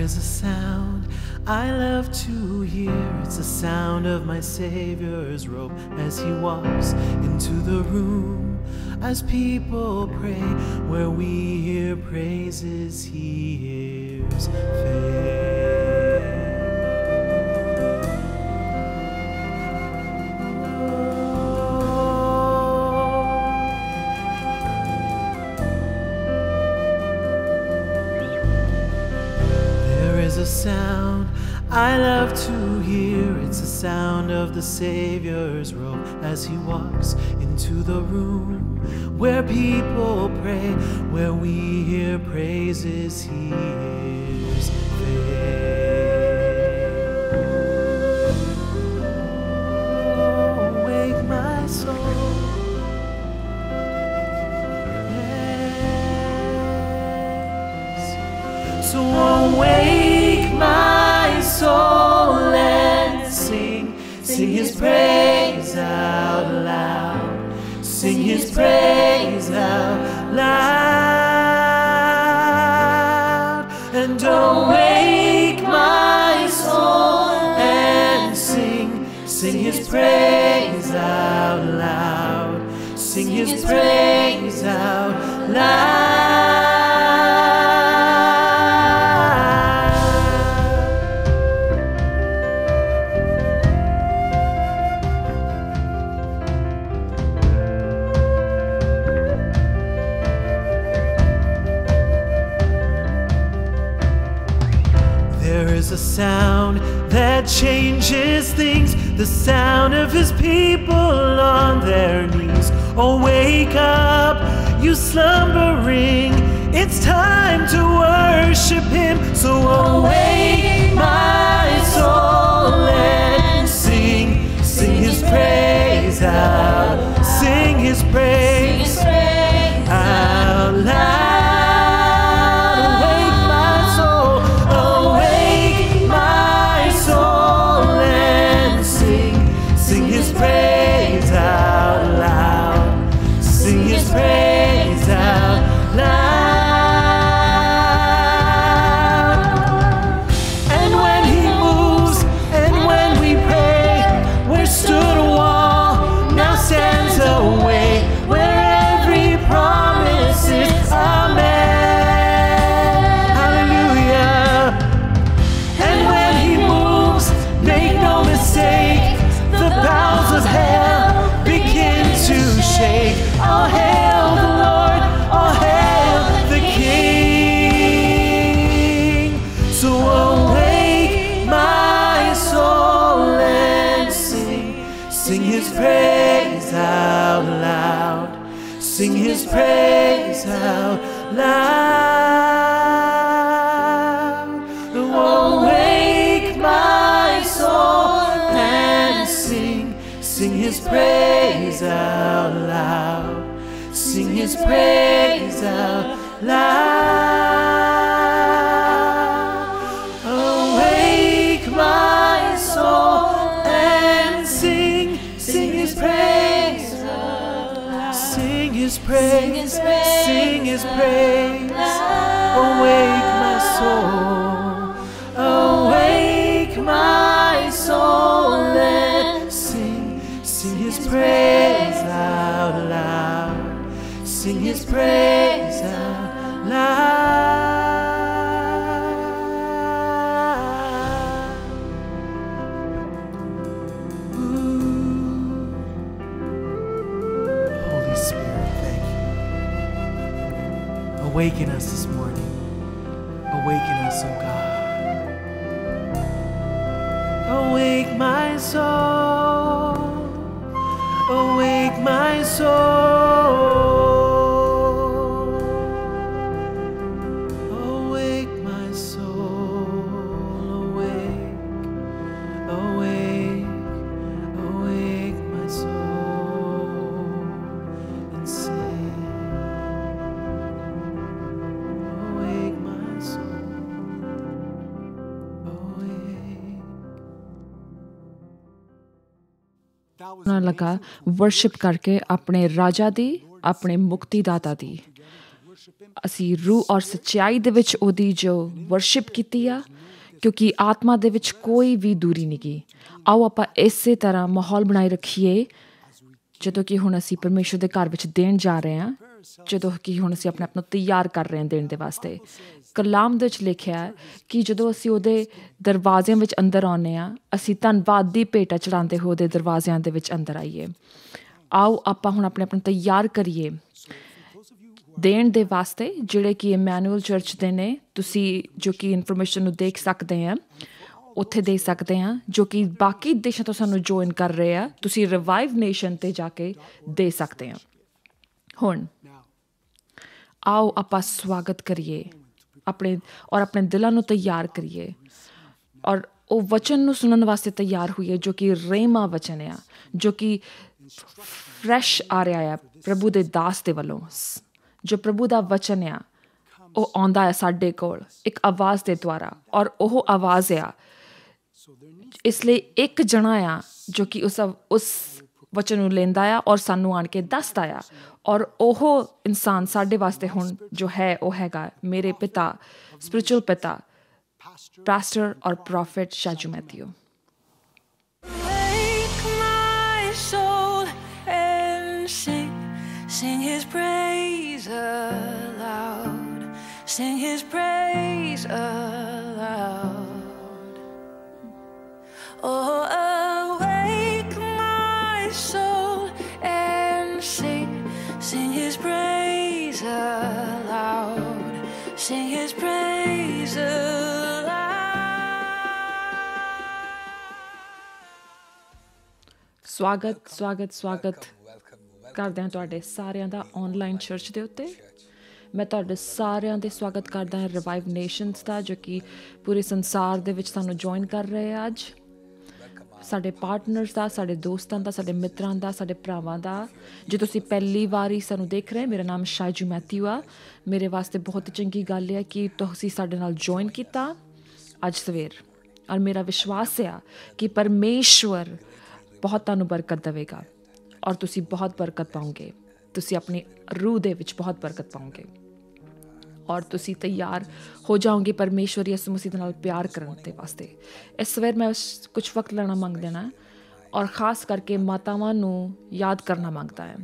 is a sound I love to hear. It's the sound of my Savior's robe as he walks into the room. As people pray, where we hear praises, he hears faith. A sound I love to hear. It's the sound of the Savior's robe as he walks into the room where people pray, where we hear praises, he hears faith. Oh, wake my soul. Yes. So awake my soul and sing his praise out loud, sing his praise out loud, and awake my soul and sing his praise out loud, sing his praise out loud. A sound that changes things, the sound of his people on their knees. Oh, wake up, you slumbering, it's time to worship him. So awake my soul and sing his praise out, sing his praise out loud. Praise out loud. And when he moves and when we pray, where stood a wall now stands a way, where every promise is amen. Hallelujah. And when he moves, make no mistake, the bowels of hell begin to shake. All hail the Lord, all hail the King. So awake my soul and sing his praise out loud, sing his praise out loud. Awake my soul and sing his praise out loud, sing his praise out loud. Awake my soul and sing his praise out loud. Sing his praise, sing his praise. Awake my soul, awake my soul and sing his praise out loud, sing his praise out loud. Ooh. Holy Spirit, thank you. Awaken us this morning. Awaken us, oh God. Awake my soul. Awake my soul. Awake my soul. Awake, awake, awake my soul and sing. Awake my soul. Awake. ਨਾ ਲਗਾ worship ਕਰਕੇ ਆਪਣੇ ਰਾਜਾ ਦੀ, ਆਪਣੇ ਮੁਕਤੀਦਾਤਾ ਦੀ ਅਸੀਂ ਰੂਹ ਔਰ ਸੱਚਾਈ ਦੇ ਵਿੱਚ ਉਹਦੀ ਜੋ ਵਰਸ਼ਿਪ ਕੀਤੀ ਆ, ਕਿਉਂਕਿ ਆਤਮਾ ਦੇ ਵਿੱਚ ਕੋਈ ਵੀ ਦੂਰੀ ਨਹੀਂ ਗੀ। ਆਓ ਆਪਾਂ ਇਸੇ ਤਰ੍ਹਾਂ ਮਾਹੌਲ ਬਣਾਈ ਰੱਖੀਏ ਜਦੋਂ ਕਿ ਹੁਣ ਅਸੀਂ ਪਰਮੇਸ਼ਰ ਦੇ ਘਰ ਵਿੱਚ ਦੇਣ ਜਾ ਰਹੇ ਹਾਂ, ਜਦੋਂ ਕਿ ਹੁਣ ਅਸੀਂ ਆਪਣੇ ਆਪ ਨੂੰ ਤਿਆਰ ਕਰ ਰਹੇ ਹਾਂ ਦੇਣ ਦੇ ਵਾਸਤੇ। ਕਲਾਮ ਦੇ ਵਿੱਚ ਲਿਖਿਆ ਹੈ ਕਿ ਜਦੋਂ ਅਸੀਂ ਉਹਦੇ ਦਰਵਾਜ਼ਿਆਂ ਵਿੱਚ ਅੰਦਰ ਆਉਂਦੇ ਹਾਂ, ਅਸੀਂ ਧੰਨਵਾਦ ਦੀ ਭੇਟਾ ਚੜਾਉਂਦੇ ਹੋਏ ਉਹਦੇ ਦਰਵਾਜ਼ਿਆਂ ਦੇ ਵਿੱਚ ਅੰਦਰ ਆਈਏ। ਆਓ ਆਪਾਂ ਹੁਣ ਆਪਣੇ ਆਪ ਨੂੰ ਤਿਆਰ ਕਰੀਏ ਦੇਣ ਦੇ ਵਾਸਤੇ, ਜਿਹੜੇ ਕਿ ਇਮੈਨੂਅਲ ਚਰਚ ਦੇ ਨੇ। ਤੁਸੀਂ ਜੋ ਕਿ ਇਨਫੋਰਮੇਸ਼ਨ ਨੂੰ ਦੇਖ ਸਕਦੇ ਆ, ਉੱਥੇ ਦੇ ਸਕਦੇ ਹਾਂ, ਜੋ ਕਿ ਬਾਕੀ ਦੇਸ਼ਾਂ ਤੋਂ ਸਾਨੂੰ ਜੁਆਇਨ ਕਰ ਰਹੇ ਆ। ਤੁਸੀਂ ਰਿਵਾਈਵ ਨੇਸ਼ਨ 'ਤੇ ਜਾ ਕੇ ਦੇ ਸਕਦੇ ਆ। ਹੁਣ ਆਓ ਆਪਾਂ ਸਵਾਗਤ ਕਰੀਏ ਆਪਣੇ ਦਿਲਾਂ ਨੂੰ ਤਿਆਰ ਕਰੀਏ ਔਰ ਉਹ ਵਚਨ ਨੂੰ ਸੁਣਨ ਵਾਸਤੇ ਤਿਆਰ ਹੋਈਏ, ਜੋ ਕਿ ਰੇਮਾ ਵਚਨ ਆ, ਜੋ ਕਿ ਫਰੈਸ਼ ਆ ਰਿਹਾ ਆ ਪ੍ਰਭੂ ਦੇ ਦਾਸ ਦੇ ਵੱਲੋਂ। ਜੋ ਪ੍ਰਭੂ ਦਾ ਵਚਨ ਆ ਉਹ ਆਉਂਦਾ ਹੈ ਸਾਡੇ ਕੋਲ ਇੱਕ ਆਵਾਜ਼ ਦੇ ਦੁਆਰਾ, ਔਰ ਉਹ ਆਵਾਜ਼ ਆ ਇਸ ਲਈ ਇੱਕ ਜਣਾ ਆ ਜੋ ਕਿ ਉਸ ਵਚਨ ਨੂੰ ਲੈਂਦਾ ਆ ਔਰ ਸਾਨੂੰ ਆਣ ਕੇ ਦੱਸਦਾ ਆ। ਔਰ ਉਹ ਇਨਸਾਨ ਸਾਡੇ ਵਾਸਤੇ ਹੁਣ ਜੋ ਹੈ ਉਹ ਹੈਗਾ ਮੇਰੇ ਪਿਤਾ, ਸਪਿਰਿਚੁਅਲ ਪਿਤਾ, ਪਾਸਟਰ ਔਰ prophet Shaju Mathew. Sing his praise aloud, sing his praise aloud. Oh, awake my soul and sing his praise aloud, sing his praise aloud. ਸਵਾਗਤ ਕਰਦੇ ਹਾਂ ਤੁਹਾਡੇ ਸਾਰਿਆਂ ਦਾ ਔਨਲਾਈਨ ਚਰਚ ਦੇ ਉੱਤੇ। ਮੈਂ ਤੁਹਾਡੇ ਸਾਰਿਆਂ ਦੇ ਸਵਾਗਤ ਕਰਦਾ ਹਾਂ ਰਿਵਾਈਵ ਨੇਸ਼ਨਸ ਦਾ, ਜੋ ਕਿ ਪੂਰੇ ਸੰਸਾਰ ਦੇ ਵਿੱਚ ਸਾਨੂੰ ਜੁਆਇਨ ਕਰ ਰਹੇ ਆ ਅੱਜ। ਸਾਡੇ ਪਾਰਟਨਰਸ ਦਾ, ਸਾਡੇ ਦੋਸਤਾਂ ਦਾ, ਸਾਡੇ ਮਿੱਤਰਾਂ ਦਾ, ਸਾਡੇ ਭਰਾਵਾਂ ਦਾ। ਜੇ ਤੁਸੀਂ ਪਹਿਲੀ ਵਾਰੀ ਸਾਨੂੰ ਦੇਖ ਰਹੇ, ਮੇਰਾ ਨਾਮ ਸ਼ਾਜੂ ਮੈਥਿਊ ਆ। ਮੇਰੇ ਵਾਸਤੇ ਬਹੁਤ ਚੰਗੀ ਗੱਲ ਹੈ ਕਿ ਤੁਸੀਂ ਸਾਡੇ ਨਾਲ ਜੁਆਇਨ ਕੀਤਾ ਅੱਜ ਸਵੇਰ, ਔਰ ਮੇਰਾ ਵਿਸ਼ਵਾਸ ਆ ਕਿ ਪਰਮੇਸ਼ਵਰ ਬਹੁਤ ਤੁਹਾਨੂੰ ਬਰਕਤ ਦੇਵੇਗਾ ਔਰ ਤੁਸੀਂ ਬਹੁਤ ਬਰਕਤ ਪਾਓਗੇ। ਤੁਸੀਂ ਆਪਣੀ ਰੂਹ ਦੇ ਵਿੱਚ ਬਹੁਤ ਬਰਕਤ ਪਾਓਗੇ ਔਰ ਤੁਸੀਂ ਤਿਆਰ ਹੋ ਜਾਓਗੇ ਪਰਮੇਸ਼ਵਰ ਯਿਸੂ ਮਸੀਹ ਦੇ ਨਾਲ ਪਿਆਰ ਕਰਨ ਦੇ ਵਾਸਤੇ। ਇਸ ਸਵੇਰ ਮੈਂ ਕੁਝ ਵਕਤ ਲੈਣਾ ਮੰਗਦਾ ਨਾ, ਔਰ ਖ਼ਾਸ ਕਰਕੇ ਮਾਤਾਵਾਂ ਨੂੰ ਯਾਦ ਕਰਨਾ ਮੰਗਦਾ ਹੈ।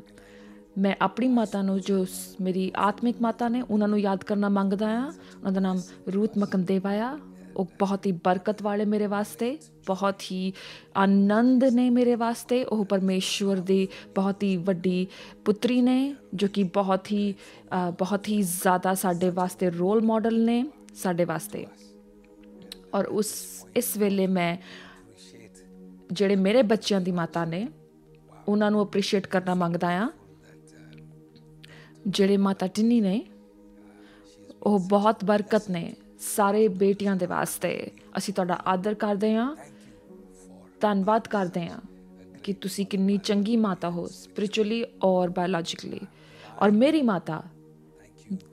ਮੈਂ ਆਪਣੀ ਮਾਤਾ ਨੂੰ, ਜੋ ਮੇਰੀ ਆਤਮਿਕ ਮਾਤਾ ਨੇ, ਉਹਨਾਂ ਨੂੰ ਯਾਦ ਕਰਨਾ ਮੰਗਦਾ ਹਾਂ। ਉਹਨਾਂ ਦਾ ਨਾਮ ਰੂਥ ਮਕੰਦੇਵਾ ਆ। ਉਹ ਬਹੁਤ ਹੀ ਬਰਕਤ ਵਾਲੇ ਮੇਰੇ ਵਾਸਤੇ, ਬਹੁਤ ਹੀ ਆਨੰਦ ਨੇ ਮੇਰੇ ਵਾਸਤੇ। ਉਹ ਪਰਮੇਸ਼ਵਰ ਦੀ ਬਹੁਤ ਹੀ ਵੱਡੀ ਪੁੱਤਰੀ ਨੇ, ਜੋ ਕਿ ਬਹੁਤ ਹੀ ਜ਼ਿਆਦਾ ਸਾਡੇ ਵਾਸਤੇ ਰੋਲ ਮਾਡਲ ਨੇ ਸਾਡੇ ਵਾਸਤੇ। ਔਰ ਇਸ ਵੇਲੇ ਮੈਂ ਜਿਹੜੇ ਮੇਰੇ ਬੱਚਿਆਂ ਦੀ ਮਾਤਾ ਨੇ ਉਹਨਾਂ ਨੂੰ ਅਪਰੀਸ਼ੀਏਟ ਕਰਨਾ ਮੰਗਦਾ ਹਾਂ। ਜਿਹੜੇ ਮਾਤਾ ਟਿੰਨੀ ਨੇ, ਉਹ ਬਹੁਤ ਬਰਕਤ ਨੇ ਸਾਰੇ ਬੇਟੀਆਂ ਦੇ ਵਾਸਤੇ। ਅਸੀਂ ਤੁਹਾਡਾ ਆਦਰ ਕਰਦੇ ਹਾਂ, ਧੰਨਵਾਦ ਕਰਦੇ ਹਾਂ ਕਿ ਤੁਸੀਂ ਕਿੰਨੀ ਚੰਗੀ ਮਾਤਾ ਹੋ, ਸਪਿਰਿਚੁਅਲੀ ਔਰ ਬਾਇਓਲੋਜਿਕਲੀ। ਔਰ ਮੇਰੀ ਮਾਤਾ,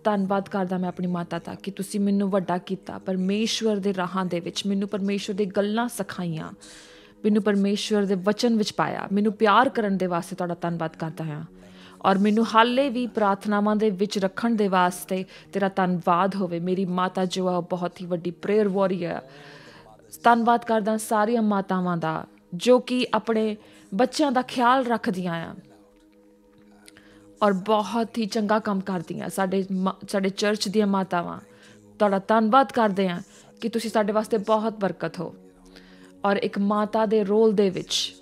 ਧੰਨਵਾਦ ਕਰਦਾ ਮੈਂ ਆਪਣੀ ਮਾਤਾ ਦਾ ਕਿ ਤੁਸੀਂ ਮੈਨੂੰ ਵੱਡਾ ਕੀਤਾ ਪਰਮੇਸ਼ਵਰ ਦੇ ਰਾਹਾਂ ਦੇ ਵਿੱਚ, ਮੈਨੂੰ ਪਰਮੇਸ਼ਵਰ ਦੀ ਗੱਲਾਂ ਸਿਖਾਈਆਂ, ਮੈਨੂੰ ਪਰਮੇਸ਼ਵਰ ਦੇ ਵਚਨ ਵਿੱਚ ਪਾਇਆ, ਮੈਨੂੰ ਪਿਆਰ ਕਰਨ ਦੇ ਵਾਸਤੇ ਤੁਹਾਡਾ ਧੰਨਵਾਦ ਕਰਦਾ ਹਾਂ। ਔਰ ਮੈਨੂੰ ਹਾਲੇ ਵੀ ਪ੍ਰਾਰਥਨਾਵਾਂ ਦੇ ਵਿੱਚ ਰੱਖਣ ਦੇ ਵਾਸਤੇ ਤੇਰਾ ਧੰਨਵਾਦ ਹੋਵੇ। ਮੇਰੀ ਮਾਤਾ ਜੋ ਆ ਬਹੁਤ ਹੀ ਵੱਡੀ ਪ੍ਰੇਅਰ ਵਾਰੀਅਰ। ਧੰਨਵਾਦ ਕਰਦਾ ਸਾਰੀਆਂ ਮਾਤਾਵਾਂ ਦਾ ਜੋ ਕਿ ਆਪਣੇ ਬੱਚਿਆਂ ਦਾ ਖਿਆਲ ਰੱਖਦੀਆਂ ਆ ਔਰ ਬਹੁਤ ਹੀ ਚੰਗਾ ਕੰਮ ਕਰਦੀਆਂ। ਸਾਡੇ ਚਰਚ ਦੀਆਂ ਮਾਤਾਵਾਂ, ਤੁਹਾਡਾ ਧੰਨਵਾਦ ਕਰਦੇ ਹਾਂ ਕਿ ਤੁਸੀਂ ਸਾਡੇ ਵਾਸਤੇ ਬਹੁਤ ਬਰਕਤ ਹੋ। ਔਰ ਇੱਕ ਮਾਤਾ ਦੇ ਰੋਲ ਦੇ ਵਿੱਚ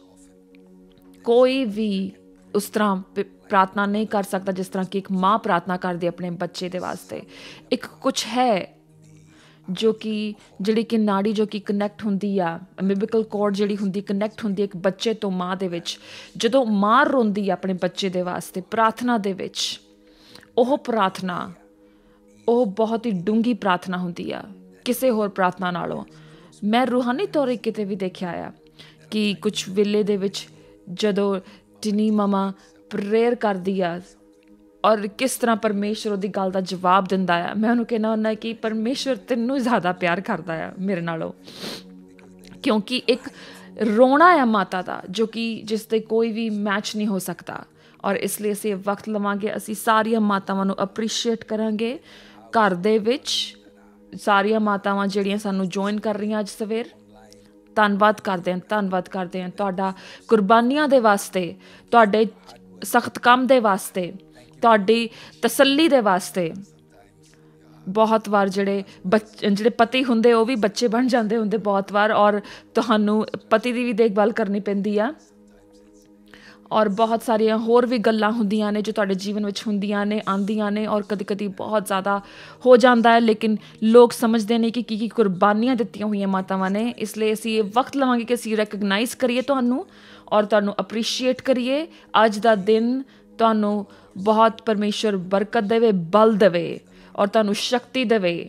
ਕੋਈ ਵੀ ਉਸ ਤਰ੍ਹਾਂ ਪ੍ਰਾਰਥਨਾ ਨਹੀਂ ਕਰ ਸਕਦਾ ਜਿਸ ਤਰ੍ਹਾਂ ਕਿ ਇੱਕ ਮਾਂ ਪ੍ਰਾਰਥਨਾ ਕਰਦੀ ਆਪਣੇ ਬੱਚੇ ਦੇ ਵਾਸਤੇ। ਇੱਕ ਕੁਛ ਹੈ ਜੋ ਕਿ ਜਿਹੜੀ ਕਿ ਨਾੜੀ ਜੋ ਕਿ ਕਨੈਕਟ ਹੁੰਦੀ ਆ, ਅੰਬੀਲਿਕਲ ਕੋਰਡ ਜਿਹੜੀ ਹੁੰਦੀ ਕਨੈਕਟ ਹੁੰਦੀ ਇੱਕ ਬੱਚੇ ਤੋਂ ਮਾਂ ਦੇ ਵਿੱਚ। ਜਦੋਂ ਮਾਂ ਰੋਂਦੀ ਆ ਆਪਣੇ ਬੱਚੇ ਦੇ ਵਾਸਤੇ ਪ੍ਰਾਰਥਨਾ ਦੇ ਵਿੱਚ, ਉਹ ਪ੍ਰਾਰਥਨਾ ਉਹ ਬਹੁਤ ਹੀ ਡੂੰਘੀ ਪ੍ਰਾਰਥਨਾ ਹੁੰਦੀ ਆ ਕਿਸੇ ਹੋਰ ਪ੍ਰਾਰਥਨਾ ਨਾਲੋਂ। ਮੈਂ ਰੂਹਾਨੀ ਤੌਰ ਕਿਤੇ ਵੀ ਦੇਖਿਆ ਆ ਕਿ ਕੁਛ ਵੇਲੇ ਦੇ ਵਿੱਚ ਜਦੋਂ ਟਿਨੀ ਮਮਾ ਪ੍ਰੇਅਰ ਕਰਦੀ ਆ ਔਰ ਕਿਸ ਤਰ੍ਹਾਂ ਪਰਮੇਸ਼ਵਰ ਉਹਦੀ ਗੱਲ ਦਾ ਜਵਾਬ ਦਿੰਦਾ ਆ, ਮੈਂ ਉਹਨੂੰ ਕਹਿਣਾ ਹੁੰਦਾ ਕਿ ਪਰਮੇਸ਼ਵਰ ਤੈਨੂੰ ਜ਼ਿਆਦਾ ਪਿਆਰ ਕਰਦਾ ਆ ਮੇਰੇ ਨਾਲੋਂ, ਕਿਉਂਕਿ ਇੱਕ ਰੋਣਾ ਆ ਮਾਤਾ ਦਾ ਜੋ ਕਿ ਜਿਸ 'ਤੇ ਕੋਈ ਵੀ ਮੈਚ ਨਹੀਂ ਹੋ ਸਕਦਾ। ਔਰ ਇਸ ਲਈ ਅਸੀਂ ਵਕਤ ਲਵਾਂਗੇ, ਅਸੀਂ ਸਾਰੀਆਂ ਮਾਤਾਵਾਂ ਨੂੰ ਅਪਰੀਸ਼ੀਏਟ ਕਰਾਂਗੇ ਘਰ ਦੇ ਵਿੱਚ। ਸਾਰੀਆਂ ਮਾਤਾਵਾਂ ਜਿਹੜੀਆਂ ਸਾਨੂੰ ਜੁਆਇਨ ਕਰ ਰਹੀਆਂ ਅੱਜ ਸਵੇਰ, ਧੰਨਵਾਦ ਕਰਦੇ ਹਾਂ ਤੁਹਾਡਾ ਕੁਰਬਾਨੀਆਂ ਦੇ ਵਾਸਤੇ, ਤੁਹਾਡੇ ਸਖਤ ਕੰਮ ਦੇ ਵਾਸਤੇ, ਤੁਹਾਡੀ ਤਸੱਲੀ ਦੇ ਵਾਸਤੇ। ਬਹੁਤ ਵਾਰ ਜਿਹੜੇ ਪਤੀ ਹੁੰਦੇ ਉਹ ਵੀ ਬੱਚੇ ਬਣ ਜਾਂਦੇ ਹੁੰਦੇ ਬਹੁਤ ਵਾਰ, ਔਰ ਤੁਹਾਨੂੰ ਪਤੀ ਦੀ ਵੀ ਦੇਖਭਾਲ ਕਰਨੀ ਪੈਂਦੀ ਆ। ਔਰ ਬਹੁਤ ਸਾਰੀਆਂ ਹੋਰ ਵੀ ਗੱਲਾਂ ਹੁੰਦੀਆਂ ਨੇ ਜੋ ਤੁਹਾਡੇ ਜੀਵਨ ਵਿੱਚ ਹੁੰਦੀਆਂ ਨੇ, ਆਉਂਦੀਆਂ ਨੇ, ਔਰ ਕਦੀ ਕਦੀ ਬਹੁਤ ਜ਼ਿਆਦਾ ਹੋ ਜਾਂਦਾ ਹੈ, ਲੇਕਿਨ ਲੋਕ ਸਮਝਦੇ ਨੇ ਕਿ ਕੀ ਕੁਰਬਾਨੀਆਂ ਦਿੱਤੀਆਂ ਹੋਈਆਂ ਮਾਤਾਵਾਂ ਨੇ। ਇਸ ਲਈ ਅਸੀਂ ਇਹ ਵਕਤ ਲਵਾਂਗੇ ਕਿ ਅਸੀਂ ਰੈਕਗਨਾਈਜ਼ ਕਰੀਏ ਤੁਹਾਨੂੰ ਔਰ ਤੁਹਾਨੂੰ ਅਪਰੀਸ਼ੀਏਟ ਕਰੀਏ। ਅੱਜ ਦਾ ਦਿਨ ਤੁਹਾਨੂੰ ਬਹੁਤ ਪਰਮੇਸ਼ਰ ਬਰਕਤ ਦੇਵੇ, ਬਲ ਦੇਵੇ ਔਰ ਤੁਹਾਨੂੰ ਸ਼ਕਤੀ ਦੇਵੇ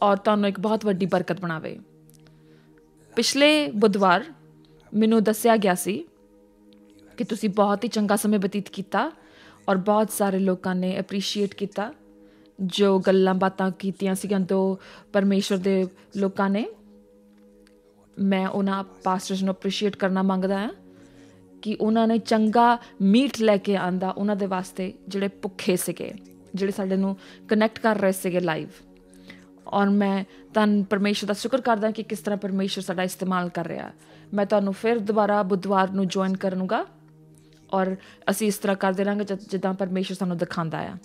ਔਰ ਤੁਹਾਨੂੰ ਇੱਕ ਬਹੁਤ ਵੱਡੀ ਬਰਕਤ ਬਣਾਵੇ। ਪਿਛਲੇ ਬੁੱਧਵਾਰ ਮੈਨੂੰ ਦੱਸਿਆ ਗਿਆ ਸੀ ਕਿ ਤੁਸੀਂ ਬਹੁਤ ਹੀ ਚੰਗਾ ਸਮੇਂ ਬਤੀਤ ਕੀਤਾ ਔਰ ਬਹੁਤ ਸਾਰੇ ਲੋਕਾਂ ਨੇ ਅਪਰੀਸ਼ੀਏਟ ਕੀਤਾ ਜੋ ਗੱਲਾਂ ਬਾਤਾਂ ਕੀਤੀਆਂ ਸੀਗੀਆਂ ਦੋ ਪਰਮੇਸ਼ਰ ਦੇ ਲੋਕਾਂ ਨੇ। ਮੈਂ ਉਹਨਾਂ ਪਾਸਟਰਸ ਨੂੰ ਅਪਰੀਸ਼ੀਏਟ ਕਰਨਾ ਮੰਗਦਾ ਹਾਂ ਕਿ ਉਹਨਾਂ ਨੇ ਚੰਗਾ ਮੀਟ ਲੈ ਕੇ ਆਂਦਾ ਉਹਨਾਂ ਦੇ ਵਾਸਤੇ ਜਿਹੜੇ ਭੁੱਖੇ ਸੀਗੇ, ਜਿਹੜੇ ਸਾਡੇ ਨੂੰ ਕਨੈਕਟ ਕਰ ਰਹੇ ਸੀਗੇ ਲਾਈਵ। ਔਰ ਮੈਂ ਪਰਮੇਸ਼ਰ ਦਾ ਸ਼ੁਕਰ ਕਰਦਾ ਕਿ ਕਿਸ ਤਰ੍ਹਾਂ ਪਰਮੇਸ਼ਰ ਸਾਡਾ ਇਸਤੇਮਾਲ ਕਰ ਰਿਹਾ। ਮੈਂ ਤੁਹਾਨੂੰ ਫਿਰ ਦੁਬਾਰਾ ਬੁੱਧਵਾਰ ਨੂੰ ਜੁਆਇਨ ਕਰੂੰਗਾ ਔਰ ਅਸੀਂ ਇਸ ਤਰ੍ਹਾਂ ਕਰਦੇ ਰਹਾਂਗੇ ਜਿੱਦਾਂ ਪਰਮੇਸ਼ਰ ਸਾਨੂੰ ਦਿਖਾਉਂਦਾ ਆ।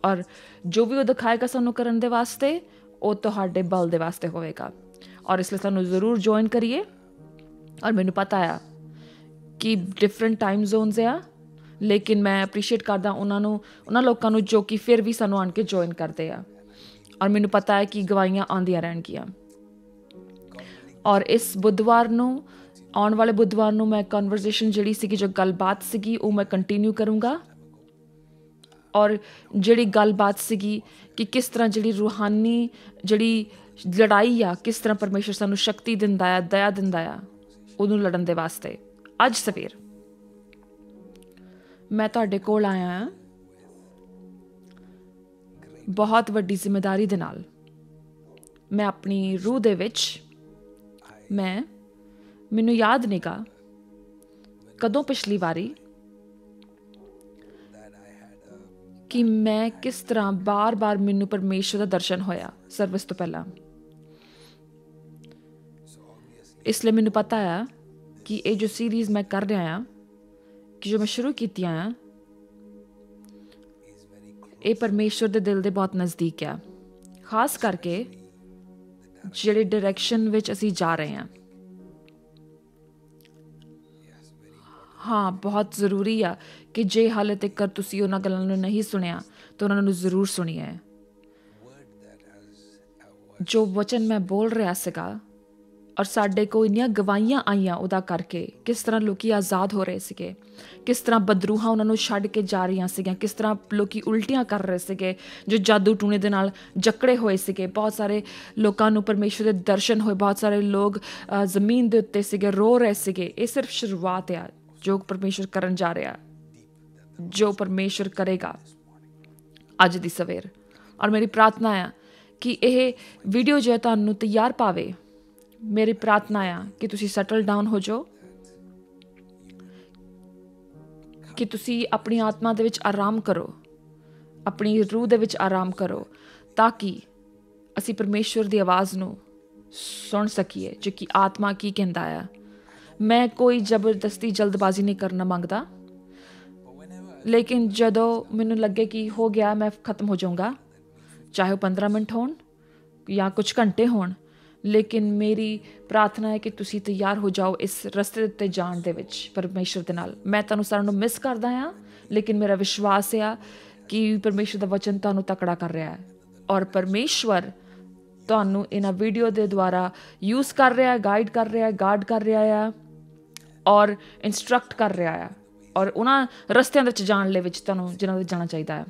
ਔਰ ਜੋ ਵੀ ਉਹ ਦਿਖਾਏਗਾ ਸਾਨੂੰ ਕਰਨ ਦੇ ਵਾਸਤੇ, ਉਹ ਤੁਹਾਡੇ ਬਲ ਦੇ ਵਾਸਤੇ ਹੋਵੇਗਾ। ਔਰ ਇਸ ਲਈ ਸਾਨੂੰ ਜ਼ਰੂਰ ਜੁਆਇਨ ਕਰੀਏ। ਔਰ ਮੈਨੂੰ ਪਤਾ ਆ ਕਿ ਡਿਫਰੈਂਟ ਟਾਈਮ ਜ਼ੋਨਸ ਆ, ਲੇਕਿਨ ਮੈਂ ਅਪਰੀਸ਼ੀਏਟ ਕਰਦਾ ਉਹਨਾਂ ਲੋਕਾਂ ਨੂੰ ਜੋ ਕਿ ਫਿਰ ਵੀ ਸਾਨੂੰ ਆਣ ਕੇ ਜੁਆਇਨ ਕਰਦੇ ਆ। ਔਰ ਮੈਨੂੰ ਪਤਾ ਹੈ ਕਿ ਗਵਾਹੀਆਂ ਆਉਂਦੀਆਂ ਰਹਿਣਗੀਆਂ। ਔਰ ਇਸ ਬੁੱਧਵਾਰ ਨੂੰ, ਆਉਣ ਵਾਲੇ ਬੁੱਧਵਾਰ ਨੂੰ ਮੈਂ ਕਨਵਰਸੇਸ਼ਨ ਜਿਹੜੀ ਸੀਗੀ, ਜੋ ਗੱਲਬਾਤ ਸੀਗੀ, ਉਹ ਮੈਂ ਕੰਟੀਨਿਊ ਕਰੂੰਗਾ। ਔਰ ਜਿਹੜੀ ਗੱਲਬਾਤ ਸੀਗੀ ਕਿ ਕਿਸ ਤਰ੍ਹਾਂ ਜਿਹੜੀ ਰੂਹਾਨੀ ਜਿਹੜੀ ਲੜਾਈ ਆ, ਕਿਸ ਤਰ੍ਹਾਂ ਪਰਮੇਸ਼ਰ ਸਾਨੂੰ ਸ਼ਕਤੀ ਦਿੰਦਾ ਆ, ਦਇਆ ਦਿੰਦਾ ਆ ਉਹਨੂੰ ਲੜਨ ਦੇ ਵਾਸਤੇ। ਅੱਜ ਸਵੇਰ ਮੈਂ ਤੁਹਾਡੇ ਕੋਲ ਆਇਆ ਹਾਂ ਬਹੁਤ ਵੱਡੀ ਜ਼ਿੰਮੇਵਾਰੀ ਦੇ ਨਾਲ। ਮੈਂ ਆਪਣੀ ਰੂਹ ਦੇ ਵਿੱਚ ਮੈਨੂੰ ਯਾਦ ਨਹੀਂਗਾ ਕਦੋਂ ਪਿਛਲੀ ਵਾਰੀ ਕਿ ਮੈਂ ਕਿਸ ਤਰ੍ਹਾਂ ਬਾਰ-ਬਾਰ ਮੈਨੂੰ ਪਰਮੇਸ਼ਰ ਦਾ ਦਰਸ਼ਨ ਹੋਇਆ ਸਰਵਿਸ ਤੋਂ ਪਹਿਲਾਂ। ਇਸ ਲਈ ਮੈਨੂੰ ਪਤਾ ਆ ਕਿ ਇਹ ਜੋ ਸੀਰੀਜ਼ ਮੈਂ ਕਰ ਰਿਹਾ ਹਾਂ, ਕਿ ਜੋ ਮੈਂ ਸ਼ੁਰੂ ਕੀਤੀਆਂ ਆ, ਇਹ ਪਰਮੇਸ਼ਰ ਦੇ ਦਿਲ ਦੇ ਬਹੁਤ ਨਜ਼ਦੀਕ ਆ। ਖਾਸ ਕਰਕੇ ਜਿਹੜੇ ਡਾਇਰੈਕਸ਼ਨ ਵਿੱਚ ਅਸੀਂ ਜਾ ਰਹੇ ਹਾਂ। ਹਾਂ, ਬਹੁਤ ਜ਼ਰੂਰੀ ਆ ਕਿ ਜੇ ਹਾਲੇ ਤੱਕ ਤੁਸੀਂ ਉਹਨਾਂ ਗੱਲਾਂ ਨੂੰ ਨਹੀਂ ਸੁਣਿਆ ਤਾਂ ਉਹਨਾਂ ਨੂੰ ਜ਼ਰੂਰ ਸੁਣੀਏ। ਜੋ ਵਚਨ ਮੈਂ ਬੋਲ ਰਿਹਾ ਸੀਗਾ ਔਰ ਸਾਡੇ ਕੋਲ ਇੰਨੀਆਂ ਗਵਾਹੀਆਂ ਆਈਆਂ ਉਹਦਾ ਕਰਕੇ, ਕਿਸ ਤਰ੍ਹਾਂ ਲੋਕੀ ਆਜ਼ਾਦ ਹੋ ਰਹੇ ਸੀਗੇ, ਕਿਸ ਤਰ੍ਹਾਂ ਬਦਰੂਹਾਂ ਉਹਨਾਂ ਨੂੰ ਛੱਡ ਕੇ ਜਾ ਰਹੀਆਂ ਸੀਗੀਆਂ, ਕਿਸ ਤਰ੍ਹਾਂ ਲੋਕੀ ਉਲਟੀਆਂ ਕਰ ਰਹੇ ਸੀਗੇ, ਜੋ ਜਾਦੂ ਟੂਣੇ ਦੇ ਨਾਲ ਜਕੜੇ ਹੋਏ ਸੀਗੇ। ਬਹੁਤ ਸਾਰੇ ਲੋਕਾਂ ਨੂੰ ਪਰਮੇਸ਼ਰ ਦੇ ਦਰਸ਼ਨ ਹੋਏ, ਬਹੁਤ ਸਾਰੇ ਲੋਕ ਜ਼ਮੀਨ ਦੇ ਉੱਤੇ ਸੀਗੇ, ਰੋ ਰਹੇ ਸੀਗੇ। ਇਹ ਸਿਰਫ ਸ਼ੁਰੂਆਤ ਆ ਜੋ ਪਰਮੇਸ਼ਰ ਕਰਨ ਜਾ ਰਿਹਾ, ਜੋ ਪਰਮੇਸ਼ਰ ਕਰੇਗਾ ਅੱਜ ਦੀ ਸਵੇਰ। ਔਰ ਮੇਰੀ ਪ੍ਰਾਰਥਨਾ ਆ ਕਿ ਇਹ ਵੀਡੀਓ ਜੋ ਹੈ ਤੁਹਾਨੂੰ ਤਿਆਰ ਪਾਵੇ। ਮੇਰੀ ਪ੍ਰਾਰਥਨਾ ਆ ਕਿ ਤੁਸੀਂ ਸੈਟਲ ਡਾਊਨ ਹੋ ਜਾਓ, ਕਿ ਤੁਸੀਂ ਆਪਣੀ ਆਤਮਾ ਦੇ ਵਿੱਚ ਆਰਾਮ ਕਰੋ, ਆਪਣੀ ਰੂਹ ਦੇ ਵਿੱਚ ਆਰਾਮ ਕਰੋ, ਤਾਂ ਕਿ ਅਸੀਂ ਪਰਮੇਸ਼ਰ ਦੀ ਆਵਾਜ਼ ਨੂੰ ਸੁਣ ਸਕੀਏ ਜੋ ਕਿ ਆਤਮਾ ਕੀ ਕਹਿੰਦਾ ਆ। ਮੈਂ ਕੋਈ ਜ਼ਬਰਦਸਤੀ ਜਲਦਬਾਜ਼ੀ ਨਹੀਂ ਕਰਨਾ ਮੰਗਦਾ, ਲੇਕਿਨ ਜਦੋਂ ਮੈਨੂੰ ਲੱਗੇ ਕਿ ਹੋ ਗਿਆ, ਮੈਂ ਖਤਮ ਹੋ ਜਾਊਂਗਾ, ਚਾਹੇ ਉਹ 15 ਮਿੰਟ ਹੋਣ ਜਾਂ ਕੁਝ ਘੰਟੇ ਹੋਣ, ਲੇਕਿਨ ਮੇਰੀ ਪ੍ਰਾਰਥਨਾ ਹੈ ਕਿ ਤੁਸੀਂ ਤਿਆਰ ਹੋ ਜਾਓ ਇਸ ਰਸਤੇ ਉੱਤੇ ਜਾਣ ਦੇ ਵਿੱਚ ਪਰਮੇਸ਼ਰ ਦੇ ਨਾਲ। ਮੈਂ ਤੁਹਾਨੂੰ ਸਾਰਿਆਂ ਨੂੰ ਮਿਸ ਕਰਦਾ ਹਾਂ, ਲੇਕਿਨ ਮੇਰਾ ਵਿਸ਼ਵਾਸ ਆ ਕਿ ਪਰਮੇਸ਼ਰ ਦਾ ਵਚਨ ਤੁਹਾਨੂੰ ਤਕੜਾ ਕਰ ਰਿਹਾ ਹੈ ਔਰ ਪਰਮੇਸ਼ਵਰ ਤੁਹਾਨੂੰ ਇਹਨਾਂ ਵੀਡੀਓ ਦੇ ਦੁਆਰਾ ਯੂਜ਼ ਕਰ ਰਿਹਾ, ਗਾਈਡ ਕਰ ਰਿਹਾ, ਗਾਰਡ ਕਰ ਰਿਹਾ ਆ ਔਰ ਇੰਸਟਰਕਟ ਕਰ ਰਿਹਾ ਆ ਔਰ ਉਹਨਾਂ ਰਸਤਿਆਂ ਦੇ ਵਿੱਚ ਜਾਣ ਲਈ ਵਿੱਚ ਤੁਹਾਨੂੰ ਜਿਨ੍ਹਾਂ ਵਿੱਚ ਜਾਣਾ ਚਾਹੀਦਾ ਹੈ।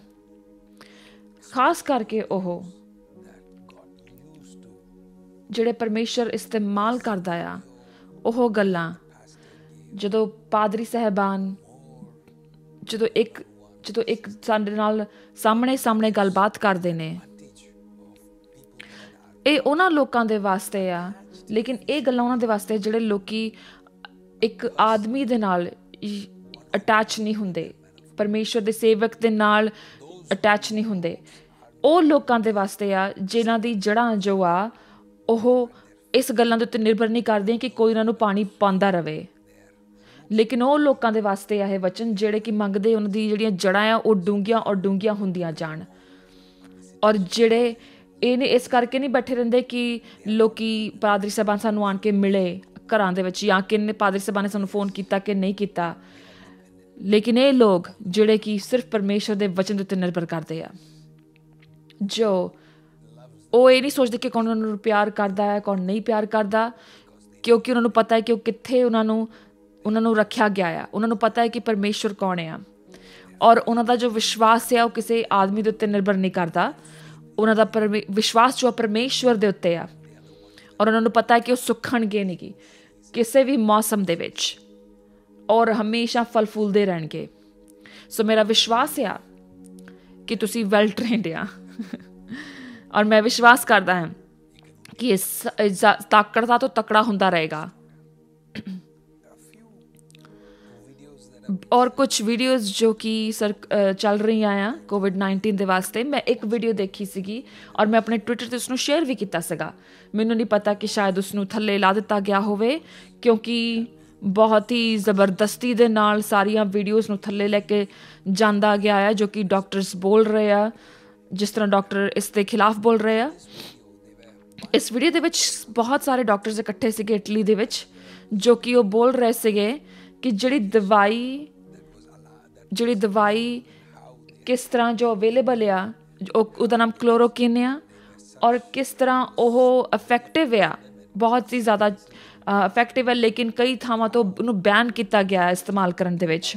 ਖਾਸ ਕਰਕੇ ਉਹ ਜਿਹੜੇ ਪਰਮੇਸ਼ਰ ਇਸਤੇਮਾਲ ਕਰਦਾ ਆ, ਉਹ ਗੱਲਾਂ ਜਦੋਂ ਪਾਦਰੀ ਸਾਹਿਬਾਨ ਜਦੋਂ ਇੱਕ ਸਾਡੇ ਨਾਲ ਸਾਹਮਣੇ ਗੱਲਬਾਤ ਕਰਦੇ ਨੇ, ਇਹ ਉਹਨਾਂ ਲੋਕਾਂ ਦੇ ਵਾਸਤੇ ਆ, ਲੇਕਿਨ ਇਹ ਗੱਲਾਂ ਉਹਨਾਂ ਦੇ ਵਾਸਤੇ ਜਿਹੜੇ ਲੋਕੀ ਇੱਕ ਆਦਮੀ ਦੇ ਨਾਲ ਅਟੈਚ ਨਹੀਂ ਹੁੰਦੇ, ਪਰਮੇਸ਼ਵਰ ਦੇ ਸੇਵਕ ਦੇ ਨਾਲ ਅਟੈਚ ਨਹੀਂ ਹੁੰਦੇ। ਉਹ ਲੋਕਾਂ ਦੇ ਵਾਸਤੇ ਆ ਜਿਨ੍ਹਾਂ ਦੀ ਜੜ੍ਹਾਂ ਜੋ ਆ ਉਹ ਇਸ ਗੱਲਾਂ ਦੇ ਉੱਤੇ ਨਿਰਭਰ ਨਹੀਂ ਕਰਦੀਆਂ ਕਿ ਕੋਈ ਉਹਨਾਂ ਨੂੰ ਪਾਣੀ ਪਾਉਂਦਾ ਰਵੇ। ਲੇਕਿਨ ਉਹ ਲੋਕਾਂ ਦੇ ਵਾਸਤੇ ਆ ਇਹ ਵਚਨ ਜਿਹੜੇ ਕਿ ਮੰਗਦੇ ਉਹਨਾਂ ਦੀ ਜਿਹੜੀਆਂ ਜੜ੍ਹਾਂ ਆ ਉਹ ਡੂੰਘੀਆਂ ਔਰ ਡੂੰਘੀਆਂ ਹੁੰਦੀਆਂ ਜਾਣ। ਔਰ ਜਿਹੜੇ ਇਹਨੇ ਇਸ ਕਰਕੇ ਨਹੀਂ ਬੈਠੇ ਰਹਿੰਦੇ ਕਿ ਲੋਕੀ ਪਾਦਰੀ ਸਾਹਿਬਾਨ ਸਾਨੂੰ ਆਣ ਕੇ ਮਿਲੇ ਘਰਾਂ ਦੇ ਵਿੱਚ ਜਾਂ ਕਿੰਨੇ ਪਾਦਰੀ ਸਾਹਿਬਾਨ ਨੇ ਸਾਨੂੰ ਫੋਨ ਕੀਤਾ ਕਿ ਨਹੀਂ ਕੀਤਾ, ਲੇਕਿਨ ਇਹ ਲੋਕ ਜਿਹੜੇ ਕਿ ਸਿਰਫ ਪਰਮੇਸ਼ਵਰ ਦੇ ਵਚਨ ਦੇ ਉੱਤੇ ਨਿਰਭਰ ਕਰਦੇ ਆ, ਜੋ ਉਹ ਇਹ ਨਹੀਂ ਸੋਚਦੇ ਕਿ ਕੌਣ ਉਹਨਾਂ ਨੂੰ ਪਿਆਰ ਕਰਦਾ ਹੈ ਕੌਣ ਨਹੀਂ ਪਿਆਰ ਕਰਦਾ, ਕਿਉਂਕਿ ਉਹਨਾਂ ਨੂੰ ਪਤਾ ਹੈ ਕਿ ਉਹ ਕਿੱਥੇ ਉਹਨਾਂ ਨੂੰ ਰੱਖਿਆ ਗਿਆ ਆ। ਉਹਨਾਂ ਨੂੰ ਪਤਾ ਹੈ ਕਿ ਪਰਮੇਸ਼ਵਰ ਕੌਣ ਆ, ਔਰ ਉਹਨਾਂ ਦਾ ਜੋ ਵਿਸ਼ਵਾਸ ਹੈ ਉਹ ਕਿਸੇ ਆਦਮੀ ਦੇ ਉੱਤੇ ਨਿਰਭਰ ਨਹੀਂ ਕਰਦਾ। ਉਹਨਾਂ ਦਾ ਵਿਸ਼ਵਾਸ ਜੋ ਪਰਮੇਸ਼ਵਰ ਦੇ ਉੱਤੇ ਆ, ਔਰ ਉਹਨਾਂ ਨੂੰ ਪਤਾ ਹੈ ਕਿ ਉਹ ਸੁੱਖਣਗੇ ਨਹੀਂ ਕਿਸੇ ਵੀ ਮੌਸਮ ਦੇ ਵਿੱਚ, ਔਰ ਹਮੇਸ਼ਾ ਫਲ ਫੁੱਲਦੇ ਰਹਿਣਗੇ। ਸੋ ਮੇਰਾ ਵਿਸ਼ਵਾਸ ਆ ਕਿ ਤੁਸੀਂ ਵੈਲ ਟ੍ਰੇਨਡ ਆ ਔਰ ਮੈਂ ਵਿਸ਼ਵਾਸ ਕਰਦਾ ਹਾਂ ਕਿ ਇਸ ਤਾਕੜਾ ਤੋਂ ਤਕੜਾ ਹੁੰਦਾ ਰਹੇਗਾ। ਔਰ ਕੁਛ ਵੀਡੀਓਜ਼ ਜੋ ਕਿ ਚੱਲ ਰਹੀਆਂ ਆ COVID-19 ਦੇ ਵਾਸਤੇ, ਮੈਂ ਇੱਕ ਵੀਡੀਓ ਦੇਖੀ ਸੀਗੀ ਔਰ ਮੈਂ ਆਪਣੇ ਟਵਿੱਟਰ 'ਤੇ ਉਸਨੂੰ ਸ਼ੇਅਰ ਵੀ ਕੀਤਾ ਸੀਗਾ। ਮੈਨੂੰ ਨਹੀਂ ਪਤਾ ਕਿ ਸ਼ਾਇਦ ਉਸਨੂੰ ਥੱਲੇ ਲਾ ਦਿੱਤਾ ਗਿਆ ਹੋਵੇ, ਕਿਉਂਕਿ ਬਹੁਤ ਹੀ ਜ਼ਬਰਦਸਤੀ ਦੇ ਨਾਲ ਸਾਰੀਆਂ ਵੀਡੀਓਜ਼ ਨੂੰ ਥੱਲੇ ਲੈ ਕੇ ਜਾਂਦਾ ਗਿਆ ਆ, ਜੋ ਕਿ ਡਾਕਟਰਸ ਬੋਲ ਰਹੇ ਆ, ਜਿਸ ਤਰ੍ਹਾਂ ਡਾਕਟਰ ਇਸ ਦੇ ਖਿਲਾਫ ਬੋਲ ਰਹੇ ਆ। ਇਸ ਵੀਡੀਓ ਦੇ ਵਿੱਚ ਬਹੁਤ ਸਾਰੇ ਡਾਕਟਰਸ ਇਕੱਠੇ ਸੀਗੇ ਇਟਲੀ ਦੇ ਵਿੱਚ, ਜੋ ਕਿ ਉਹ ਬੋਲ ਰਹੇ ਸੀਗੇ ਕਿ ਜਿਹੜੀ ਦਵਾਈ ਕਿਸ ਤਰ੍ਹਾਂ ਜੋ ਅਵੇਲੇਬਲ ਆ, ਉਹਦਾ ਨਾਮ ਕਲੋਰੋਕਿਨ ਆ, ਔਰ ਕਿਸ ਤਰ੍ਹਾਂ ਉਹ ਇਫੈਕਟਿਵ ਆ, ਬਹੁਤ ਹੀ ਜ਼ਿਆਦਾ ਇਫੈਕਟਿਵ ਹੈ, ਲੇਕਿਨ ਕਈ ਥਾਵਾਂ ਤੋਂ ਉਹਨੂੰ ਬੈਨ ਕੀਤਾ ਗਿਆ ਇਸਤੇਮਾਲ ਕਰਨ ਦੇ ਵਿੱਚ।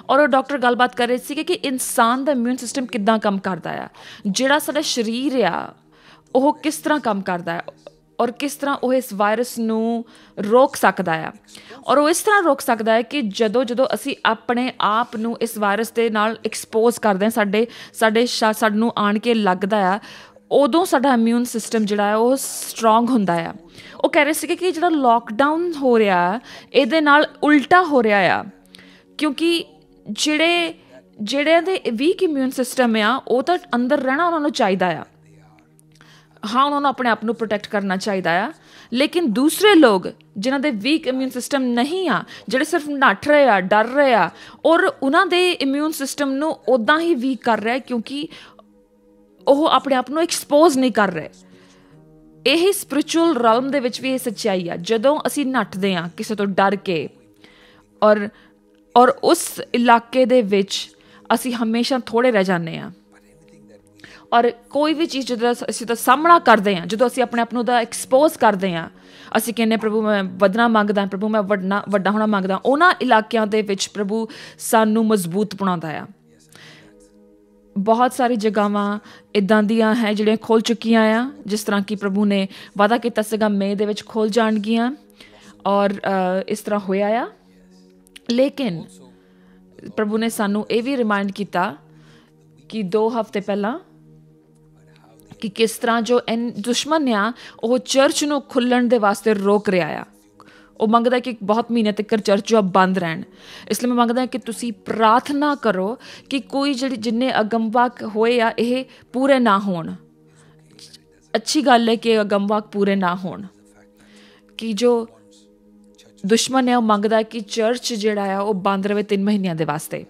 ਔਰ ਉਹ ਡਾਕਟਰ ਗੱਲਬਾਤ ਕਰ ਰਹੇ ਸੀਗੇ ਕਿ ਇਨਸਾਨ ਦਾ ਇਮਿਊਨ ਸਿਸਟਮ ਕਿੱਦਾਂ ਕੰਮ ਕਰਦਾ ਆ, ਜਿਹੜਾ ਸਾਡਾ ਸਰੀਰ ਆ ਉਹ ਕਿਸ ਤਰ੍ਹਾਂ ਕੰਮ ਕਰਦਾ ਹੈ, ਔਰ ਕਿਸ ਤਰ੍ਹਾਂ ਉਹ ਇਸ ਵਾਇਰਸ ਨੂੰ ਰੋਕ ਸਕਦਾ ਆ। ਔਰ ਉਹ ਇਸ ਤਰ੍ਹਾਂ ਰੋਕ ਸਕਦਾ ਹੈ ਕਿ ਜਦੋਂ ਅਸੀਂ ਆਪਣੇ ਆਪ ਨੂੰ ਇਸ ਵਾਇਰਸ ਦੇ ਨਾਲ ਐਕਸਪੋਜ਼ ਕਰਦੇ ਹਾਂ, ਸਾਨੂੰ ਆਣ ਕੇ ਲੱਗਦਾ ਆ, ਉਦੋਂ ਸਾਡਾ ਇਮਿਊਨ ਸਿਸਟਮ ਜਿਹੜਾ ਹੈ ਉਹ ਸਟਰੋਂਗ ਹੁੰਦਾ ਆ। ਉਹ ਕਹਿ ਰਹੇ ਸੀਗੇ ਕਿ ਜਿਹੜਾ ਲੋਕਡਾਊਨ ਹੋ ਰਿਹਾ ਇਹਦੇ ਨਾਲ ਉਲਟਾ ਹੋ ਰਿਹਾ ਆ, ਕਿਉਂਕਿ ਜਿਹੜਿਆਂ ਦੇ ਵੀਕ ਇਮਿਊਨ ਸਿਸਟਮ ਆ ਉਹ ਤਾਂ ਅੰਦਰ ਰਹਿਣਾ ਉਹਨਾਂ ਨੂੰ ਚਾਹੀਦਾ ਆ, ਹਾਂ ਉਹਨਾਂ ਨੂੰ ਆਪਣੇ ਆਪ ਨੂੰ ਪ੍ਰੋਟੈਕਟ ਕਰਨਾ ਚਾਹੀਦਾ ਆ, ਲੇਕਿਨ ਦੂਸਰੇ ਲੋਕ ਜਿਨ੍ਹਾਂ ਦੇ ਵੀਕ ਇਮਿਊਨ ਸਿਸਟਮ ਨਹੀਂ ਆ, ਜਿਹੜੇ ਸਿਰਫ ਨੱਠ ਰਹੇ ਆ, ਡਰ ਰਹੇ ਆ, ਔਰ ਉਹਨਾਂ ਦੇ ਇਮਿਊਨ ਸਿਸਟਮ ਨੂੰ ਉੱਦਾਂ ਹੀ ਵੀਕ ਕਰ ਰਿਹਾ ਕਿਉਂਕਿ ਉਹ ਆਪਣੇ ਆਪ ਨੂੰ ਐਕਸਪੋਜ਼ ਨਹੀਂ ਕਰ ਰਹੇ। ਇਹ ਸਪਿਰਿਚੁਅਲ ਰੈਲਮ ਦੇ ਵਿੱਚ ਵੀ ਇਹ ਸੱਚਾਈ ਆ। ਜਦੋਂ ਅਸੀਂ ਨੱਠਦੇ ਹਾਂ ਕਿਸੇ ਤੋਂ ਡਰ ਕੇ, ਔਰ ਉਸ ਇਲਾਕੇ ਦੇ ਵਿੱਚ ਅਸੀਂ ਹਮੇਸ਼ਾ ਥੋੜ੍ਹੇ ਰਹਿ ਜਾਂਦੇ ਹਾਂ, ਔਰ ਕੋਈ ਵੀ ਚੀਜ਼ ਜਦੋਂ ਅਸੀਂ ਦਾ ਸਾਹਮਣਾ ਕਰਦੇ ਹਾਂ, ਜਦੋਂ ਅਸੀਂ ਆਪਣੇ ਆਪ ਨੂੰ ਦਾ ਐਕਸਪੋਜ਼ ਕਰਦੇ ਹਾਂ, ਅਸੀਂ ਕਹਿੰਦੇ ਪ੍ਰਭੂ ਮੈਂ ਵਧਣਾ ਮੰਗਦਾ, ਪ੍ਰਭੂ ਮੈਂ ਵੱਡਾ ਹੋਣਾ ਮੰਗਦਾ, ਉਹਨਾਂ ਇਲਾਕਿਆਂ ਦੇ ਵਿੱਚ ਪ੍ਰਭੂ ਸਾਨੂੰ ਮਜ਼ਬੂਤ ਬਣਾਉਂਦਾ ਆ। ਬਹੁਤ ਸਾਰੀ ਜਗ੍ਹਾਵਾਂ ਇੱਦਾਂ ਦੀਆਂ ਹੈ ਜਿਹੜੀਆਂ ਖੁੱਲ੍ਹ ਚੁੱਕੀਆਂ ਆ, ਜਿਸ ਤਰ੍ਹਾਂ ਕਿ ਪ੍ਰਭੂ ਨੇ ਵਾਅਦਾ ਕੀਤਾ ਸੀਗਾ ਮਈ ਦੇ ਵਿੱਚ ਖੁੱਲ੍ਹ ਜਾਣਗੀਆਂ, ਔਰ ਇਸ ਤਰ੍ਹਾਂ ਹੋਇਆ ਆ। ਲੇਕਿਨ ਪ੍ਰਭੂ ਨੇ ਸਾਨੂੰ ਇਹ ਵੀ ਰਿਮਾਈਂਡ ਕੀਤਾ ਕਿ 2 ਹਫ਼ਤੇ ਪਹਿਲਾਂ ਕਿ ਕਿਸ ਤਰ੍ਹਾਂ ਜੋ ਦੁਸ਼ਮਣ ਆ ਉਹ ਚਰਚ ਨੂੰ ਖੁੱਲ੍ਹਣ ਦੇ ਵਾਸਤੇ ਰੋਕ ਰਿਹਾ ਆ। ਉਹ ਮੰਗਦਾ ਕਿ ਬਹੁਤ ਮਹੀਨੇ ਤੱਕ ਚਰਚ ਜੋ ਬੰਦ ਰਹਿਣ। ਇਸ ਲਈ ਮੈਂ ਮੰਗਦਾ ਕਿ ਤੁਸੀਂ ਪ੍ਰਾਰਥਨਾ ਕਰੋ ਕਿ ਕੋਈ ਜਿੰਨੇ ਅਗੰਮਵਾਕ ਹੋਏ ਆ ਇਹ ਪੂਰੇ ਨਾ ਹੋਣ। ਅੱਛੀ ਗੱਲ ਹੈ ਕਿ ਅਗੰਮਵਾਕ ਪੂਰੇ ਨਾ ਹੋਣ, ਕਿ ਜੋ ਦੁਸ਼ਮਣ ਹੈ ਉਹ ਮੰਗਦਾ ਕਿ ਚਰਚ ਜਿਹੜਾ ਆ ਉਹ ਬੰਦ ਰਹੇ 3 ਮਹੀਨਿਆਂ ਦੇ ਵਾਸਤੇ।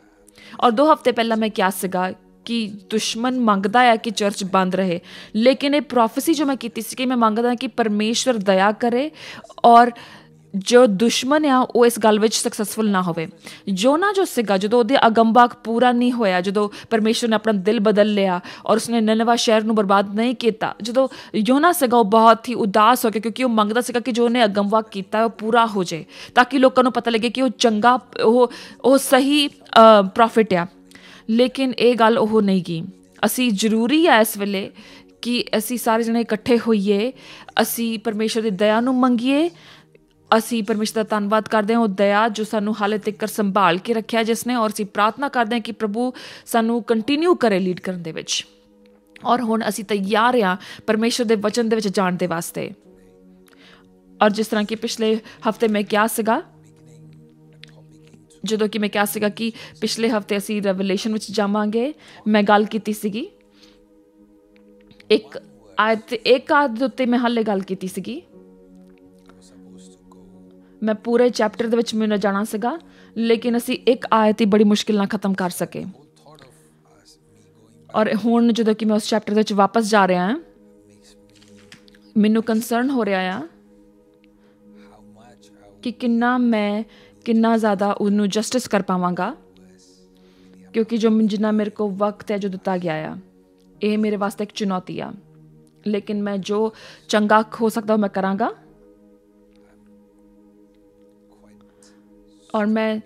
ਔਰ 2 ਹਫ਼ਤੇ ਪਹਿਲਾਂ ਮੈਂ ਕਿਹਾ ਸੀਗਾ ਕਿ ਦੁਸ਼ਮਣ ਮੰਗਦਾ ਹੈ ਕਿ ਚਰਚ ਬੰਦ ਰਹੇ, ਲੇਕਿਨ ਇਹ ਪ੍ਰੋਫੈਸੀ ਜੋ ਮੈਂ ਕੀਤੀ ਸੀ ਕਿ ਮੈਂ ਮੰਗਦਾ ਕਿ ਪਰਮੇਸ਼ਵਰ ਦਇਆ ਕਰੇ ਔਰ ਜੋ ਦੁਸ਼ਮਣ ਆ ਉਹ ਇਸ ਗੱਲ ਵਿੱਚ ਸਕਸੈਸਫੁਲ ਨਾ ਹੋਵੇ। ਯੋਨਾ ਜੋ ਸੀਗਾ, ਜਦੋਂ ਉਹਦੇ ਅਗੰਮਵਾਕ ਪੂਰਾ ਨਹੀਂ ਹੋਇਆ, ਜਦੋਂ ਪਰਮੇਸ਼ਵਰ ਨੇ ਆਪਣਾ ਦਿਲ ਬਦਲ ਲਿਆ ਔਰ ਉਸਨੇ ਨਿਨਵਾ ਸ਼ਹਿਰ ਨੂੰ ਬਰਬਾਦ ਨਹੀਂ ਕੀਤਾ, ਜਦੋਂ ਯੋਨਾ ਸੀਗਾ ਉਹ ਬਹੁਤ ਹੀ ਉਦਾਸ ਹੋ ਗਿਆ ਕਿਉਂਕਿ ਉਹ ਮੰਗਦਾ ਸੀਗਾ ਕਿ ਜੋ ਉਹਨੇ ਅਗੰਮਵਾਕ ਕੀਤਾ ਉਹ ਪੂਰਾ ਹੋ ਜਾਏ, ਤਾਂ ਕਿ ਲੋਕਾਂ ਨੂੰ ਪਤਾ ਲੱਗੇ ਕਿ ਉਹ ਚੰਗਾ, ਉਹ ਸਹੀ ਪ੍ਰੋਫਿਟ ਆ। ਲੇਕਿਨ ਇਹ ਗੱਲ ਉਹ ਨਹੀਂ ਕੀ। ਅਸੀਂ ਜ਼ਰੂਰੀ ਹੈ ਇਸ ਵੇਲੇ ਕਿ ਅਸੀਂ ਸਾਰੇ ਜਣੇ ਇਕੱਠੇ ਹੋਈਏ, ਅਸੀਂ ਪਰਮੇਸ਼ਵਰ ਦੀ ਦਇਆ ਨੂੰ ਮੰਗੀਏ। ਅਸੀਂ ਪਰਮੇਸ਼ਵਰ ਦਾ ਧੰਨਵਾਦ ਕਰਦੇ ਹਾਂ ਉਹ ਦਇਆ ਜੋ ਸਾਨੂੰ ਹਾਲੇ ਤੱਕ ਸੰਭਾਲ ਕੇ ਰੱਖਿਆ ਜਿਸ ਨੇ, ਔਰ ਅਸੀਂ ਪ੍ਰਾਰਥਨਾ ਕਰਦੇ ਹਾਂ ਕਿ ਪ੍ਰਭੂ ਸਾਨੂੰ ਕੰਟੀਨਿਊ ਕਰੇ ਲੀਡ ਕਰਨ ਦੇ ਵਿੱਚ। ਔਰ ਹੁਣ ਅਸੀਂ ਤਿਆਰ ਹਾਂ ਪਰਮੇਸ਼ਵਰ ਦੇ ਵਚਨ ਦੇ ਵਿੱਚ ਜਾਣ ਦੇ ਵਾਸਤੇ। ਔਰ ਜਿਸ ਤਰ੍ਹਾਂ ਕਿ ਪਿਛਲੇ ਹਫ਼ਤੇ ਮੈਂ ਕਿਹਾ ਸੀਗਾ, ਜਦੋਂ ਕਿ ਮੈਂ ਕਿਹਾ ਸੀਗਾ ਕਿ ਪਿਛਲੇ ਹਫ਼ਤੇ ਅਸੀਂ ਰੈਵਲੇਸ਼ਨ ਵਿੱਚ ਜਾਵਾਂਗੇ, ਮੈਂ ਗੱਲ ਕੀਤੀ ਸੀਗੀ ਇੱਕ ਆਇਤ ਦੇ ਉੱਤੇ ਮੈਂ ਹਾਲੇ ਗੱਲ ਕੀਤੀ ਸੀਗੀ। ਮੈਂ ਪੂਰੇ ਚੈਪਟਰ ਦੇ ਵਿੱਚ ਮੈਨੂੰ ਜਾਣਾ ਸੀਗਾ, ਲੇਕਿਨ ਅਸੀਂ ਇੱਕ ਆਇਤ ਹੀ ਬੜੀ ਮੁਸ਼ਕਿਲ ਨਾਲ ਖ਼ਤਮ ਕਰ ਸਕੇ। ਔਰ ਹੁਣ ਜਦੋਂ ਕਿ ਮੈਂ ਉਸ ਚੈਪਟਰ ਦੇ ਵਿੱਚ ਵਾਪਸ ਜਾ ਰਿਹਾ ਹਾਂ, ਮੈਨੂੰ ਕੰਸਰਨ ਹੋ ਰਿਹਾ ਆ ਕਿ ਕਿੰਨਾ ਜ਼ਿਆਦਾ ਉਹਨੂੰ ਜਸਟਿਸ ਕਰ ਪਾਵਾਂਗਾ, ਕਿਉਂਕਿ ਜਿੰਨਾ ਮੇਰੇ ਕੋਲ ਵਕਤ ਹੈ ਜੋ ਦਿੱਤਾ ਗਿਆ ਆ, ਇਹ ਮੇਰੇ ਵਾਸਤੇ ਇੱਕ ਚੁਣੌਤੀ ਆ। ਲੇਕਿਨ ਮੈਂ ਜੋ ਚੰਗਾ ਹੋ ਸਕਦਾ ਮੈਂ ਕਰਾਂਗਾ, ਔਰ ਮੈਂ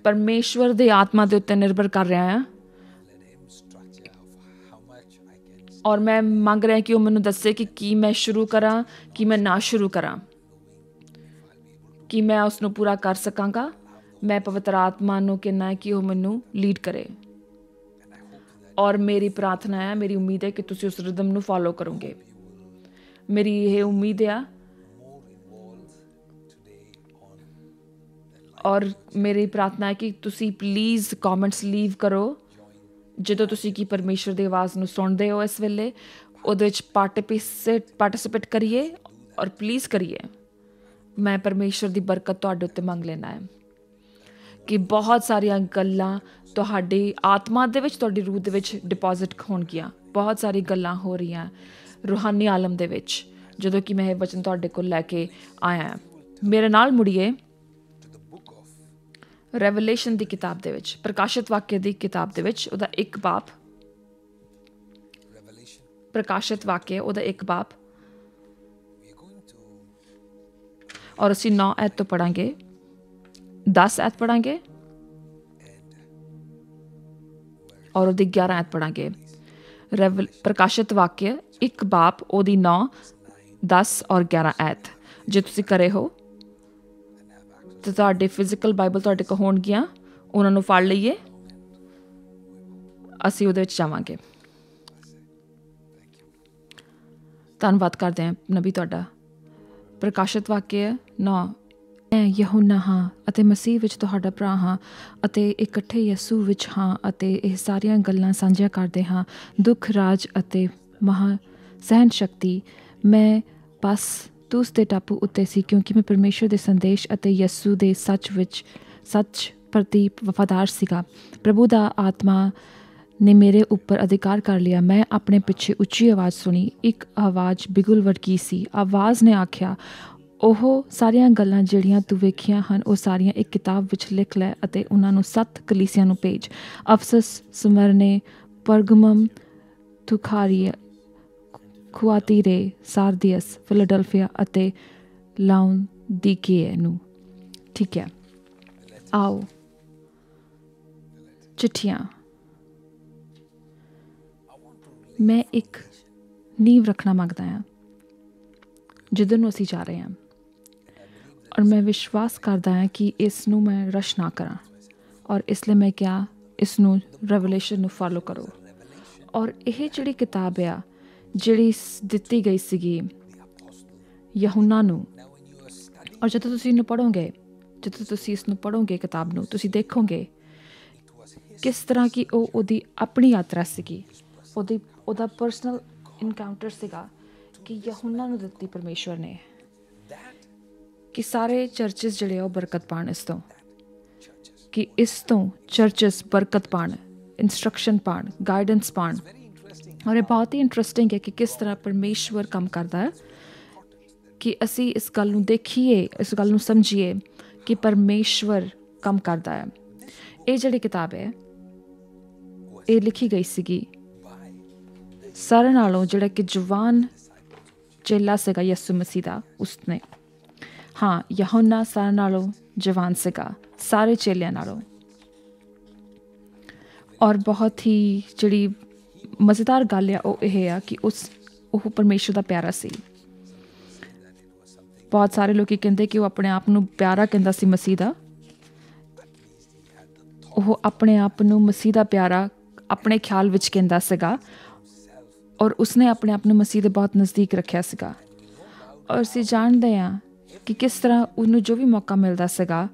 ਪਰਮੇਸ਼ਵਰ ਦੇ ਆਤਮਾ ਦੇ ਉੱਤੇ ਨਿਰਭਰ ਕਰ ਰਿਹਾ ਹਾਂ। ਔਰ ਮੈਂ ਮੰਗ ਰਿਹਾ ਕਿ ਉਹ ਮੈਨੂੰ ਦੱਸੇ ਕਿ ਕੀ ਮੈਂ ਸ਼ੁਰੂ ਕਰਾਂ, ਕੀ ਮੈਂ ਨਾ ਸ਼ੁਰੂ ਕਰਾਂ, ਕਿ ਮੈਂ ਉਸ ਨੂੰ ਪੂਰਾ ਕਰ ਸਕਾਂਗਾ। ਮੈਂ ਪਵਿੱਤਰ ਆਤਮਾ ਨੂੰ ਕਹਿਣਾ ਹੈ ਕਿ ਉਹ ਮੈਨੂੰ ਲੀਡ ਕਰੇ। ਔਰ ਮੇਰੀ ਪ੍ਰਾਰਥਨਾ ਹੈ, ਮੇਰੀ ਉਮੀਦ ਹੈ ਕਿ ਤੁਸੀਂ ਉਸ ਰਿਦਮ ਨੂੰ ਫੋਲੋ ਕਰੋਗੇ। ਮੇਰੀ ਇਹ ਉਮੀਦ ਆ, ਔਰ ਮੇਰੀ ਪ੍ਰਾਰਥਨਾ ਹੈ ਕਿ ਤੁਸੀਂ ਪਲੀਜ਼ ਕਮੈਂਟਸ ਲੀਵ ਕਰੋ ਜਦੋਂ ਤੁਸੀਂ ਕੀ ਪਰਮੇਸ਼ਵਰ ਦੀ ਆਵਾਜ਼ ਨੂੰ ਸੁਣਦੇ ਹੋ। ਇਸ ਵੇਲੇ ਉਹਦੇ ਵਿੱਚ ਪਾਰਟੀਸਿਪੇਟ ਕਰੀਏ ਔਰ ਪਲੀਜ਼ ਕਰੀਏ। ਮੈਂ ਪਰਮੇਸ਼ਵਰ ਦੀ ਬਰਕਤ ਤੁਹਾਡੇ ਉੱਤੇ ਮੰਗ ਲੈਣਾ ਹੈ ਕਿ ਬਹੁਤ ਸਾਰੀਆਂ ਗੱਲਾਂ ਤੁਹਾਡੀ ਆਤਮਾ ਦੇ ਵਿੱਚ, ਤੁਹਾਡੀ ਰੂਹ ਦੇ ਵਿੱਚ ਡਿਪੋਜ਼ਿਟ ਹੋਣਗੀਆਂ। ਬਹੁਤ ਸਾਰੀ ਗੱਲਾਂ ਹੋ ਰਹੀਆਂ ਰੂਹਾਨੀ ਆਲਮ ਦੇ ਵਿੱਚ, ਜਦੋਂ ਕਿ ਮੈਂ ਇਹ ਵਚਨ ਤੁਹਾਡੇ ਕੋਲ ਲੈ ਕੇ ਆਇਆ। ਮੇਰੇ ਨਾਲ ਮੁੜੀਏ ਰੈਵਲੇਸ਼ਨ ਦੀ ਕਿਤਾਬ ਦੇ ਵਿੱਚ, ਪ੍ਰਕਾਸ਼ਿਤ ਵਾਕਿਆ ਦੀ ਕਿਤਾਬ ਦੇ ਵਿੱਚ, ਉਹਦਾ ਇੱਕ ਬਾਬ, ਪ੍ਰਕਾਸ਼ਿਤ ਵਾਕਿਆ ਉਹਦਾ ਇੱਕ ਬਾਬ, ਔਰ ਅਸੀਂ 9 ਐਤ ਤੋਂ ਪੜਾਂਗੇ, 10 ਐਤ ਪੜਾਂਗੇ ਔਰ ਉਹਦੀ 11 ਐਤ ਪੜਾਂਗੇ। ਪ੍ਰਕਾਸ਼ਿਤ ਵਾਕਿਆ ਇੱਕ ਬਾਬ, ਉਹਦੀ 9, 10 ਔਰ 11 ਐਤ। ਜੇ ਤੁਸੀਂ ਕਰੇ ਹੋ ਤੇ ਤੁਹਾਡੇ ਫਿਜ਼ੀਕਲ ਬਾਈਬਲ ਤੁਹਾਡੇ ਕੋਲ ਹੋਣਗੀਆਂ, ਉਹਨਾਂ ਨੂੰ ਫੜ ਲਈਏ, ਅਸੀਂ ਉਹਦੇ ਵਿੱਚ ਜਾਵਾਂਗੇ। ਧੰਨਵਾਦ ਕਰਦੇ ਹਾਂ ਨਬੀ ਤੁਹਾਡਾ। ਪ੍ਰਕਾਸ਼ਿਤ ਵਾਕਿਆ 9। ਮੈਂ ਯਹੂਨਾ ਹਾਂ ਅਤੇ ਮਸੀਹ ਵਿੱਚ ਤੁਹਾਡਾ ਭਰਾ ਹਾਂ ਅਤੇ ਇਕੱਠੇ ਯਸੂ ਵਿੱਚ ਹਾਂ ਅਤੇ ਇਹ ਸਾਰੀਆਂ ਗੱਲਾਂ ਸਾਂਝੀਆਂ ਕਰਦੇ ਹਾਂ, ਦੁੱਖ, ਰਾਜ ਅਤੇ ਮਹਾ ਸਹਿਨ ਸ਼ਕਤੀ। ਮੈਂ ਬਸ ਤੂਸ ਦੇ ਟਾਪੂ ਉੱਤੇ ਸੀ, ਕਿਉਂਕਿ ਮੈਂ ਪਰਮੇਸ਼ਵਰ ਦੇ ਸੰਦੇਸ਼ ਅਤੇ ਯਸੂ ਦੇ ਸੱਚ ਪ੍ਰਤੀ ਵਫਾਦਾਰ ਸੀਗਾ। ਪ੍ਰਭੂ ਦਾ ਆਤਮਾ ਨੇ ਮੇਰੇ ਉੱਪਰ ਅਧਿਕਾਰ ਕਰ ਲਿਆ। ਮੈਂ ਆਪਣੇ ਪਿੱਛੇ ਉੱਚੀ ਆਵਾਜ਼ ਸੁਣੀ। ਇੱਕ ਆਵਾਜ਼ ਬਿਗੁਲ ਵਰਗੀ ਸੀ। ਆਵਾਜ਼ ਨੇ ਆਖਿਆ, ਉਹ ਸਾਰੀਆਂ ਗੱਲਾਂ ਜਿਹੜੀਆਂ ਤੂੰ ਵੇਖੀਆਂ ਹਨ, ਉਹ ਸਾਰੀਆਂ ਇੱਕ ਕਿਤਾਬ ਵਿੱਚ ਲਿਖ ਲੈ ਅਤੇ ਉਹਨਾਂ ਨੂੰ 7 ਕਲੀਸਿਆਂ ਨੂੰ ਭੇਜ। ਅਫਸਸ, ਸਮਰਨੇ, ਪਰਗਮਮ, ਥੁਖਾਰੀਆ, ਖੁਆਤੀਰੇ, ਸਾਰਦੀਅਸ, ਫਿਲਾਡੈਲਫੀਆ ਅਤੇ ਲਾਉਦੀਕੀਏ ਨੂੰ। ਠੀਕ ਹੈ, ਆਓ ਚਿੱਠੀਆਂ। ਮੈਂ ਇੱਕ ਨੀਂਹ ਰੱਖਣਾ ਮੰਗਦਾ ਹਾਂ ਜਿੱਧਰ ਨੂੰ ਅਸੀਂ ਜਾ ਰਹੇ ਹਾਂ, ਔਰ ਮੈਂ ਵਿਸ਼ਵਾਸ ਕਰਦਾ ਹਾਂ ਕਿ ਇਸ ਨੂੰ ਮੈਂ ਰਸ਼ ਨਾ ਕਰਾਂ, ਔਰ ਇਸ ਲਈ ਮੈਂ ਕਿਹਾ ਇਸ ਨੂੰ ਰੈਵਲੇਸ਼ਨ ਨੂੰ ਫੋਲੋ ਕਰੋ। ਔਰ ਇਹ ਜਿਹੜੀ ਕਿਤਾਬ ਆ ਜਿਹੜੀ ਦਿੱਤੀ ਗਈ ਸੀਗੀ ਯਹੂਨਾ ਨੂੰ, ਔਰ ਜਦੋਂ ਤੁਸੀਂ ਇਹਨੂੰ ਪੜ੍ਹੋਗੇ, ਜਦੋਂ ਤੁਸੀਂ ਇਸ ਨੂੰ ਪੜ੍ਹੋਗੇ ਕਿਤਾਬ ਨੂੰ, ਤੁਸੀਂ ਦੇਖੋਗੇ ਕਿਸ ਤਰ੍ਹਾਂ ਕਿ ਉਹਦੀ ਆਪਣੀ ਯਾਤਰਾ ਸੀਗੀ, ਉਹਦਾ ਪਰਸਨਲ ਇਨਕਾਊਂਟਰ ਸੀਗਾ ਕਿ ਯਹੂਨਾ ਨੂੰ ਦਿੱਤੀ ਪਰਮੇਸ਼ਵਰ ਨੇ ਕਿ ਸਾਰੇ ਚਰਚਿਸ ਜਿਹੜੇ ਆ ਉਹ ਬਰਕਤ ਪਾਉਣ ਇਸ ਤੋਂ, ਕਿ ਇਸ ਤੋਂ ਚਰਚਿਸ ਬਰਕਤ ਪਾਉਣ, ਇੰਸਟਰਕਸ਼ਨ ਪਾਉਣ, ਗਾਈਡੈਂਸ ਪਾਉਣ। ਔਰ ਇਹ ਬਹੁਤ ਹੀ ਇੰਟਰਸਟਿੰਗ ਹੈ ਕਿ ਕਿਸ ਤਰ੍ਹਾਂ ਪਰਮੇਸ਼ਵਰ ਕੰਮ ਕਰਦਾ ਹੈ, ਕਿ ਅਸੀਂ ਇਸ ਗੱਲ ਨੂੰ ਦੇਖੀਏ, ਇਸ ਗੱਲ ਨੂੰ ਸਮਝੀਏ ਕਿ ਪਰਮੇਸ਼ਵਰ ਕੰਮ ਕਰਦਾ ਹੈ। ਇਹ ਜਿਹੜੀ ਕਿਤਾਬ ਹੈ ਇਹ ਲਿਖੀ ਗਈ ਸੀਗੀ ਸਾਰਿਆਂ ਨਾਲੋਂ ਜਿਹੜਾ ਕਿ ਜਵਾਨ ਚੇਲਾ ਸੀਗਾ ਯਿਸੂ ਮਸੀਹ ਦਾ, ਉਸਨੇ। ਹਾਂ, ਯਹੂਨਾ ਸਾਰਿਆਂ ਨਾਲੋਂ ਜਵਾਨ ਸੀਗਾ, ਸਾਰੇ ਚੇਲਿਆਂ ਨਾਲੋਂ। ਔਰ ਬਹੁਤ ਹੀ ਜਿਹੜੀ ਮਜ਼ੇਦਾਰ ਗੱਲ ਆ ਉਹ ਇਹ ਆ ਕਿ ਉਹ ਪਰਮੇਸ਼ਵਰ ਦਾ ਪਿਆਰਾ ਸੀ। ਬਹੁਤ ਸਾਰੇ ਲੋਕ ਕਹਿੰਦੇ ਕਿ ਉਹ ਆਪਣੇ ਆਪ ਨੂੰ ਪਿਆਰਾ ਕਹਿੰਦਾ ਸੀ ਮਸੀਹ ਦਾ। ਉਹ ਆਪਣੇ ਆਪ ਨੂੰ ਮਸੀਹ ਦਾ ਪਿਆਰਾ ਆਪਣੇ ਖਿਆਲ ਵਿੱਚ ਕਹਿੰਦਾ ਸੀਗਾ, ਔਰ ਉਸਨੇ ਆਪਣੇ ਆਪ ਨੂੰ ਮਸੀਹ ਦੇ ਬਹੁਤ ਨਜ਼ਦੀਕ ਰੱਖਿਆ ਸੀਗਾ। ਔਰ ਅਸੀਂ ਜਾਣਦੇ ਹਾਂ ਕਿ ਕਿਸ ਤਰ੍ਹਾਂ ਉਹਨੂੰ ਜੋ ਵੀ ਮੌਕਾ ਮਿਲਦਾ ਸੀਗਾ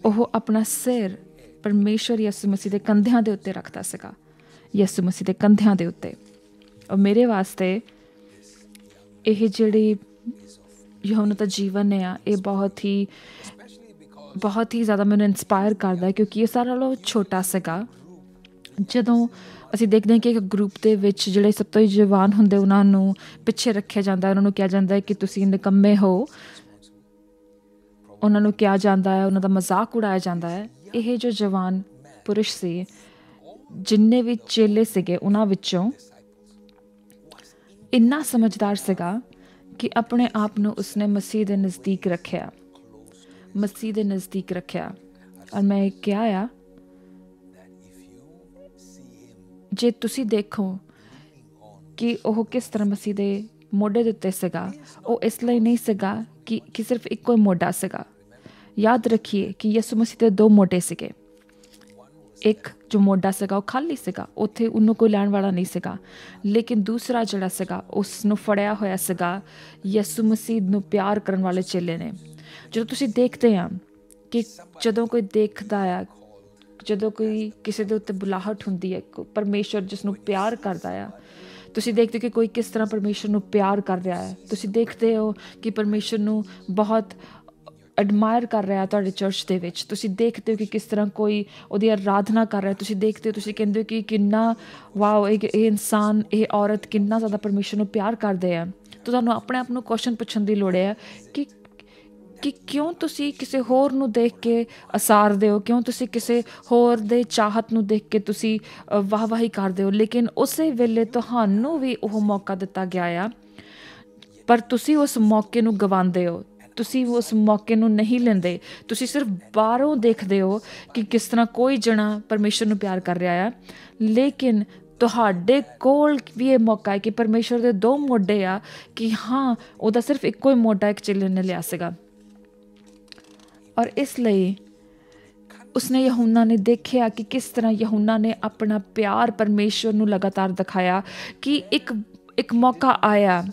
ਉਹ ਆਪਣਾ ਸਿਰ ਪਰਮੇਸ਼ਵਰ ਯਿਸੂ ਮਸੀਹ ਦੇ ਕੰਧਿਆਂ ਦੇ ਉੱਤੇ ਰੱਖਦਾ ਸੀਗਾ, ਯਿਸੂ ਮਸੀਹ ਦੇ ਕੰਧਿਆਂ ਦੇ ਉੱਤੇ। ਔਰ ਮੇਰੇ ਵਾਸਤੇ ਇਹ ਜਿਹੜੀ ਯਹੋਨਾ ਦਾ ਜੀਵਨ ਆ, ਇਹ ਬਹੁਤ ਹੀ ਜ਼ਿਆਦਾ ਮੈਨੂੰ ਇੰਸਪਾਇਰ ਕਰਦਾ, ਕਿਉਂਕਿ ਇਹ ਸਾਰਿਆਂ ਨਾਲੋਂ ਛੋਟਾ ਸੀਗਾ। ਜਦੋਂ ਅਸੀਂ ਦੇਖਦੇ ਹਾਂ ਕਿ ਇੱਕ ਗਰੁੱਪ ਦੇ ਵਿੱਚ ਜਿਹੜੇ ਸਭ ਤੋਂ ਜਵਾਨ ਹੁੰਦੇ ਉਹਨਾਂ ਨੂੰ ਪਿੱਛੇ ਰੱਖਿਆ ਜਾਂਦਾ, ਉਹਨਾਂ ਨੂੰ ਕਿਹਾ ਜਾਂਦਾ ਹੈ ਕਿ ਤੁਸੀਂ ਨਿਕੰਮੇ ਹੋ, ਉਹਨਾਂ ਨੂੰ ਕਿਹਾ ਜਾਂਦਾ ਹੈ, ਉਹਨਾਂ ਦਾ ਮਜ਼ਾਕ ਉਡਾਇਆ ਜਾਂਦਾ ਹੈ। ਇਹ ਜੋ ਜਵਾਨ ਪੁਰਸ਼ ਸੀ, ਜਿੰਨੇ ਵੀ ਚੇਲੇ ਸੀਗੇ, ਉਹਨਾਂ ਵਿੱਚੋਂ ਇੰਨਾ ਸਮਝਦਾਰ ਸੀਗਾ ਕਿ ਆਪਣੇ ਆਪ ਨੂੰ ਉਸਨੇ ਮਸੀਹ ਦੇ ਨਜ਼ਦੀਕ ਰੱਖਿਆ, ਮਸੀਹ ਦੇ ਨਜ਼ਦੀਕ ਰੱਖਿਆ। ਔਰ ਮੈਂ ਕਿਹਾ ਆ, ਜੇ ਤੁਸੀਂ ਦੇਖੋ ਕਿ ਉਹ ਕਿਸ ਤਰ੍ਹਾਂ ਮਸੀਹ ਦੇ ਮੋਢੇ ਦੇ ਉੱਤੇ ਸੀਗਾ, ਉਹ ਇਸ ਲਈ ਨਹੀਂ ਸੀਗਾ ਕਿ ਸਿਰਫ ਇੱਕੋ ਹੀ ਮੋਢਾ ਸੀਗਾ। ਯਾਦ ਰੱਖੀਏ ਕਿ ਯਿਸੂ ਮਸੀਹ ਦੇ 2 ਮੋਢੇ ਸੀਗੇ। ਇੱਕ ਜੋ ਮੋਢਾ ਸੀਗਾ ਉਹ ਖਾਲੀ ਸੀਗਾ, ਉੱਥੇ ਉਹਨੂੰ ਕੋਈ ਲੈਣ ਵਾਲਾ ਨਹੀਂ ਸੀਗਾ। ਲੇਕਿਨ ਦੂਸਰਾ ਜਿਹੜਾ ਸੀਗਾ, ਉਸ ਨੂੰ ਫੜਿਆ ਹੋਇਆ ਸੀਗਾ ਯਿਸੂ ਮਸੀਹ ਨੂੰ ਪਿਆਰ ਕਰਨ ਵਾਲੇ ਚੇਲੇ ਨੇ। ਜਦੋਂ ਤੁਸੀਂ ਦੇਖਦੇ ਆ ਕਿ ਜਦੋਂ ਕੋਈ ਦੇਖਦਾ ਆ, ਜਦੋਂ ਕੋਈ ਕਿਸੇ ਦੇ ਉੱਤੇ ਬੁਲਾਹਟ ਹੁੰਦੀ ਹੈ, ਪਰਮੇਸ਼ਵਰ ਜਿਸ ਨੂੰ ਪਿਆਰ ਕਰਦਾ ਆ, ਤੁਸੀਂ ਦੇਖਦੇ ਹੋ ਕਿ ਕੋਈ ਕਿਸ ਤਰ੍ਹਾਂ ਪਰਮੇਸ਼ਵਰ ਨੂੰ ਪਿਆਰ ਕਰ ਰਿਹਾ ਹੈ। ਤੁਸੀਂ ਦੇਖਦੇ ਹੋ ਕਿ ਪਰਮੇਸ਼ਵਰ ਨੂੰ ਬਹੁਤ ਐਡਮਾਇਰ ਕਰ ਰਿਹਾ ਤੁਹਾਡੇ ਚਰਚ ਦੇ ਵਿੱਚ। ਤੁਸੀਂ ਦੇਖਦੇ ਹੋ ਕਿ ਕਿਸ ਤਰ੍ਹਾਂ ਕੋਈ ਉਹਦੀ ਅਰਾਧਨਾ ਕਰ ਰਿਹਾ। ਤੁਸੀਂ ਦੇਖਦੇ ਹੋ, ਤੁਸੀਂ ਕਹਿੰਦੇ ਹੋ ਕਿ ਕਿੰਨਾ ਵਾਓ, ਇਹ ਇਨਸਾਨ, ਇਹ ਔਰਤ ਕਿੰਨਾ ਜ਼ਿਆਦਾ ਪਰਮੇਸ਼ਵਰ ਨੂੰ ਪਿਆਰ ਕਰਦੇ ਆ। ਤਾਂ ਤੁਹਾਨੂੰ ਆਪਣੇ ਆਪ ਨੂੰ ਕੁਐਸਚਨ ਪੁੱਛਣ ਦੀ ਲੋੜ ਹੈ ਕਿ ਕਿਉਂ ਤੁਸੀਂ ਕਿਸੇ ਹੋਰ ਨੂੰ ਦੇਖ ਕੇ ਅਸਾਰਦੇ ਹੋ, ਕਿਉਂ ਤੁਸੀਂ ਕਿਸੇ ਹੋਰ ਦੇ ਚਾਹਤ ਨੂੰ ਦੇਖ ਕੇ ਤੁਸੀਂ ਵਾਹਵਾਹੀ ਕਰਦੇ ਹੋ। ਲੇਕਿਨ ਉਸੇ ਵੇਲੇ ਤੁਹਾਨੂੰ ਵੀ ਉਹ ਮੌਕਾ ਦਿੱਤਾ ਗਿਆ ਆ, ਪਰ ਤੁਸੀਂ ਉਸ ਮੌਕੇ ਨੂੰ ਗਵਾਉਂਦੇ ਹੋ, ਤੁਸੀਂ ਉਸ ਮੌਕੇ ਨੂੰ ਨਹੀਂ ਲੈਂਦੇ। ਤੁਸੀਂ ਸਿਰਫ ਬਾਹਰੋਂ ਦੇਖਦੇ ਹੋ ਕਿ ਕਿਸ ਤਰ੍ਹਾਂ ਕੋਈ ਜਣਾ ਪਰਮੇਸ਼ਰ ਨੂੰ ਪਿਆਰ ਕਰ ਰਿਹਾ ਆ, ਲੇਕਿਨ ਤੁਹਾਡੇ ਕੋਲ ਵੀ ਇਹ ਮੌਕਾ ਹੈ ਕਿ ਪਰਮੇਸ਼ਰ ਦੇ 2 ਮੋਢੇ ਆ, ਕਿ ਹਾਂ ਉਹਦਾ ਸਿਰਫ ਇੱਕੋ ਹੀ ਮੋਢਾ ਇੱਕ ਚੇਲੇ ਨੇ ਲਿਆ ਸੀਗਾ। ਔਰ ਇਸ ਲਈ ਉਸਨੇ ਯਹੂਨਾ ਨੇ ਦੇਖਿਆ ਕਿ ਕਿਸ ਤਰ੍ਹਾਂ ਯਹੂਨਾ ਨੇ ਆਪਣਾ ਪਿਆਰ ਪਰਮੇਸ਼ਵਰ ਨੂੰ ਲਗਾਤਾਰ ਦਿਖਾਇਆ, ਕਿ ਇੱਕ ਮੌਕਾ ਆਇਆ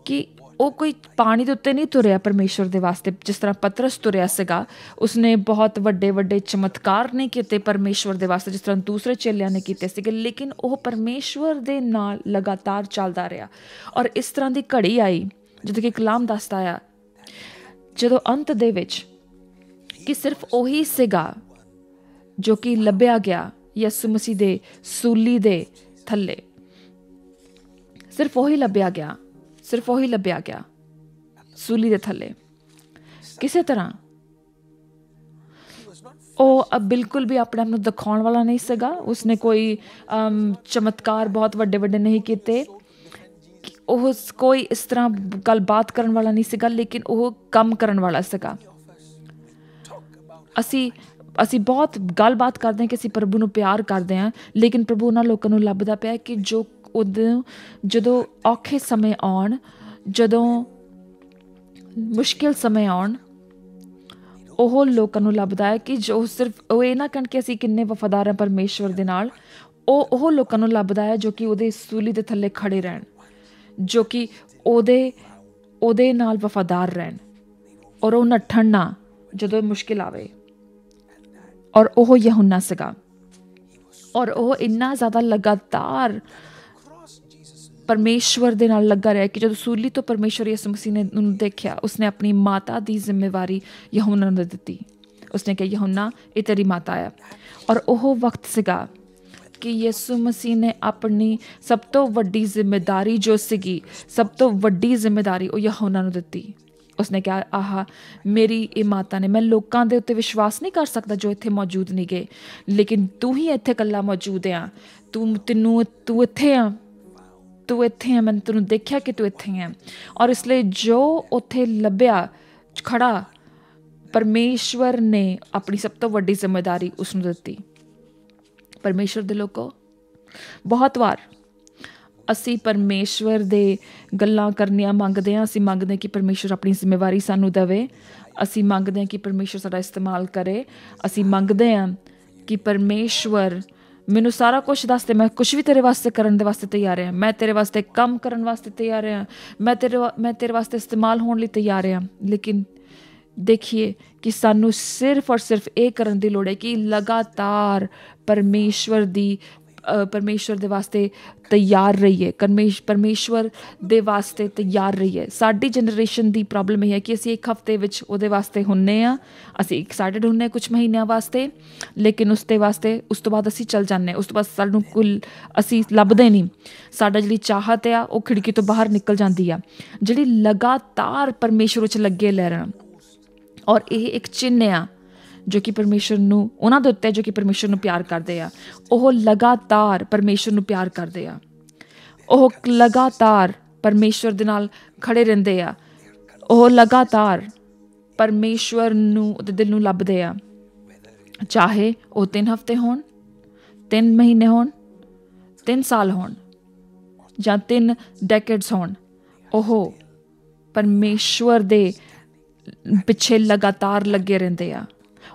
ਕਿ ਉਹ ਕੋਈ ਪਾਣੀ ਦੇ ਉੱਤੇ ਨਹੀਂ ਤੁਰਿਆ ਪਰਮੇਸ਼ਵਰ ਦੇ ਵਾਸਤੇ ਜਿਸ ਤਰ੍ਹਾਂ ਪਤਰਸ ਤੁਰਿਆ ਸੀਗਾ। ਉਸਨੇ ਬਹੁਤ ਵੱਡੇ ਚਮਤਕਾਰ ਨਹੀਂ ਕੀਤੇ ਪਰਮੇਸ਼ਵਰ ਦੇ ਵਾਸਤੇ ਜਿਸ ਤਰ੍ਹਾਂ ਦੂਸਰੇ ਚੇਲਿਆਂ ਨੇ ਕੀਤੇ ਸੀਗੇ, ਲੇਕਿਨ ਉਹ ਪਰਮੇਸ਼ਵਰ ਦੇ ਨਾਲ ਲਗਾਤਾਰ ਚੱਲਦਾ ਰਿਹਾ। ਔਰ ਇਸ ਤਰ੍ਹਾਂ ਦੀ ਘੜੀ ਆਈ ਜਦੋਂ ਕਿ ਕਲਾਮ ਦੱਸਦਾ ਆ, ਜਦੋਂ ਅੰਤ ਦੇ ਵਿੱਚ ਕਿ ਸਿਰਫ ਉਹੀ ਸੀਗਾ ਜੋ ਕਿ ਲੱਭਿਆ ਗਿਆ ਯਿਸੂ ਮਸੀਹ ਦੇ ਸੂਲੀ ਦੇ ਥੱਲੇ, ਸਿਰਫ ਉਹੀ ਲੱਭਿਆ ਗਿਆ ਸੂਲੀ ਦੇ ਥੱਲੇ। ਕਿਸੇ ਤਰ੍ਹਾਂ ਉਹ ਬਿਲਕੁਲ ਵੀ ਆਪਣੇ ਆਪ ਨੂੰ ਦਿਖਾਉਣ ਵਾਲਾ ਨਹੀਂ ਸੀਗਾ। ਉਸਨੇ ਕੋਈ ਚਮਤਕਾਰ ਬਹੁਤ ਵੱਡੇ ਨਹੀਂ ਕੀਤੇ, ਉਹ ਕੋਈ ਇਸ ਤਰ੍ਹਾਂ ਗੱਲਬਾਤ ਕਰਨ ਵਾਲਾ ਨਹੀਂ ਸੀਗਾ, ਲੇਕਿਨ ਉਹ ਕੰਮ ਕਰਨ ਵਾਲਾ ਸੀਗਾ। ਅਸੀਂ ਬਹੁਤ ਗੱਲਬਾਤ ਕਰਦੇ ਹਾਂ ਕਿ ਅਸੀਂ ਪ੍ਰਭੂ ਨੂੰ ਪਿਆਰ ਕਰਦੇ ਹਾਂ, ਲੇਕਿਨ ਪ੍ਰਭੂ ਉਹਨਾਂ ਲੋਕਾਂ ਨੂੰ ਲੱਭਦਾ ਪਿਆ ਕਿ ਜੋ ਜਦੋਂ ਔਖੇ ਸਮੇਂ ਆਉਣ, ਜਦੋਂ ਮੁਸ਼ਕਿਲ ਸਮੇਂ ਆਉਣ, ਉਹ ਲੋਕਾਂ ਨੂੰ ਲੱਭਦਾ ਹੈ ਕਿ ਜੋ ਸਿਰਫ ਉਹ ਇਹ ਨਾ ਕਹਿਣ ਕਿ ਅਸੀਂ ਕਿੰਨੇ ਵਫਾਦਾਰ ਹਾਂ ਪਰਮੇਸ਼ਵਰ ਦੇ ਨਾਲ, ਉਹ ਲੋਕਾਂ ਨੂੰ ਲੱਭਦਾ ਹੈ ਜੋ ਕਿ ਉਹਦੇ ਸੂਲੀ ਦੇ ਥੱਲੇ ਖੜੇ ਰਹਿਣ, ਜੋ ਕਿ ਉਹਦੇ ਨਾਲ ਵਫਾਦਾਰ ਰਹਿਣ, ਔਰ ਉਹ ਨੱਠਣ ਨਾ ਜਦੋਂ ਮੁਸ਼ਕਿਲ ਆਵੇ। ਔਰ ਉਹ ਯਹੂਨਾ ਸੀਗਾ, ਔਰ ਉਹ ਇੰਨਾ ਜ਼ਿਆਦਾ ਲਗਾਤਾਰ ਪਰਮੇਸ਼ਵਰ ਦੇ ਨਾਲ ਲੱਗਾ ਰਿਹਾ ਕਿ ਜਦੋਂ ਸੂਲੀ ਤੋਂ ਪਰਮੇਸ਼ਵਰ ਯਿਸੂ ਮਸੀਹ ਨੇ ਉਹਨੂੰ ਦੇਖਿਆ, ਉਸਨੇ ਆਪਣੀ ਮਾਤਾ ਦੀ ਜ਼ਿੰਮੇਵਾਰੀ ਯਹੂਨਾ ਨੂੰ ਦਿੱਤੀ। ਉਸਨੇ ਕਿਹਾ, ਯਹੂਨਾ ਇਹ ਤੇਰੀ ਮਾਤਾ ਆ। ਔਰ ਉਹ ਵਕਤ ਸੀਗਾ ਕਿ ਯਿਸੂ ਮਸੀਹ ਨੇ ਆਪਣੀ ਸਭ ਤੋਂ ਵੱਡੀ ਜ਼ਿੰਮੇਦਾਰੀ ਜੋ ਸੀਗੀ, ਸਭ ਤੋਂ ਵੱਡੀ ਜ਼ਿੰਮੇਦਾਰੀ ਉਹ ਯਹੂਨਾ ਨੂੰ ਦਿੱਤੀ। ਉਸਨੇ ਕਿਹਾ, ਆਹ ਮੇਰੀ ਇਹ ਮਾਤਾ ਨੇ। ਮੈਂ ਲੋਕਾਂ ਦੇ ਉੱਤੇ ਵਿਸ਼ਵਾਸ ਨਹੀਂ ਕਰ ਸਕਦਾ ਜੋ ਇੱਥੇ ਮੌਜੂਦ ਨਹੀਂ ਗਏ, ਲੇਕਿਨ ਤੂੰ ਹੀ ਇੱਥੇ ਇਕੱਲਾ ਮੌਜੂਦ ਆ। ਤੂੰ ਇੱਥੇ ਆ, ਮੈਂ ਤੈਨੂੰ ਦੇਖਿਆ ਕਿ ਤੂੰ ਇੱਥੇ ਆ। ਔਰ ਇਸ ਲਈ ਜੋ ਉੱਥੇ ਲੱਭਿਆ ਖੜਾ, ਪਰਮੇਸ਼ਵਰ ਨੇ ਆਪਣੀ ਸਭ ਤੋਂ ਵੱਡੀ ਜ਼ਿੰਮੇਦਾਰੀ ਉਸਨੂੰ ਦਿੱਤੀ। ਪਰਮੇਸ਼ਵਰ ਦੇ ਲੋਕੋ, ਬਹੁਤ ਵਾਰ ਅਸੀਂ ਪਰਮੇਸ਼ਵਰ ਦੇ ਗੱਲਾਂ ਕਰਨੀਆਂ ਮੰਗਦੇ ਹਾਂ। ਅਸੀਂ ਮੰਗਦੇ ਹਾਂ ਕਿ ਪਰਮੇਸ਼ਵਰ ਆਪਣੀ ਜ਼ਿੰਮੇਵਾਰੀ ਸਾਨੂੰ ਦੇਵੇ। ਅਸੀਂ ਮੰਗਦੇ ਹਾਂ ਕਿ ਪਰਮੇਸ਼ਵਰ ਸਾਡਾ ਇਸਤੇਮਾਲ ਕਰੇ। ਅਸੀਂ ਮੰਗਦੇ ਹਾਂ ਕਿ ਪਰਮੇਸ਼ਵਰ ਮੈਨੂੰ ਸਾਰਾ ਕੁਛ ਦੱਸ ਦੇ, ਮੈਂ ਕੁਛ ਵੀ ਤੇਰੇ ਵਾਸਤੇ ਕਰਨ ਦੇ ਵਾਸਤੇ ਤਿਆਰ ਹਾਂ, ਮੈਂ ਤੇਰੇ ਵਾਸਤੇ ਕੰਮ ਕਰਨ ਵਾਸਤੇ ਤਿਆਰ ਹਾਂ, ਮੈਂ ਤੇਰੇ ਵਾਸਤੇ ਇਸਤੇਮਾਲ ਹੋਣ ਲਈ ਤਿਆਰ ਹਾਂ। ਲੇਕਿਨ ਦੇਖੀਏ ਕਿ ਸਾਨੂੰ ਸਿਰਫ ਔਰ ਸਿਰਫ ਇਹ ਕਰਨ ਦੀ ਲੋੜ ਹੈ ਕਿ ਲਗਾਤਾਰ ਪਰਮੇਸ਼ਵਰ ਦੇ ਵਾਸਤੇ ਤਿਆਰ ਰਹੀਏ, ਪਰਮੇਸ਼ਵਰ ਦੇ ਵਾਸਤੇ ਤਿਆਰ ਰਹੀਏ। ਸਾਡੀ ਜਨਰੇਸ਼ਨ ਦੀ ਪ੍ਰੋਬਲਮ ਇਹ ਹੈ ਕਿ ਅਸੀਂ ਇੱਕ ਹਫ਼ਤੇ ਵਿੱਚ ਉਹਦੇ ਵਾਸਤੇ ਹੁੰਨੇ ਹਾਂ, ਅਸੀਂ ਐਕਸਾਈਟਡ ਹੁੰਨੇ ਕੁਝ ਮਹੀਨਿਆਂ ਵਾਸਤੇ, ਲੇਕਿਨ ਉਸ ਤੋਂ ਬਾਅਦ ਅਸੀਂ ਚੱਲ ਜਾਂਦੇ, ਉਸ ਤੋਂ ਬਾਅਦ ਸਾਨੂੰ ਅਸੀਂ ਲੱਭਦੇ ਨਹੀਂ। ਸਾਡਾ ਜਿਹੜੀ ਚਾਹਤ ਆ ਉਹ ਖਿੜਕੀ ਤੋਂ ਬਾਹਰ ਨਿਕਲ ਜਾਂਦੀ ਆ। ਜਿਹੜੀ ਲਗਾਤਾਰ ਪਰਮੇਸ਼ਵਰ ਵਿੱਚ ਲੱਗੇ ਰਹਿਣਾ, ਔਰ ਇਹ ਇੱਕ ਚਿੰਨ੍ਹ ਆ ਜੋ ਕਿ ਪਰਮੇਸ਼ਵਰ ਨੂੰ, ਉਹਨਾਂ ਦੇ ਉੱਤੇ ਜੋ ਕਿ ਪਰਮੇਸ਼ਵਰ ਨੂੰ ਪਿਆਰ ਕਰਦੇ ਆ। ਉਹ ਲਗਾਤਾਰ ਪਰਮੇਸ਼ਵਰ ਨੂੰ ਪਿਆਰ ਕਰਦੇ ਆ, ਉਹ ਲਗਾਤਾਰ ਪਰਮੇਸ਼ਵਰ ਦੇ ਨਾਲ ਖੜੇ ਰਹਿੰਦੇ ਆ, ਉਹ ਲਗਾਤਾਰ ਪਰਮੇਸ਼ਵਰ ਨੂੰ, ਉਹਦੇ ਦਿਲ ਨੂੰ ਲੱਭਦੇ ਆ। ਚਾਹੇ ਉਹ 3 ਹਫ਼ਤੇ ਹੋਣ, 3 ਮਹੀਨੇ ਹੋਣ, 3 ਸਾਲ ਹੋਣ ਜਾਂ 3 ਡੈਕੇਡਸ ਹੋਣ, ਉਹ ਪਰਮੇਸ਼ਵਰ ਦੇ ਪਿੱਛੇ ਲਗਾਤਾਰ ਲੱਗੇ ਰਹਿੰਦੇ ਆ।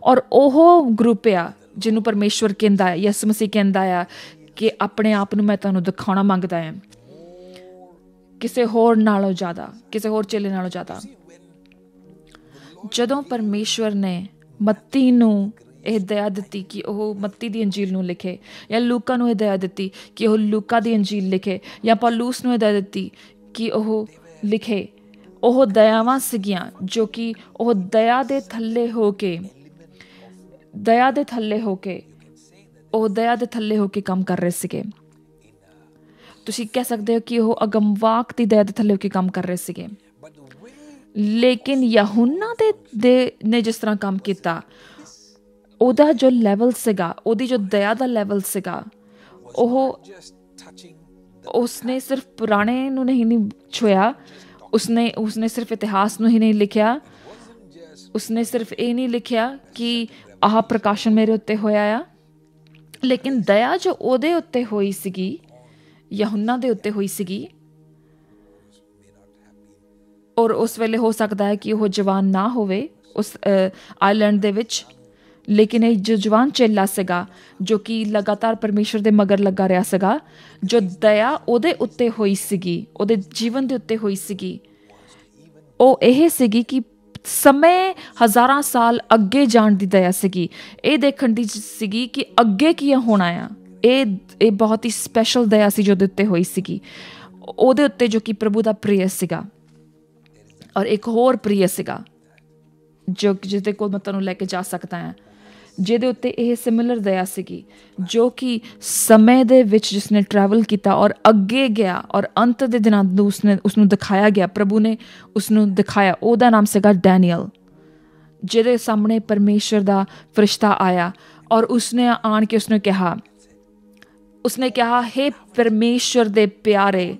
ਔਰ ਉਹ ਗਰੁੱਪ ਆ ਜਿਹਨੂੰ ਪਰਮੇਸ਼ਵਰ ਕਹਿੰਦਾ ਹੈ, ਯਿਸੂ ਮਸੀਹ ਕਹਿੰਦਾ ਆ ਕਿ ਆਪਣੇ ਆਪ ਨੂੰ ਮੈਂ ਤੁਹਾਨੂੰ ਦਿਖਾਉਣਾ ਮੰਗਦਾ ਹਾਂ ਕਿਸੇ ਹੋਰ ਨਾਲੋਂ ਜ਼ਿਆਦਾ, ਕਿਸੇ ਹੋਰ ਚੇਲੇ ਨਾਲੋਂ ਜ਼ਿਆਦਾ। ਜਦੋਂ ਪਰਮੇਸ਼ਵਰ ਨੇ ਮੱਤੀ ਨੂੰ ਇਹ ਦਇਆ ਦਿੱਤੀ ਕਿ ਉਹ ਮੱਤੀ ਦੀ ਅੰਜੀਲ ਨੂੰ ਲਿਖੇ, ਜਾਂ ਲੂਕਾ ਨੂੰ ਇਹ ਦਇਆ ਦਿੱਤੀ ਕਿ ਉਹ ਲੂਕਾ ਦੀ ਅੰਜੀਲ ਲਿਖੇ, ਜਾਂ ਪੌਲੂਸ ਨੂੰ ਇਹ ਦਇਆ ਦਿੱਤੀ ਕਿ ਉਹ ਲਿਖੇ, ਉਹ ਦਇਆਵਾਂ ਸੀਗੀਆਂ ਜੋ ਕਿ ਉਹ ਦਇਆ ਦੇ ਥੱਲੇ ਹੋ ਕੇ ਕੰਮ ਕਰ ਰਹੇ ਸੀਗੇ। ਤੁਸੀਂ ਕਹਿ ਸਕਦੇ ਹੋ ਕਿ ਉਹ ਅਗਮਵਾਕ ਦੀ ਦਇਆ ਦੇ ਥੱਲੇ ਹੋ ਕੇ ਕੰਮ ਕਰ ਰਹੇ ਸੀਗੇ। ਲੇਕਿਨ ਯਹੂਨਾ ਨੇ ਜਿਸ ਤਰ੍ਹਾਂ ਕੰਮ ਕੀਤਾ, ਉਹਦਾ ਜੋ ਲੈਵਲ ਸੀਗਾ, ਉਹਦੀ ਜੋ ਦਇਆ ਦਾ ਲੈਵਲ ਸੀਗਾ, ਉਸਨੇ ਸਿਰਫ ਪੁਰਾਣੇ ਨੂੰ ਨਹੀਂ ਛੂਇਆ, ਉਸਨੇ ਸਿਰਫ ਇਤਿਹਾਸ ਨੂੰ ਹੀ ਨਹੀਂ ਲਿਖਿਆ, ਉਸਨੇ ਸਿਰਫ ਇਹ ਨਹੀਂ ਲਿਖਿਆ ਕਿ ਆਹ ਪ੍ਰਕਾਸ਼ਨ ਮੇਰੇ ਉੱਤੇ ਹੋਇਆ ਆ, ਲੇਕਿਨ ਦਇਆ ਜੋ ਉਹਦੇ ਉੱਤੇ ਹੋਈ ਸੀਗੀ, ਯਹੂਨਾ ਦੇ ਉੱਤੇ ਹੋਈ ਸੀਗੀ, ਔਰ ਉਸ ਵੇਲੇ ਹੋ ਸਕਦਾ ਹੈ ਕਿ ਉਹ ਜਵਾਨ ਨਾ ਹੋਵੇ ਉਸ ਆਇਰਲੈਂਡ ਦੇ ਵਿੱਚ, ਲੇਕਿਨ ਇਹ ਜੋ ਜਵਾਨ ਚੇਲਾ ਸੀਗਾ ਜੋ ਕਿ ਲਗਾਤਾਰ ਪਰਮੇਸ਼ਵਰ ਦੇ ਮਗਰ ਲੱਗਾ ਰਿਹਾ ਸੀਗਾ, ਜੋ ਦਇਆ ਉਹਦੇ ਉੱਤੇ ਹੋਈ ਸੀਗੀ, ਉਹਦੇ ਜੀਵਨ ਦੇ ਉੱਤੇ ਹੋਈ ਸੀਗੀ, ਉਹ ਇਹ ਸੀਗੀ ਕਿ ਸਮੇਂ ਹਜ਼ਾਰਾਂ ਸਾਲ ਅੱਗੇ ਜਾਣ ਦੀ ਦਇਆ ਸੀਗੀ। ਇਹ ਦੇਖਣ ਦੀ ਸੀਗੀ ਕਿ ਅੱਗੇ ਕੀ ਹੋਣਾ ਆ। ਇਹ ਬਹੁਤ ਹੀ ਸਪੈਸ਼ਲ ਦਇਆ ਸੀ ਜੋ ਉਹਦੇ ਉੱਤੇ ਹੋਈ ਸੀਗੀ, ਉਹਦੇ ਉੱਤੇ ਜੋ ਕਿ ਪ੍ਰਭੂ ਦਾ ਪ੍ਰਿਯ ਸੀਗਾ। ਔਰ ਇੱਕ ਹੋਰ ਪ੍ਰਿਯ ਸੀਗਾ ਜੋ ਜਿਹਦੇ ਕੋਲ ਮੈਂ ਤੁਹਾਨੂੰ ਲੈ ਕੇ ਜਾ ਸਕਦਾ ਹਾਂ, ਜਿਹਦੇ ਉੱਤੇ ਇਹ ਸਿਮਿਲਰ ਦਇਆ ਸੀਗੀ, ਜੋ ਕਿ ਸਮੇਂ ਦੇ ਵਿੱਚ ਜਿਸਨੇ ਟਰੈਵਲ ਕੀਤਾ ਔਰ ਅੱਗੇ ਗਿਆ ਔਰ ਅੰਤ ਦੇ ਦਿਨਾਂ ਨੂੰ ਉਸਨੂੰ ਦਿਖਾਇਆ ਗਿਆ, ਪ੍ਰਭੂ ਨੇ ਉਸਨੂੰ ਦਿਖਾਇਆ। ਉਹਦਾ ਨਾਮ ਸੀਗਾ ਡੈਨੀਅਲ, ਜਿਹਦੇ ਸਾਹਮਣੇ ਪਰਮੇਸ਼ਵਰ ਦਾ ਫਰਿਸ਼ਤਾ ਆਇਆ ਔਰ ਉਸਨੇ ਆਣ ਕੇ ਉਸਨੇ ਕਿਹਾ ਹੇ ਪਰਮੇਸ਼ਵਰ ਦੇ ਪਿਆਰੇ,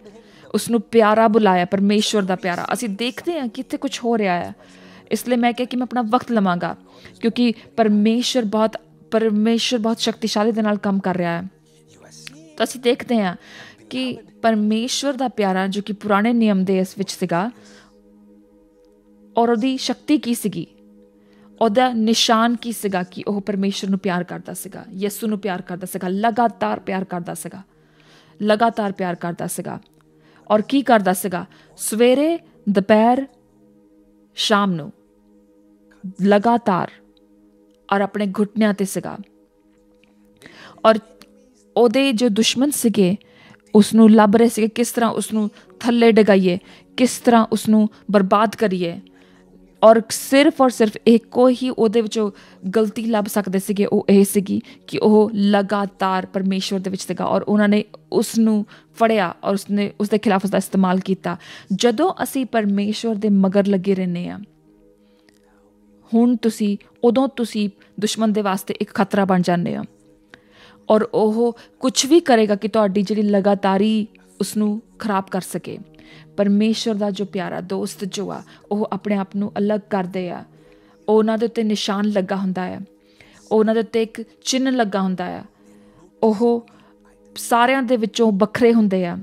ਉਸਨੂੰ ਪਿਆਰਾ ਬੁਲਾਇਆ, ਪਰਮੇਸ਼ਵਰ ਦਾ ਪਿਆਰਾ। ਅਸੀਂ ਦੇਖਦੇ ਹਾਂ ਕਿ ਇੱਥੇ ਕੁਛ ਹੋ ਰਿਹਾ ਹੈ, ਇਸ ਲਈ ਮੈਂ ਕਿਹਾ ਕਿ ਮੈਂ ਆਪਣਾ ਵਕਤ ਲਵਾਂਗਾ, ਕਿਉਂਕਿ ਪਰਮੇਸ਼ਵਰ ਬਹੁਤ ਸ਼ਕਤੀਸ਼ਾਲੀ ਦੇ ਨਾਲ ਕੰਮ ਕਰ ਰਿਹਾ ਹੈ। ਤਾਂ ਅਸੀਂ ਦੇਖਦੇ ਹਾਂ ਕਿ ਪਰਮੇਸ਼ਵਰ ਦਾ ਪਿਆਰਾ ਜੋ ਕਿ ਪੁਰਾਣੇ ਨਿਯਮ ਦੇ ਇਸ ਵਿੱਚ ਸੀਗਾ, ਔਰ ਉਹਦੀ ਸ਼ਕਤੀ ਕੀ ਸੀਗੀ, ਉਹਦਾ ਨਿਸ਼ਾਨ ਕੀ ਸੀਗਾ ਕਿ ਉਹ ਪਰਮੇਸ਼ਵਰ ਨੂੰ ਪਿਆਰ ਕਰਦਾ ਸੀਗਾ, ਯਿਸੂ ਨੂੰ ਪਿਆਰ ਕਰਦਾ ਸੀਗਾ, ਲਗਾਤਾਰ ਪਿਆਰ ਕਰਦਾ ਸੀਗਾ। ਔਰ ਕੀ ਕਰਦਾ ਸੀਗਾ, ਸਵੇਰੇ, ਦੁਪਹਿਰ, ਸ਼ਾਮ ਨੂੰ ਲਗਾਤਾਰ, ਔਰ ਆਪਣੇ ਘੁਟਨਿਆਂ ਤੇ ਸੀਗਾ। ਔਰ ਉਹਦੇ ਜੋ ਦੁਸ਼ਮਣ ਸੀਗੇ ਉਸਨੂੰ ਲੱਭ ਰਹੇ ਸੀਗੇ, ਕਿਸ ਤਰ੍ਹਾਂ ਉਸਨੂੰ ਥੱਲੇ ਡਗਾਈਏ, ਕਿਸ ਤਰ੍ਹਾਂ ਉਸਨੂੰ ਬਰਬਾਦ ਕਰੀਏ। ਔਰ ਸਿਰਫ ਇੱਕੋ ਹੀ ਉਹਦੇ ਵਿੱਚੋਂ ਗਲਤੀ ਲੱਭ ਸਕਦੇ ਸੀਗੇ, ਉਹ ਇਹ ਸੀਗੀ ਕਿ ਉਹ ਲਗਾਤਾਰ ਪਰਮੇਸ਼ਵਰ ਦੇ ਵਿੱਚ ਸੀਗਾ, ਔਰ ਉਹਨਾਂ ਨੇ ਉਸਨੂੰ ਫੜਿਆ ਔਰ ਉਸਦੇ ਖਿਲਾਫ ਉਸਦਾ ਇਸਤੇਮਾਲ ਕੀਤਾ। ਜਦੋਂ ਅਸੀਂ ਪਰਮੇਸ਼ਵਰ ਦੇ ਮਗਰ ਲੱਗੇ ਰਹਿੰਦੇ ਹਾਂ, ਉਦੋਂ ਤੁਸੀਂ ਦੁਸ਼ਮਣ ਦੇ ਵਾਸਤੇ ਇੱਕ ਖਤਰਾ ਬਣ ਜਾਂਦੇ ਹੋ, ਔਰ ਉਹ ਕੁਛ ਵੀ ਕਰੇਗਾ ਕਿ ਤੁਹਾਡੀ ਜਿਹੜੀ ਲਗਾਤਾਰੀ ਉਸਨੂੰ ਖਰਾਬ ਕਰ ਸਕੇ। ਪਰਮੇਸ਼ਵਰ ਦਾ ਜੋ ਪਿਆਰਾ ਦੋਸਤ ਜੋ ਆ, ਉਹ ਆਪਣੇ ਆਪ ਨੂੰ ਅਲੱਗ ਕਰਦੇ ਆ, ਉਹਨਾਂ ਦੇ ਉੱਤੇ ਨਿਸ਼ਾਨ ਲੱਗਾ ਹੁੰਦਾ ਹੈ, ਉਹਨਾਂ ਦੇ ਉੱਤੇ ਇੱਕ ਚਿੰਨ੍ਹ ਲੱਗਾ ਹੁੰਦਾ ਆ, ਉਹ ਸਾਰਿਆਂ ਦੇ ਵਿੱਚੋਂ ਵੱਖਰੇ ਹੁੰਦੇ ਆ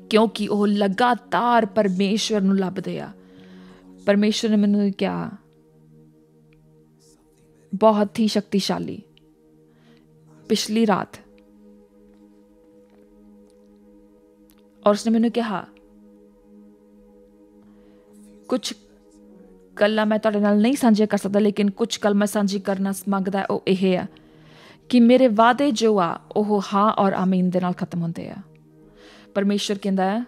ਕਿਉਂਕਿ ਉਹ ਲਗਾਤਾਰ ਪਰਮੇਸ਼ਵਰ ਨੂੰ ਲੱਭਦੇ ਆ। ਪਰਮੇਸ਼ਵਰ ਨੇ ਮੈਨੂੰ ਕਿਹਾ ਬਹੁਤ ਹੀ ਸ਼ਕਤੀਸ਼ਾਲੀ ਪਿਛਲੀ ਰਾਤ, ਔਰ ਉਸਨੇ ਮੈਨੂੰ ਕਿਹਾ ਗੱਲਾਂ ਮੈਂ ਤੁਹਾਡੇ ਨਾਲ ਨਹੀਂ ਸਾਂਝੀਆਂ ਕਰ ਸਕਦਾ, ਲੇਕਿਨ ਕੁਝ ਗੱਲ ਮੈਂ ਸਾਂਝੀ ਕਰਨਾ ਮੰਗਦਾ। ਉਹ ਇਹ ਆ ਕਿ ਮੇਰੇ ਵਾਅਦੇ ਜੋ ਆ ਉਹ ਹਾਂ ਔਰ ਆਮੀਨ ਦੇ ਨਾਲ ਖਤਮ ਹੁੰਦੇ ਆ। ਪਰਮੇਸ਼ਰ ਕਹਿੰਦਾ ਹੈ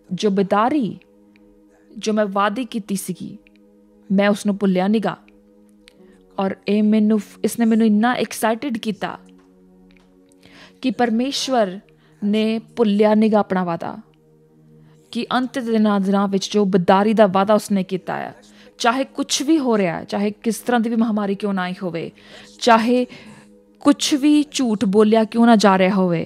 ਜੋ ਬਿਦਾਰੀ ਜੋ ਮੈਂ ਵਾਅਦੇ ਕੀਤੀ ਸੀਗੀ ਮੈਂ ਉਸਨੂੰ ਭੁੱਲਿਆ ਨਹੀਂ ਗਾ। ਔਰ ਇਸਨੇ ਮੈਨੂੰ ਇੰਨਾ ਐਕਸਾਈਟਿਡ ਕੀਤਾ ਕਿ ਪਰਮੇਸ਼ਵਰ ਨੇ ਭੁੱਲਿਆ ਨਹੀਂ ਗਾ ਆਪਣਾ ਵਾਅਦਾ, ਕਿ ਅੰਤ ਦੇ ਦਿਨਾਂ ਵਿੱਚ ਜੋ ਬਿਦਾਰੀ ਦਾ ਵਾਅਦਾ ਉਸਨੇ ਕੀਤਾ ਹੈ, ਚਾਹੇ ਕੁਛ ਵੀ ਹੋ ਰਿਹਾ, ਚਾਹੇ ਕਿਸ ਤਰ੍ਹਾਂ ਦੀ ਵੀ ਮਹਾਮਾਰੀ ਕਿਉਂ ਨਾ ਹੀ ਹੋਵੇ, ਚਾਹੇ ਕੁਛ ਵੀ ਝੂਠ ਬੋਲਿਆ ਕਿਉਂ ਨਾ ਜਾ ਰਿਹਾ ਹੋਵੇ,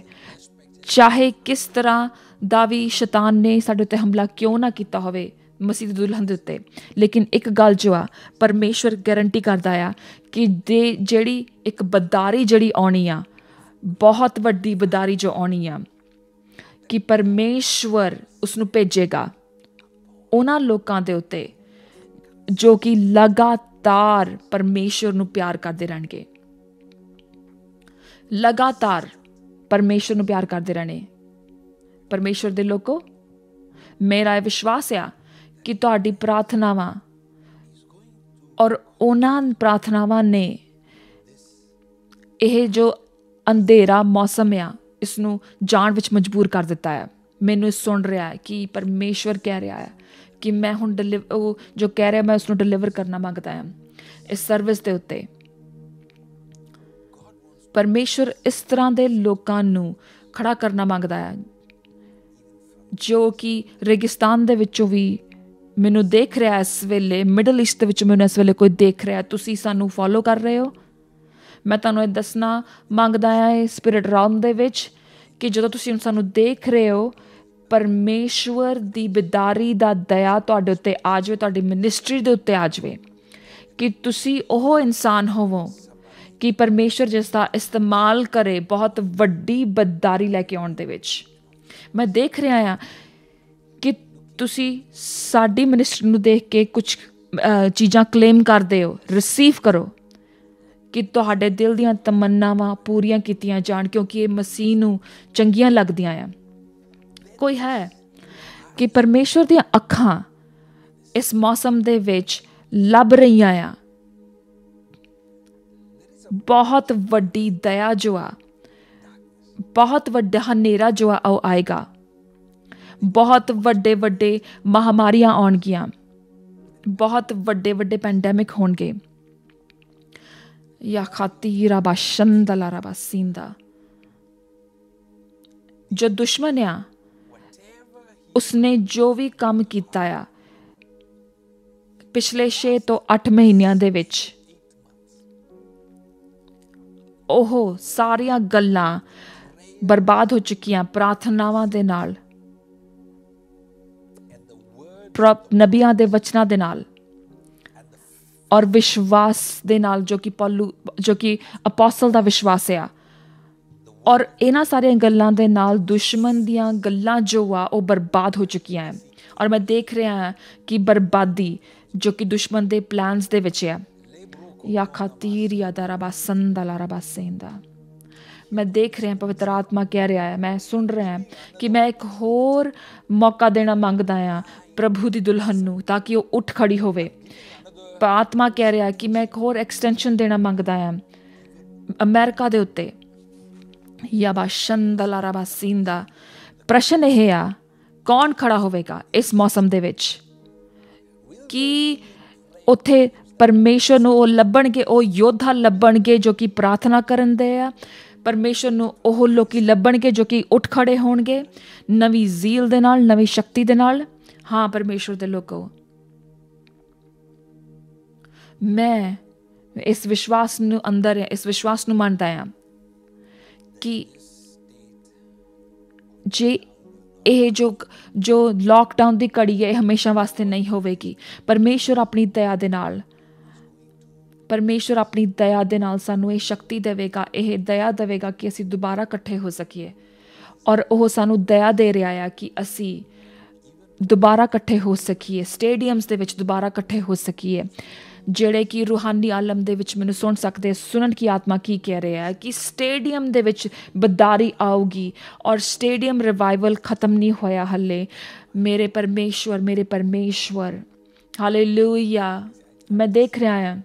ਚਾਹੇ ਕਿਸ ਤਰ੍ਹਾਂ ਦਾ ਵੀ ਸ਼ੈਤਾਨ ਨੇ ਸਾਡੇ ਉੱਤੇ ਹਮਲਾ ਕਿਉਂ ਨਾ ਕੀਤਾ ਹੋਵੇ ਮਸੀਹ ਦੀ ਦੁਲਹਨ ਦੇ ਉੱਤੇ, ਲੇਕਿਨ ਇੱਕ ਗੱਲ ਜੋ ਆ ਪਰਮੇਸ਼ਵਰ ਗਾਰੰਟੀ ਕਰਦਾ ਆ ਕਿ ਜਿਹੜੀ ਇੱਕ ਬਦਾਰੀ ਜਿਹੜੀ ਆਉਣੀ ਆ, ਬਹੁਤ ਵੱਡੀ ਬਦਾਰੀ ਜੋ ਆਉਣੀ ਆ, ਕਿ ਪਰਮੇਸ਼ਵਰ ਉਸਨੂੰ ਭੇਜੇਗਾ ਉਹਨਾਂ ਲੋਕਾਂ ਦੇ ਉੱਤੇ ਜੋ ਕਿ ਲਗਾਤਾਰ ਪਰਮੇਸ਼ਵਰ ਨੂੰ ਪਿਆਰ ਕਰਦੇ ਰਹਿਣਗੇ, ਲਗਾਤਾਰ ਪਰਮੇਸ਼ਵਰ ਨੂੰ ਪਿਆਰ ਕਰਦੇ ਰਹਿਣੇ। ਪਰਮੇਸ਼ਵਰ ਦੇ ਲੋਕੋ, ਮੇਰਾ ਇਹ ਵਿਸ਼ਵਾਸ ਆ ਕਿ ਤੁਹਾਡੀ ਪ੍ਰਾਰਥਨਾਵਾਂ ਔਰ ਉਹਨਾਂ ਪ੍ਰਾਰਥਨਾਵਾਂ ਨੇ ਇਹ ਜੋ ਅੰਧੇਰਾ ਮੌਸਮ ਆ ਇਸ ਨੂੰ ਜਾਣ ਵਿੱਚ ਮਜਬੂਰ ਕਰ ਦਿੱਤਾ ਹੈ। ਮੈਨੂੰ ਇਹ ਸੁਣ ਰਿਹਾ ਹੈ ਕਿ ਪਰਮੇਸ਼ਵਰ ਕਹਿ ਰਿਹਾ ਹੈ ਕਿ ਮੈਂ ਹੁਣ ਉਹ ਜੋ ਕਹਿ ਰਿਹਾ ਮੈਂ ਉਸਨੂੰ ਡਿਲੀਵਰ ਕਰਨਾ ਮੰਗਦਾ ਹਾਂ ਇਸ ਸਰਵਿਸ ਦੇ ਉੱਤੇ। ਪਰਮੇਸ਼ਵਰ ਇਸ ਤਰ੍ਹਾਂ ਦੇ ਲੋਕਾਂ ਨੂੰ ਖੜਾ ਕਰਨਾ ਮੰਗਦਾ ਹੈ ਜੋ ਕਿ ਰੇਗਿਸਤਾਨ ਦੇ ਵਿੱਚੋਂ ਵੀ ਮੈਨੂੰ ਦੇਖ ਰਿਹਾ ਇਸ ਵੇਲੇ, ਮਿਡਲ ਈਸਟ ਦੇ ਵਿੱਚ ਮੈਨੂੰ ਇਸ ਵੇਲੇ ਕੋਈ ਦੇਖ ਰਿਹਾ, ਤੁਸੀਂ ਸਾਨੂੰ ਫੋਲੋ ਕਰ ਰਹੇ ਹੋ। ਮੈਂ ਤੁਹਾਨੂੰ ਇਹ ਦੱਸਣਾ ਮੰਗਦਾ ਹਾਂ ਇਹ ਸਪਿਰਿਟ ਰਾਮ ਦੇ ਵਿੱਚ ਕਿ ਜਦੋਂ ਤੁਸੀਂ ਹੁਣ ਸਾਨੂੰ ਦੇਖ ਰਹੇ ਹੋ, ਪਰਮੇਸ਼ਵਰ ਦੀ ਬਿਦਾਰੀ ਦਾ ਦਇਆ ਤੁਹਾਡੇ ਉੱਤੇ ਆ ਜਾਵੇ, ਤੁਹਾਡੀ ਮਿਨਿਸਟਰੀ ਦੇ ਉੱਤੇ ਆ ਜਾਵੇ, ਕਿ ਤੁਸੀਂ ਉਹ ਇਨਸਾਨ ਹੋਵੋ ਕਿ ਪਰਮੇਸ਼ਵਰ ਜਿਸ ਦਾ ਇਸਤੇਮਾਲ ਕਰੇ ਬਹੁਤ ਵੱਡੀ ਬਦਾਰੀ ਲੈ ਕੇ ਆਉਣ ਦੇ ਵਿੱਚ। ਮੈਂ ਦੇਖ ਰਿਹਾ ਹਾਂ ਕਿ ਤੁਸੀਂ ਸਾਡੀ ਮਿਨਿਸਟਰੀ ਨੂੰ ਦੇਖ ਕੇ ਕੁਝ ਚੀਜ਼ਾਂ ਕਲੇਮ ਕਰਦੇ ਹੋ, ਰਿਸੀਵ ਕਰੋ ਕਿ ਤੁਹਾਡੇ ਦਿਲ ਦੀਆਂ ਤਮੰਨਾਵਾਂ ਪੂਰੀਆਂ ਕੀਤੀਆਂ ਜਾਣ, ਕਿਉਂਕਿ ਇਹ ਮਸੀਹ ਨੂੰ ਚੰਗੀਆਂ ਲੱਗਦੀਆਂ ਆ। ਕੋਈ ਹੈ ਕਿ ਪਰਮੇਸ਼ਵਰ ਦੀਆਂ ਅੱਖਾਂ ਇਸ ਮੌਸਮ ਦੇ ਵਿੱਚ ਲੱਭ ਰਹੀਆਂ ਆ, ਬਹੁਤ ਵੱਡੀ ਦਇਆ ਜੋ ਆ, ਬਹੁਤ ਵੱਡਾ ਹਨੇਰਾ ਜੋ ਆ ਉਹ ਆਏਗਾ, ਬਹੁਤ ਵੱਡੇ ਵੱਡੇ ਮਹਾਮਾਰੀਆਂ ਆਉਣਗੀਆਂ, ਬਹੁਤ ਵੱਡੇ ਵੱਡੇ ਪੈਂਡੈਮਿਕ ਹੋਣਗੇ। ਯਾ ਖਾਤੀਰਾ ਬਾਸ਼ੰਦਲਾ ਰਬਾਸਿੰਦਾ, ਜੋ ਦੁਸ਼ਮਣ ਆ ਉਸਨੇ ਜੋ ਵੀ ਕੰਮ ਕੀਤਾ ਆ ਪਿਛਲੇ 6 ਤੋਂ 8 ਮਹੀਨਿਆਂ ਦੇ ਵਿੱਚ, ਉਹ ਸਾਰੀਆਂ ਗੱਲਾਂ ਬਰਬਾਦ ਹੋ ਚੁੱਕੀਆਂ ਪ੍ਰਾਰਥਨਾਵਾਂ ਦੇ ਨਾਲ, ਨਬੀਆਂ ਦੇ ਵਚਨਾਂ ਦੇ ਨਾਲ ਔਰ ਵਿਸ਼ਵਾਸ ਦੇ ਨਾਲ, ਜੋ ਕਿ ਅਪੋਸਲ ਦਾ ਵਿਸ਼ਵਾਸ ਆ। ਔਰ ਇਹਨਾਂ ਸਾਰੀਆਂ ਗੱਲਾਂ ਦੇ ਨਾਲ ਦੁਸ਼ਮਣ ਦੀਆਂ ਗੱਲਾਂ ਜੋ ਆ ਉਹ ਬਰਬਾਦ ਹੋ ਚੁੱਕੀਆਂ ਹੈ। ਔਰ ਮੈਂ ਦੇਖ ਰਿਹਾ ਹਾਂ ਕਿ ਬਰਬਾਦੀ ਜੋ ਕਿ ਦੁਸ਼ਮਣ ਦੇ ਪਲਾਨਸ ਦੇ ਵਿੱਚ ਆ, ਯਾ ਖਾਤੀਰ ਯਾ ਦਰਾਬਾ ਸੰਦਲਾ ਰਬਾ ਸੇਂਦਾ, ਮੈਂ ਦੇਖ ਰਿਹਾ ਪਵਿੱਤਰ ਆਤਮਾ ਕਹਿ ਰਿਹਾ ਹੈ, ਮੈਂ ਸੁਣ ਰਿਹਾ ਕਿ ਮੈਂ ਇੱਕ ਹੋਰ ਮੌਕਾ ਦੇਣਾ ਮੰਗਦਾ ਹਾਂ ਪ੍ਰਭੂ ਦੀ ਦੁਲਹਨ ਨੂੰ ਤਾਂ ਕਿ ਉਹ ਉੱਠ ਖੜੀ ਹੋਵੇ। ਆਤਮਾ ਕਹਿ ਰਿਹਾ ਕਿ ਮੈਂ ਇੱਕ ਹੋਰ ਐਕਸਟੈਂਸ਼ਨ ਦੇਣਾ ਮੰਗਦਾ ਹਾਂ ਅਮਰੀਕਾ ਦੇ ਉੱਤੇ। ਯਾਬਾਸ਼ੰਦਲਾ ਰਬਾਸਿੰਦਾ, ਪ੍ਰਸ਼ਨ ਇਹ ਆ ਕੌਣ ਖੜਾ ਹੋਵੇਗਾ ਇਸ ਮੌਸਮ ਦੇ ਵਿੱਚ? ਕਿ ਉੱਥੇ ਪਰਮੇਸ਼ਰ ਨੂੰ ਉਹ ਲੱਭਣਗੇ, ਉਹ ਯੋਧਾ ਲੱਭਣਗੇ ਜੋ ਕਿ ਪ੍ਰਾਰਥਨਾ ਕਰਨ ਦੇ ਆ। ਪਰਮੇਸ਼ਰ ਨੂੰ ਉਹ ਲੋਕੀ ਲੱਭਣਗੇ ਜੋ ਕਿ ਉੱਠ ਖੜੇ ਹੋਣਗੇ ਨਵੀਂ ਜ਼ੀਲ ਦੇ ਨਾਲ, ਨਵੀਂ ਸ਼ਕਤੀ ਦੇ ਨਾਲ। ਹਾਂ ਪਰਮੇਸ਼ਰ ਦੇ ਲੋਕੋ, ਮੈਂ ਇਸ ਵਿਸ਼ਵਾਸ ਨੂੰ ਅੰਦਰ ਇਸ ਵਿਸ਼ਵਾਸ ਨੂੰ ਮੰਨਦਾ ਹਾਂ ਕਿ ਜੇ ਇਹ ਜੋ ਲਾਕਡਾਊਨ ਦੀ ਘੜੀ ਹੈ ਇਹ ਹਮੇਸ਼ਾ ਵਾਸਤੇ ਨਹੀਂ ਹੋਵੇਗੀ। ਪਰਮੇਸ਼ਰ ਆਪਣੀ ਦਇਆ ਦੇ ਨਾਲ ਸਾਨੂੰ ਇਹ ਸ਼ਕਤੀ ਦੇਵੇਗਾ, ਇਹ ਦਇਆ ਦੇਵੇਗਾ ਕਿ ਅਸੀਂ ਦੁਬਾਰਾ ਇਕੱਠੇ ਹੋ ਸਕੀਏ। ਔਰ ਉਹ ਸਾਨੂੰ ਦਇਆ ਦੇ ਰਿਹਾ ਆ ਕਿ ਅਸੀਂ ਦੁਬਾਰਾ ਇਕੱਠੇ ਹੋ ਸਕੀਏ, ਸਟੇਡੀਅਮਸ ਦੇ ਵਿੱਚ ਦੁਬਾਰਾ ਇਕੱਠੇ ਹੋ ਸਕੀਏ, ਜਿਹੜੇ ਕਿ ਰੂਹਾਨੀ ਆਲਮ ਦੇ ਵਿੱਚ ਮੈਨੂੰ ਸੁਣ ਸਕਦੇ, ਸੁਣਨ ਕੀ ਆਤਮਾ ਕੀ ਕਹਿ ਰਿਹਾ ਹੈ ਕਿ ਸਟੇਡੀਅਮ ਦੇ ਵਿੱਚ ਬਦਾਰੀ ਆਊਗੀ ਔਰ ਸਟੇਡੀਅਮ ਰਿਵਾਈਵਲ ਖਤਮ ਨਹੀਂ ਹੋਇਆ ਹਲੇ। ਮੇਰੇ ਪਰਮੇਸ਼ਵਰ ਹਾਲੇਲੂਇਆ। ਮੈਂ ਦੇਖ ਰਿਹਾ ਹਾਂ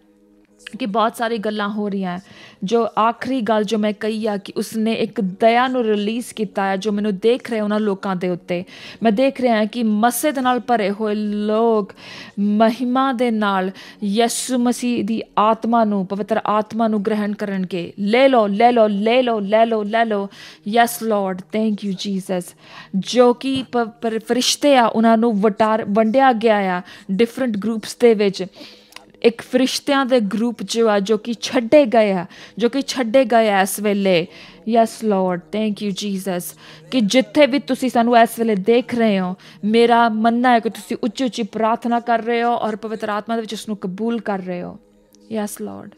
ਕਿ ਬਹੁਤ ਸਾਰੀ ਗੱਲਾਂ ਹੋ ਰਹੀਆਂ। ਜੋ ਆਖਰੀ ਗੱਲ ਜੋ ਮੈਂ ਕਹੀ ਆ ਕਿ ਉਸਨੇ ਇੱਕ ਦਇਆ ਨੂੰ ਰਿਲੀਜ਼ ਕੀਤਾ ਹੈ, ਜੋ ਮੈਨੂੰ ਦੇਖ ਰਹੇ ਉਹਨਾਂ ਲੋਕਾਂ ਦੇ ਉੱਤੇ। ਮੈਂ ਦੇਖ ਰਿਹਾ ਹਾਂ ਕਿ ਮਸੇ ਦੇ ਨਾਲ ਭਰੇ ਹੋਏ ਲੋਕ ਮਹਿਮਾ ਦੇ ਨਾਲ ਯਿਸੂ ਮਸੀਹ ਦੀ ਆਤਮਾ ਨੂੰ, ਪਵਿੱਤਰ ਆਤਮਾ ਨੂੰ ਗ੍ਰਹਿਣ ਕਰਨਗੇ। ਲੈ ਲਓ, ਲੈ ਲਓ, ਲੈ ਲਓ, ਲੈ ਲਓ, ਲੈ ਲਓ। Yes lord, thank you Jesus. ਜੋ ਕਿ ਫਰਿਸ਼ਤੇ ਆ ਉਹਨਾਂ ਨੂੰ ਵੰਡਿਆ ਗਿਆ ਆ ਡਿਫਰੈਂਟ ਗਰੁੱਪਸ ਦੇ ਵਿੱਚ। ਇੱਕ ਫਰਿਸ਼ਤਿਆਂ ਦੇ ਗਰੁੱਪ ਜੋ ਕਿ ਛੱਡੇ ਗਏ ਆ ਇਸ ਵੇਲੇ। Yes lord, thank you Jesus. ਕਿ ਜਿੱਥੇ ਵੀ ਤੁਸੀਂ ਸਾਨੂੰ ਇਸ ਵੇਲੇ ਦੇਖ ਰਹੇ ਹੋ, ਮੇਰਾ ਮੰਨਣਾ ਹੈ ਕਿ ਤੁਸੀਂ ਉੱਚੀ ਉੱਚੀ ਪ੍ਰਾਰਥਨਾ ਕਰ ਰਹੇ ਹੋ ਔਰ ਪਵਿੱਤਰ ਆਤਮਾ ਦੇ ਵਿੱਚ ਉਸਨੂੰ ਕਬੂਲ ਕਰ ਰਹੇ ਹੋ। Yes lord,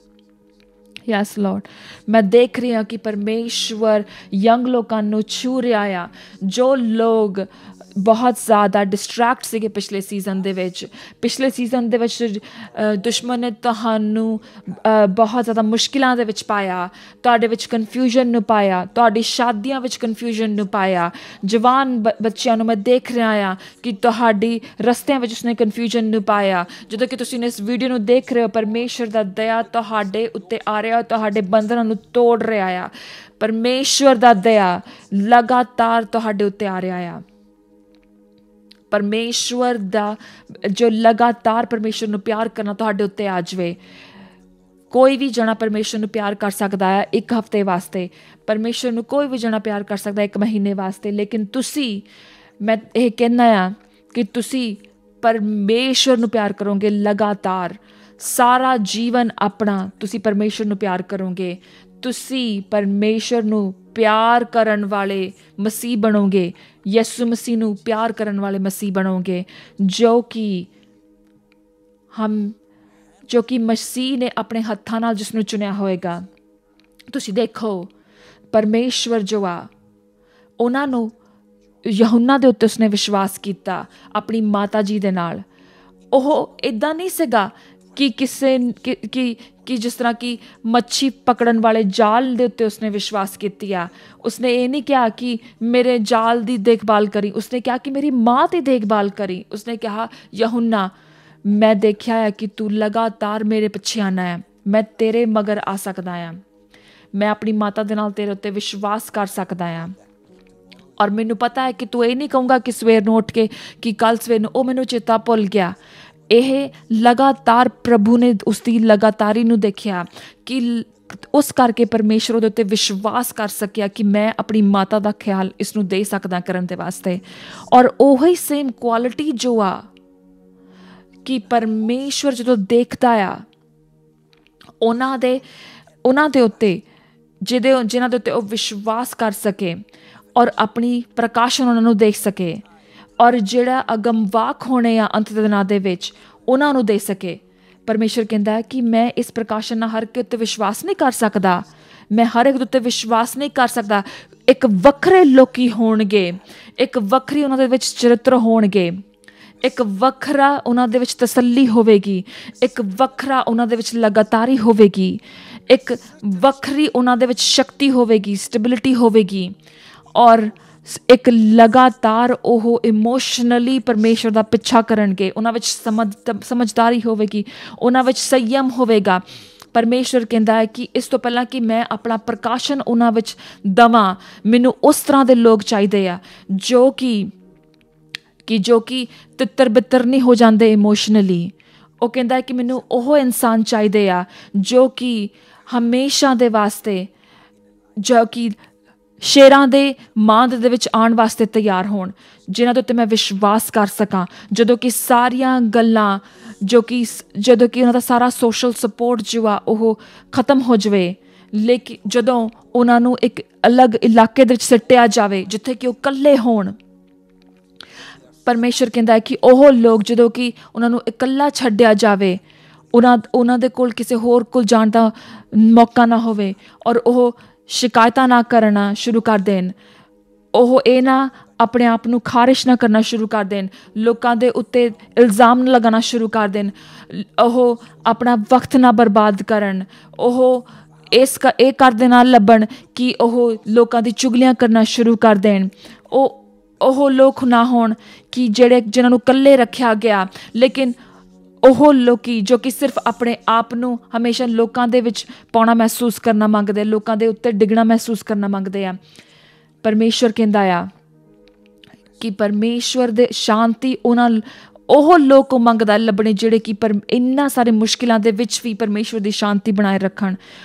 yes lord. ਮੈਂ ਦੇਖ ਰਹੀ ਹਾਂ ਕਿ ਪਰਮੇਸ਼ਵਰ ਯੰਗ ਲੋਕਾਂ ਨੂੰ ਛੂ ਰਿਹਾ ਆ। ਜੋ ਲੋਕ ਬਹੁਤ ਜ਼ਿਆਦਾ ਡਿਸਟਰੈਕਟ ਸੀਗੇ ਪਿਛਲੇ ਸੀਜ਼ਨ ਦੇ ਵਿੱਚ ਦੁਸ਼ਮਣ ਨੇ ਤੁਹਾਨੂੰ ਬਹੁਤ ਜ਼ਿਆਦਾ ਮੁਸ਼ਕਿਲਾਂ ਦੇ ਵਿੱਚ ਪਾਇਆ, ਤੁਹਾਡੇ ਵਿੱਚ ਕਨਫਿਊਜ਼ਨ ਨੂੰ ਪਾਇਆ, ਤੁਹਾਡੀ ਸ਼ਾਦੀਆਂ ਵਿੱਚ ਕਨਫਿਊਜ਼ਨ ਨੂੰ ਪਾਇਆ। ਜਵਾਨ ਬੱਚਿਆਂ ਨੂੰ ਮੈਂ ਦੇਖ ਰਿਹਾ ਹਾਂ ਕਿ ਤੁਹਾਡੀ ਰਸਤਿਆਂ ਵਿੱਚ ਉਸਨੇ ਕਨਫਿਊਜ਼ਨ ਨੂੰ ਪਾਇਆ। ਜਦੋਂ ਕਿ ਤੁਸੀਂ ਇਸ ਵੀਡੀਓ ਨੂੰ ਦੇਖ ਰਹੇ ਹੋ, ਪਰਮੇਸ਼ਵਰ ਦਾ ਦਇਆ ਤੁਹਾਡੇ ਉੱਤੇ ਆ ਰਿਹਾ, ਤੁਹਾਡੇ ਬੰਧਨਾਂ ਨੂੰ ਤੋੜ ਰਿਹਾ ਆ। ਪਰਮੇਸ਼ਵਰ ਦਾ ਦਇਆ ਲਗਾਤਾਰ ਤੁਹਾਡੇ ਉੱਤੇ ਆ ਰਿਹਾ ਆ। ਪਰਮੇਸ਼ਵਰ ਦਾ ਜੋ ਲਗਾਤਾਰ ਪਰਮੇਸ਼ਵਰ ਨੂੰ ਪਿਆਰ ਕਰਨਾ ਤੁਹਾਡੇ ਉੱਤੇ ਆ ਜਾਵੇ। ਕੋਈ ਵੀ ਜਣਾ ਪਰਮੇਸ਼ਵਰ ਨੂੰ ਪਿਆਰ ਕਰ ਸਕਦਾ ਹੈ ਇੱਕ ਹਫ਼ਤੇ ਵਾਸਤੇ, ਪਰਮੇਸ਼ਵਰ ਨੂੰ ਕੋਈ ਵੀ ਜਣਾ ਪਿਆਰ ਕਰ ਸਕਦਾ ਇੱਕ ਮਹੀਨੇ ਵਾਸਤੇ, ਲੇਕਿਨ ਤੁਸੀਂ, ਮੈਂ ਇਹ ਕਹਿੰਦਾ ਆ ਕਿ ਤੁਸੀਂ ਪਰਮੇਸ਼ਵਰ ਨੂੰ ਪਿਆਰ ਕਰੋਗੇ ਲਗਾਤਾਰ। ਸਾਰਾ ਜੀਵਨ ਆਪਣਾ ਤੁਸੀਂ ਪਰਮੇਸ਼ਵਰ ਨੂੰ ਪਿਆਰ ਕਰੋਗੇ। ਤੁਸੀਂ ਪਰਮੇਸ਼ਵਰ ਨੂੰ ਪਿਆਰ ਕਰਨ ਵਾਲੇ ਮਸੀਹ ਬਣੋਗੇ। ਯਿਸੂ ਮਸੀਹ ਨੂੰ ਪਿਆਰ ਕਰਨ ਵਾਲੇ ਮਸੀਹ ਬਣੋਗੇ, ਜੋ ਕਿ ਮਸੀਹ ਨੇ ਆਪਣੇ ਹੱਥਾਂ ਨਾਲ ਜਿਸ ਨੂੰ ਚੁਣਿਆ ਹੋਏਗਾ। ਤੁਸੀਂ ਦੇਖੋ ਪਰਮੇਸ਼ਵਰ ਜੋ ਆ, ਉਹਨਾਂ ਨੂੰ ਯਹੂਨਾ ਦੇ ਉੱਤੇ ਉਸਨੇ ਵਿਸ਼ਵਾਸ ਕੀਤਾ ਆਪਣੀ ਮਾਤਾ ਜੀ ਦੇ ਨਾਲ। ਉਹ ਇੱਦਾਂ ਨਹੀਂ ਸੀਗਾ ਕਿ ਕਿ ਜਿਸ ਤਰ੍ਹਾਂ ਕਿ ਮੱਛੀ ਪਕੜਨ ਵਾਲੇ ਜਾਲ ਦੇ ਉੱਤੇ ਉਸਨੇ ਵਿਸ਼ਵਾਸ ਕੀਤੀ ਆ। ਉਸਨੇ ਇਹ ਨਹੀਂ ਕਿਹਾ ਕਿ ਮੇਰੇ ਜਾਲ ਦੀ ਦੇਖਭਾਲ ਕਰੀ, ਉਸਨੇ ਕਿਹਾ ਕਿ ਮੇਰੀ ਮਾਂ ਦੀ ਦੇਖਭਾਲ ਕਰੀ। ਉਸਨੇ ਕਿਹਾ ਯਹੂਨਾ, ਮੈਂ ਦੇਖਿਆ ਹੈ ਕਿ ਤੂੰ ਲਗਾਤਾਰ ਮੇਰੇ ਪਿੱਛੇ ਆਉਣਾ ਹੈ, ਮੈਂ ਤੇਰੇ ਮਗਰ ਆ ਸਕਦਾ ਹਾਂ, ਮੈਂ ਆਪਣੀ ਮਾਤਾ ਦੇ ਨਾਲ ਤੇਰੇ ਉੱਤੇ ਵਿਸ਼ਵਾਸ ਕਰ ਸਕਦਾ ਹਾਂ। ਔਰ ਮੈਨੂੰ ਪਤਾ ਹੈ ਕਿ ਤੂੰ ਇਹ ਨਹੀਂ ਕਹੂੰਗਾ ਕਿ ਸਵੇਰ ਨੂੰ ਉੱਠ ਕੇ ਕਿ ਕੱਲ੍ਹ ਸਵੇਰ ਨੂੰ ਉਹ ਮੈਨੂੰ ਚੇਤਾ ਭੁੱਲ ਗਿਆ। ਇਹ ਲਗਾਤਾਰ ਪ੍ਰਭੂ ਨੇ ਉਸਦੀ ਲਗਾਤਾਰੀ ਨੂੰ ਦੇਖਿਆ ਕਿ ਉਸ ਕਰਕੇ ਪਰਮੇਸ਼ਰ ਉਹਦੇ ਉੱਤੇ ਵਿਸ਼ਵਾਸ ਕਰ ਸਕਿਆ ਕਿ ਮੈਂ ਆਪਣੀ ਮਾਤਾ ਦਾ ਖਿਆਲ ਇਸ ਨੂੰ ਦੇ ਸਕਦਾ ਕਰਨ ਦੇ ਵਾਸਤੇ। ਔਰ ਉਹੀ ਸੇਮ ਕੁਆਲਿਟੀ ਜੋ ਆ ਕਿ ਪਰਮੇਸ਼ਵਰ ਜਦੋਂ ਦੇਖਦਾ ਆ ਉਹਨਾਂ ਦੇ ਉੱਤੇ ਜਿਨ੍ਹਾਂ ਦੇ ਉੱਤੇ ਉਹ ਵਿਸ਼ਵਾਸ ਕਰ ਸਕੇ ਔਰ ਆਪਣੀ ਪ੍ਰਕਾਸ਼ਨ ਉਹਨਾਂ ਨੂੰ ਦੇਖ ਸਕੇ, ਔਰ ਜਿਹੜਾ ਅਗਮਵਾਕ ਹੋਣੇ ਆ ਅੰਤ ਦੇ ਦਿਨਾਂ ਦੇ ਵਿੱਚ ਉਹਨਾਂ ਨੂੰ ਦੇ ਸਕੇ। ਪਰਮੇਸ਼ਰ ਕਹਿੰਦਾ ਹੈ ਕਿ ਮੈਂ ਇਸ ਪ੍ਰਕਾਸ਼ਨ ਨਾਲ ਹਰ ਇੱਕ ਉੱਤੇ ਵਿਸ਼ਵਾਸ ਨਹੀਂ ਕਰ ਸਕਦਾ, ਮੈਂ ਹਰ ਇੱਕ ਉੱਤੇ ਵਿਸ਼ਵਾਸ ਨਹੀਂ ਕਰ ਸਕਦਾ। ਇੱਕ ਵੱਖਰੇ ਲੋਕੀ ਹੋਣਗੇ, ਇੱਕ ਵੱਖਰੀ ਉਹਨਾਂ ਦੇ ਵਿੱਚ ਚਰਿੱਤਰ ਹੋਣਗੇ, ਇੱਕ ਵੱਖਰਾ ਉਹਨਾਂ ਦੇ ਵਿੱਚ ਤਸੱਲੀ ਹੋਵੇਗੀ, ਇੱਕ ਵੱਖਰਾ ਉਹਨਾਂ ਦੇ ਵਿੱਚ ਲਗਾਤਾਰੀ ਹੋਵੇਗੀ, ਇੱਕ ਵੱਖਰੀ ਉਹਨਾਂ ਦੇ ਵਿੱਚ ਸ਼ਕਤੀ ਹੋਵੇਗੀ, ਸਟੈਬਿਲਿਟੀ ਹੋਵੇਗੀ, ਔਰ ਇੱਕ ਲਗਾਤਾਰ ਉਹ ਇਮੋਸ਼ਨਲੀ ਪਰਮੇਸ਼ਰ ਦਾ ਪਿੱਛਾ ਕਰਨਗੇ। ਉਹਨਾਂ ਵਿੱਚ ਸਮਝਦਾਰੀ ਹੋਵੇਗੀ, ਉਹਨਾਂ ਵਿੱਚ ਸੰਯਮ ਹੋਵੇਗਾ। ਪਰਮੇਸ਼ਰ ਕਹਿੰਦਾ ਹੈ ਕਿ ਇਸ ਤੋਂ ਪਹਿਲਾਂ ਕਿ ਮੈਂ ਆਪਣਾ ਪ੍ਰਕਾਸ਼ਨ ਉਹਨਾਂ ਵਿੱਚ ਦੇਵਾਂ, ਮੈਨੂੰ ਉਸ ਤਰ੍ਹਾਂ ਦੇ ਲੋਕ ਚਾਹੀਦੇ ਆ ਜੋ ਕਿ ਤਿੱਤਰ ਬਿੱਤਰ ਨਹੀਂ ਹੋ ਜਾਂਦੇ ਇਮੋਸ਼ਨਲੀ। ਉਹ ਕਹਿੰਦਾ ਹੈ ਕਿ ਮੈਨੂੰ ਉਹ ਇਨਸਾਨ ਚਾਹੀਦੇ ਆ ਜੋ ਕਿ ਹਮੇਸ਼ਾ ਦੇ ਵਾਸਤੇ, ਜੋ ਕਿ ਸ਼ੇਰਾਂ ਦੇ ਮਾਂਦ ਦੇ ਵਿੱਚ ਆਉਣ ਵਾਸਤੇ ਤਿਆਰ ਹੋਣ, ਜਿਨ੍ਹਾਂ ਦੇ ਉੱਤੇ ਮੈਂ ਵਿਸ਼ਵਾਸ ਕਰ ਸਕਾਂ। ਜਦੋਂ ਕਿ ਸਾਰੀਆਂ ਗੱਲਾਂ ਜਦੋਂ ਕਿ ਉਹਨਾਂ ਦਾ ਸਾਰਾ ਸੋਸ਼ਲ ਸਪੋਰਟ ਜੋ ਆ ਉਹ ਖਤਮ ਹੋ ਜਾਵੇ, ਲੇਕਿਨ ਜਦੋਂ ਉਹਨਾਂ ਨੂੰ ਇੱਕ ਅਲੱਗ ਇਲਾਕੇ ਦੇ ਵਿੱਚ ਸਿੱਟਿਆ ਜਾਵੇ ਜਿੱਥੇ ਕਿ ਉਹ ਇਕੱਲੇ ਹੋਣ, ਪਰਮੇਸ਼ਰ ਕਹਿੰਦਾ ਹੈ ਕਿ ਉਹ ਲੋਕ ਜਦੋਂ ਕਿ ਉਹਨਾਂ ਨੂੰ ਇਕੱਲਾ ਛੱਡਿਆ ਜਾਵੇ, ਉਹਨਾਂ ਦੇ ਕੋਲ ਕਿਸੇ ਹੋਰ ਕੋਲ ਜਾਣ ਦਾ ਮੌਕਾ ਨਾ ਹੋਵੇ, ਔਰ ਉਹ ਸ਼ਿਕਾਇਤਾਂ ਨਾ ਕਰਨਾ ਸ਼ੁਰੂ ਕਰ ਦੇਣ, ਉਹ ਇਹ ਨਾ ਆਪਣੇ ਆਪ ਨੂੰ ਖਾਰਿਸ਼ ਨਾ ਕਰਨਾ ਸ਼ੁਰੂ ਕਰ ਦੇਣ, ਲੋਕਾਂ ਦੇ ਉੱਤੇ ਇਲਜ਼ਾਮ ਨਾ ਲਗਾਉਣਾ ਸ਼ੁਰੂ ਕਰ ਦੇਣ, ਉਹ ਆਪਣਾ ਵਕਤ ਨਾ ਬਰਬਾਦ ਕਰਨ, ਉਹ ਇਹ ਕਰਦੇ ਨਾ ਲੱਭਣ ਕਿ ਉਹ ਲੋਕਾਂ ਦੀ ਚੁਗਲੀਆਂ ਕਰਨਾ ਸ਼ੁਰੂ ਕਰ ਦੇਣ। ਉਹ ਲੋਕ ਨਾ ਹੋਣ ਕਿ ਜਿਹਨਾਂ ਨੂੰ ਇਕੱਲੇ ਰੱਖਿਆ ਗਿਆ, ਲੇਕਿਨ ਉਹ ਲੋਕੀ ਜੋ ਕਿ ਸਿਰਫ ਆਪਣੇ ਆਪ ਨੂੰ ਹਮੇਸ਼ਾ ਲੋਕਾਂ ਦੇ ਵਿੱਚ ਪਾਉਣਾ ਮਹਿਸੂਸ ਕਰਨਾ ਮੰਗਦੇ, ਲੋਕਾਂ ਦੇ ਉੱਤੇ ਡਿੱਗਣਾ ਮਹਿਸੂਸ ਕਰਨਾ ਮੰਗਦੇ ਆ। ਪਰਮੇਸ਼ਵਰ ਕਹਿੰਦਾ ਆ ਕਿ ਪਰਮੇਸ਼ਵਰ ਦੇ ਸ਼ਾਂਤੀ ਉਹ ਲੋਕ ਮੰਗਦਾ ਲੱਭਣੇ ਜਿਹੜੇ ਕਿ ਇੰਨਾ ਸਾਰੇ ਮੁਸ਼ਕਿਲਾਂ ਦੇ ਵਿੱਚ ਵੀ ਪਰਮੇਸ਼ਵਰ ਦੀ ਸ਼ਾਂਤੀ ਬਣਾਏ ਰੱਖਣ,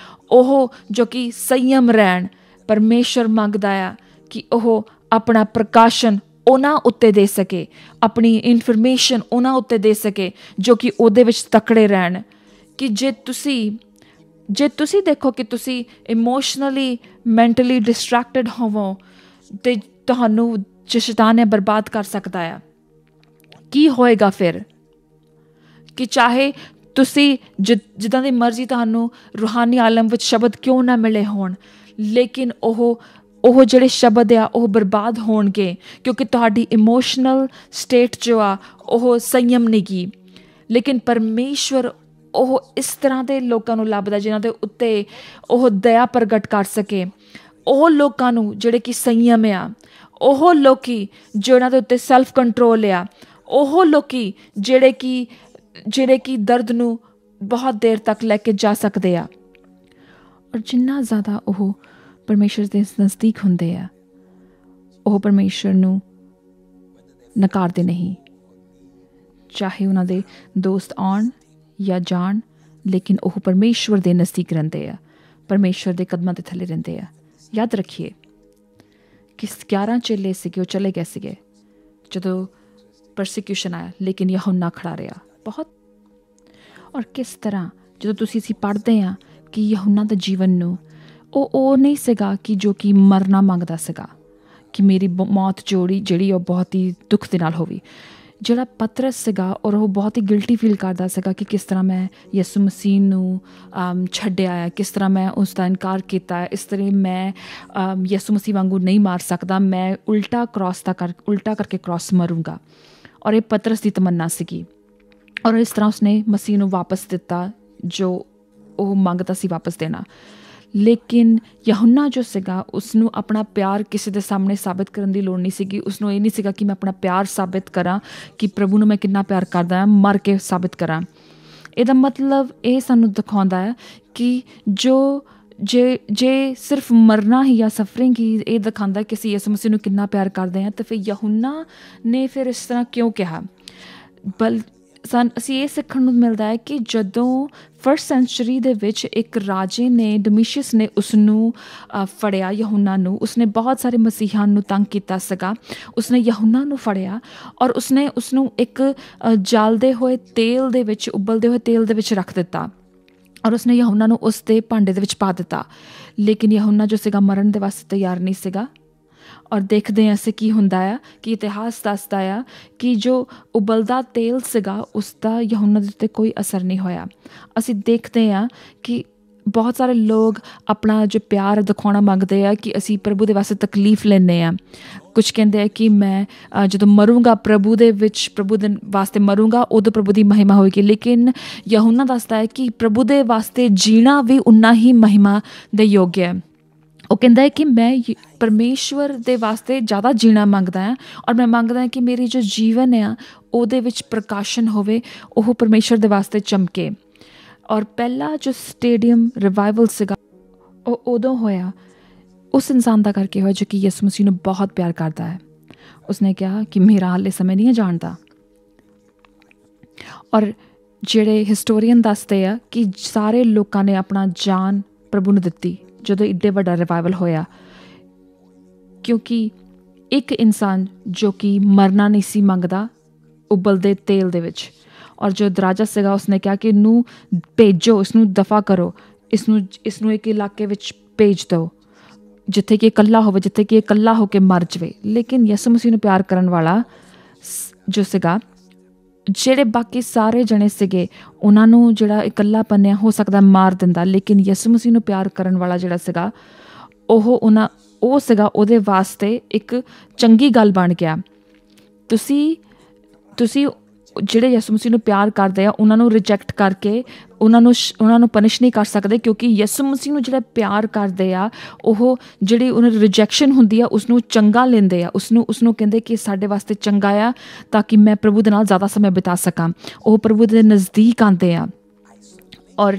ਉਹ ਜੋ ਕਿ ਸੰਯਮ ਰਹਿਣ। ਪਰਮੇਸ਼ਵਰ ਮੰਗਦਾ ਆ ਕਿ ਉਹ ਆਪਣਾ ਪ੍ਰਕਾਸ਼ਨ ਉਹਨਾਂ ਉੱਤੇ ਦੇ ਸਕੇ, ਆਪਣੀ ਇਨਫੋਰਮੇਸ਼ਨ ਉਹਨਾਂ ਉੱਤੇ ਦੇ ਸਕੇ ਜੋ ਕਿ ਉਹਦੇ ਵਿੱਚ ਤਕੜੇ ਰਹਿਣ। ਕਿ ਜੇ ਤੁਸੀਂ ਦੇਖੋ ਕਿ ਤੁਸੀਂ ਇਮੋਸ਼ਨਲੀ ਮੈਂਟਲੀ ਡਿਸਟਰੈਕਟਡ ਹੋਵੋ ਅਤੇ ਤੁਹਾਨੂੰ ਸ਼ੈਤਾਨ ਨੇ ਬਰਬਾਦ ਕਰ ਸਕਦਾ ਆ। ਕੀ ਹੋਏਗਾ ਫਿਰ? ਕਿ ਚਾਹੇ ਤੁਸੀਂ ਜਿੱਦਾਂ ਦੀ ਮਰਜ਼ੀ ਤੁਹਾਨੂੰ ਰੂਹਾਨੀ ਆਲਮ ਵਿੱਚ ਸ਼ਬਦ ਕਿਉਂ ਨਾ ਮਿਲੇ ਹੋਣ, ਲੇਕਿਨ ਉਹ ਜਿਹੜੇ ਸ਼ਬਦ ਆ ਉਹ ਬਰਬਾਦ ਹੋਣਗੇ ਕਿਉਂਕਿ ਤੁਹਾਡੀ ਇਮੋਸ਼ਨਲ ਸਟੇਟ ਜੋ ਆ ਉਹ ਸੰਯਮ ਨਹੀਂ ਗੀ। ਲੇਕਿਨ ਪਰਮੇਸ਼ਵਰ ਉਹ ਇਸ ਤਰ੍ਹਾਂ ਦੇ ਲੋਕਾਂ ਨੂੰ ਲੱਭਦਾ ਜਿਨ੍ਹਾਂ ਦੇ ਉੱਤੇ ਉਹ ਦਇਆ ਪ੍ਰਗਟ ਕਰ ਸਕੇ, ਉਹ ਲੋਕਾਂ ਨੂੰ ਜਿਹੜੇ ਕਿ ਸੰਯਮ ਆ, ਉਹ ਲੋਕੀ ਜਿਹਨਾਂ ਦੇ ਉੱਤੇ ਸੈਲਫ ਕੰਟਰੋਲ ਆ, ਉਹ ਲੋਕੀ ਜਿਹੜੇ ਕਿ ਦਰਦ ਨੂੰ ਬਹੁਤ ਦੇਰ ਤੱਕ ਲੈ ਕੇ ਜਾ ਸਕਦੇ ਆ। ਔਰ ਜਿੰਨਾ ਜ਼ਿਆਦਾ ਉਹ ਪਰਮੇਸ਼ਰ ਦੇ ਨਜ਼ਦੀਕ ਹੁੰਦੇ ਆ, ਉਹ ਪਰਮੇਸ਼ਰ ਨੂੰ ਨਕਾਰਦੇ ਨਹੀਂ, ਚਾਹੇ ਉਹਨਾਂ ਦੇ ਦੋਸਤ ਆਉਣ ਜਾਂ ਜਾਣ, ਲੇਕਿਨ ਉਹ ਪਰਮੇਸ਼ਵਰ ਦੇ ਨਜ਼ਦੀਕ ਰਹਿੰਦੇ ਆ, ਪਰਮੇਸ਼ਵਰ ਦੇ ਕਦਮਾਂ ਦੇ ਥੱਲੇ ਰਹਿੰਦੇ ਆ। ਯਾਦ ਰੱਖੀਏ ਕਿ 11 ਚੇਲੇ ਸੀਗੇ, ਉਹ ਚਲੇ ਗਏ ਸੀਗੇ ਜਦੋਂ ਪਰਸੀਕਿਊਸ਼ਨ ਆਇਆ, ਲੇਕਿਨ ਯਹੋਨਾ ਖੜਾ ਰਿਹਾ ਬਹੁਤ। ਔਰ ਕਿਸ ਤਰ੍ਹਾਂ ਜਦੋਂ ਅਸੀਂ ਪੜ੍ਹਦੇ ਹਾਂ ਕਿ ਯਹੋਨਾ ਦੇ ਜੀਵਨ ਨੂੰ ਉਹ ਨਹੀਂ ਸੀਗਾ ਕਿ ਜੋ ਕਿ ਮਰਨਾ ਮੰਗਦਾ ਸੀਗਾ ਕਿ ਮੇਰੀ ਮੌਤ ਜਿਹੜੀ ਉਹ ਬਹੁਤ ਹੀ ਦੁੱਖ ਦੇ ਨਾਲ ਹੋਵੇ। ਜਿਹੜਾ ਪਤਰਸ ਸੀਗਾ ਔਰ ਉਹ ਬਹੁਤ ਹੀ ਗਿਲਟੀ ਫੀਲ ਕਰਦਾ ਸੀਗਾ ਕਿ ਕਿਸ ਤਰ੍ਹਾਂ ਮੈਂ ਯਿਸੂ ਮਸੀਹ ਨੂੰ ਛੱਡਿਆ ਆ, ਕਿਸ ਤਰ੍ਹਾਂ ਮੈਂ ਉਸ ਦਾ ਇਨਕਾਰ ਕੀਤਾ, ਇਸ ਤਰ੍ਹਾਂ ਮੈਂ ਯਿਸੂ ਮਸੀਹ ਵਾਂਗੂ ਨਹੀਂ ਮਾਰ ਸਕਦਾ, ਮੈਂ ਉਲਟਾ ਕਰਕੇ ਕ੍ਰੋਸ ਮਰੂੰਗਾ। ਔਰ ਇਹ ਪਤਰਸ ਦੀ ਤਮੰਨਾ ਸੀਗੀ ਔਰ ਇਸ ਤਰ੍ਹਾਂ ਉਸਨੇ ਮਸੀਹ ਨੂੰ ਵਾਪਸ ਦਿੱਤਾ ਜੋ ਉਹ ਮੰਗਦਾ ਸੀ ਵਾਪਸ ਦੇਣਾ। ਲੇਕਿਨ ਯਹੋਨਾ ਜੋ ਸੀਗਾ ਉਸਨੂੰ ਆਪਣਾ ਪਿਆਰ ਕਿਸੇ ਦੇ ਸਾਹਮਣੇ ਸਾਬਿਤ ਕਰਨ ਦੀ ਲੋੜ ਨਹੀਂ ਸੀਗੀ। ਉਸਨੂੰ ਇਹ ਨਹੀਂ ਸੀਗਾ ਕਿ ਮੈਂ ਆਪਣਾ ਪਿਆਰ ਸਾਬਿਤ ਕਰਾਂ, ਕਿ ਪ੍ਰਭੂ ਨੂੰ ਮੈਂ ਕਿੰਨਾ ਪਿਆਰ ਕਰਦਾ ਹਾਂ, ਮਰ ਕੇ ਸਾਬਿਤ ਕਰਾਂ। ਇਹਦਾ ਮਤਲਬ ਇਹ ਸਾਨੂੰ ਦਿਖਾਉਂਦਾ ਹੈ ਕਿ ਜੇ ਸਿਰਫ ਮਰਨਾ ਹੀ ਜਾਂ ਸਫਰਿੰਗ ਹੀ ਇਹ ਦਿਖਾਉਂਦਾ ਕਿ ਅਸੀਂ ਯਿਸੂ ਮਸੀਹ ਨੂੰ ਕਿੰਨਾ ਪਿਆਰ ਕਰਦੇ ਹਾਂ, ਤਾਂ ਫਿਰ ਯਹੋਨਾ ਨੇ ਫਿਰ ਇਸ ਤਰ੍ਹਾਂ ਕਿਉਂ ਕਿਹਾ? ਅਸੀਂ ਇਹ ਸਿੱਖਣ ਨੂੰ ਮਿਲਦਾ ਹੈ ਕਿ ਜਦੋਂ 1st ਸੈਂਚੁਰੀ ਦੇ ਵਿੱਚ ਇੱਕ ਰਾਜੇ ਨੇ, ਡੋਮੀਸ਼ੀਅਸ ਨੇ ਉਸਨੂੰ ਫੜਿਆ, ਯਹੋਨਾ ਨੂੰ, ਉਸਨੇ ਬਹੁਤ ਸਾਰੇ ਮਸੀਹਾਂ ਨੂੰ ਤੰਗ ਕੀਤਾ ਸੀਗਾ। ਉਸਨੇ ਯਹੋਨਾ ਨੂੰ ਫੜਿਆ ਔਰ ਉਸਨੂੰ ਇੱਕ ਜਲਦੇ ਹੋਏ ਤੇਲ ਦੇ ਵਿੱਚ, ਉਬਲਦੇ ਹੋਏ ਤੇਲ ਦੇ ਵਿੱਚ ਰੱਖ ਦਿੱਤਾ ਔਰ ਉਸਨੇ ਯਹੋਨਾ ਨੂੰ ਉਸ ਦੇ ਭਾਂਡੇ ਦੇ ਵਿੱਚ ਪਾ ਦਿੱਤਾ। ਲੇਕਿਨ ਯਹੋਨਾ ਜੋ ਸੀਗਾ ਮਰਨ ਦੇ ਵਾਸਤੇ ਤਿਆਰ ਨਹੀਂ ਸੀਗਾ। ਔਰ ਦੇਖਦੇ ਹਾਂ ਅਸੀਂ ਕੀ ਹੁੰਦਾ ਆ ਕਿ ਇਤਿਹਾਸ ਦੱਸਦਾ ਆ ਕਿ ਜੋ ਉਬਲਦਾ ਤੇਲ ਸੀਗਾ ਉਸਦਾ ਯਹੋਨਾ ਦੇ ਉੱਤੇ ਕੋਈ ਅਸਰ ਨਹੀਂ ਹੋਇਆ। ਅਸੀਂ ਦੇਖਦੇ ਹਾਂ ਕਿ ਬਹੁਤ ਸਾਰੇ ਲੋਕ ਆਪਣਾ ਜੋ ਪਿਆਰ ਦਿਖਾਉਣਾ ਮੰਗਦੇ ਆ ਕਿ ਅਸੀਂ ਪ੍ਰਭੂ ਦੇ ਵਾਸਤੇ ਤਕਲੀਫ ਲੈਂਦੇ ਹਾਂ। ਕੁਝ ਕਹਿੰਦੇ ਆ ਕਿ ਮੈਂ ਜਦੋਂ ਮਰੂੰਗਾ ਪ੍ਰਭੂ ਦੇ ਵਾਸਤੇ ਮਰੂੰਗਾ, ਉਦੋਂ ਪ੍ਰਭੂ ਦੀ ਮਹਿਮਾ ਹੋਏਗੀ। ਲੇਕਿਨ ਯਹੋਨਾ ਦੱਸਦਾ ਹੈ ਕਿ ਪ੍ਰਭੂ ਦੇ ਵਾਸਤੇ ਜੀਣਾ ਵੀ ਉਨਾ ਹੀ ਮਹਿਮਾ ਦੇ ਯੋਗ ਹੈ। ਉਹ ਕਹਿੰਦਾ ਹੈ ਕਿ ਮੈਂ ਪਰਮੇਸ਼ਵਰ ਦੇ ਵਾਸਤੇ ਜ਼ਿਆਦਾ ਜੀਣਾ ਮੰਗਦਾ ਹਾਂ ਔਰ ਮੈਂ ਮੰਗਦਾ ਹਾਂ ਕਿ ਮੇਰੀ ਜੋ ਜੀਵਨ ਆ ਉਹਦੇ ਵਿੱਚ ਪ੍ਰਕਾਸ਼ਨ ਹੋਵੇ, ਉਹ ਪਰਮੇਸ਼ਵਰ ਦੇ ਵਾਸਤੇ ਚਮਕੇ। ਔਰ ਪਹਿਲਾ ਜੋ ਸਟੇਡੀਅਮ ਰਿਵਾਈਵਲ ਸੀਗਾ ਉਹ ਉਦੋਂ ਹੋਇਆ ਉਸ ਇਨਸਾਨ ਦਾ ਕਰਕੇ ਹੋਇਆ ਜੋ ਕਿ ਯਿਸੂ ਮਸੀਹ ਨੂੰ ਬਹੁਤ ਪਿਆਰ ਕਰਦਾ ਹੈ। ਉਸਨੇ ਕਿਹਾ ਕਿ ਮੇਰਾ ਹਾਲੇ ਸਮੇਂ ਨਹੀਂ ਜਾਣਦਾ। ਔਰ ਜਿਹੜੇ ਹਿਸਟੋਰੀਅਨ ਦੱਸਦੇ ਆ ਕਿ ਸਾਰੇ ਲੋਕਾਂ ਨੇ ਆਪਣਾ ਜਾਨ ਪ੍ਰਭੂ ਨੂੰ ਦਿੱਤੀ ਜਦੋਂ ਏਡੇ ਵੱਡਾ ਰਿਵਾਈਵਲ ਹੋਇਆ, ਕਿਉਂਕਿ ਇੱਕ ਇਨਸਾਨ ਜੋ ਕਿ ਮਰਨਾ ਨਹੀਂ ਸੀ ਮੰਗਦਾ ਉਬਲਦੇ ਤੇਲ ਦੇ ਵਿੱਚ, ਔਰ ਜੋ ਦਰਾਜਾ ਸੀਗਾ ਉਸਨੇ ਕਿਹਾ ਕਿ ਇਹਨੂੰ ਭੇਜੋ, ਇਸਨੂੰ ਦਫਾ ਕਰੋ, ਇਸਨੂੰ ਇੱਕ ਇਲਾਕੇ ਵਿੱਚ ਭੇਜ ਦਿਓ ਜਿੱਥੇ ਕਿ ਇਕੱਲਾ ਹੋਵੇ, ਜਿੱਥੇ ਕਿ ਇਕੱਲਾ ਹੋ ਕੇ ਮਰ ਜਾਵੇ। ਲੇਕਿਨ ਯਿਸੂ ਮਸੀਹ ਨੂੰ ਪਿਆਰ ਕਰਨ ਵਾਲਾ ਜੋ ਸੀਗਾ, ਜਿਹੜੇ ਬਾਕੀ ਸਾਰੇ ਜਣੇ ਸੀਗੇ ਉਹਨਾਂ ਨੂੰ ਜਿਹੜਾ ਇਕੱਲਾਪਨ ਹੋ ਸਕਦਾ ਮਾਰ ਦਿੰਦਾ, ਲੇਕਿਨ ਯਿਸੂ ਮਸੀਹ ਨੂੰ ਪਿਆਰ ਕਰਨ ਵਾਲਾ ਜਿਹੜਾ ਸੀਗਾ ਉਹ ਸੀਗਾ ਉਹਦੇ ਵਾਸਤੇ ਇੱਕ ਚੰਗੀ ਗੱਲ ਬਣ ਗਿਆ। ਤੁਸੀਂ ਜਿਹੜੇ ਯਿਸੂ ਮਸੀਹ ਨੂੰ ਪਿਆਰ ਕਰਦੇ ਆ ਉਹਨਾਂ ਨੂੰ ਰਿਜੈਕਟ ਕਰਕੇ ਉਹਨਾਂ ਨੂੰ ਪਨਿਸ਼ ਨਹੀਂ ਕਰ ਸਕਦੇ, ਕਿਉਂਕਿ ਯਿਸੂ ਮਸੀਹ ਨੂੰ ਜਿਹੜਾ ਪਿਆਰ ਕਰਦੇ ਆ ਉਹ ਜਿਹੜੀ ਉਹਨਾਂ ਦੀ ਰਿਜੈਕਸ਼ਨ ਹੁੰਦੀ ਆ ਉਸਨੂੰ ਚੰਗਾ ਲੈਂਦੇ ਆ, ਉਸਨੂੰ ਕਹਿੰਦੇ ਕਿ ਸਾਡੇ ਵਾਸਤੇ ਚੰਗਾ ਆ ਤਾਂ ਕਿ ਮੈਂ ਪ੍ਰਭੂ ਦੇ ਨਾਲ ਜ਼ਿਆਦਾ ਸਮਾਂ ਬਿਤਾ ਸਕਾਂ। ਉਹ ਪ੍ਰਭੂ ਦੇ ਨਜ਼ਦੀਕ ਆਉਂਦੇ ਆ। ਔਰ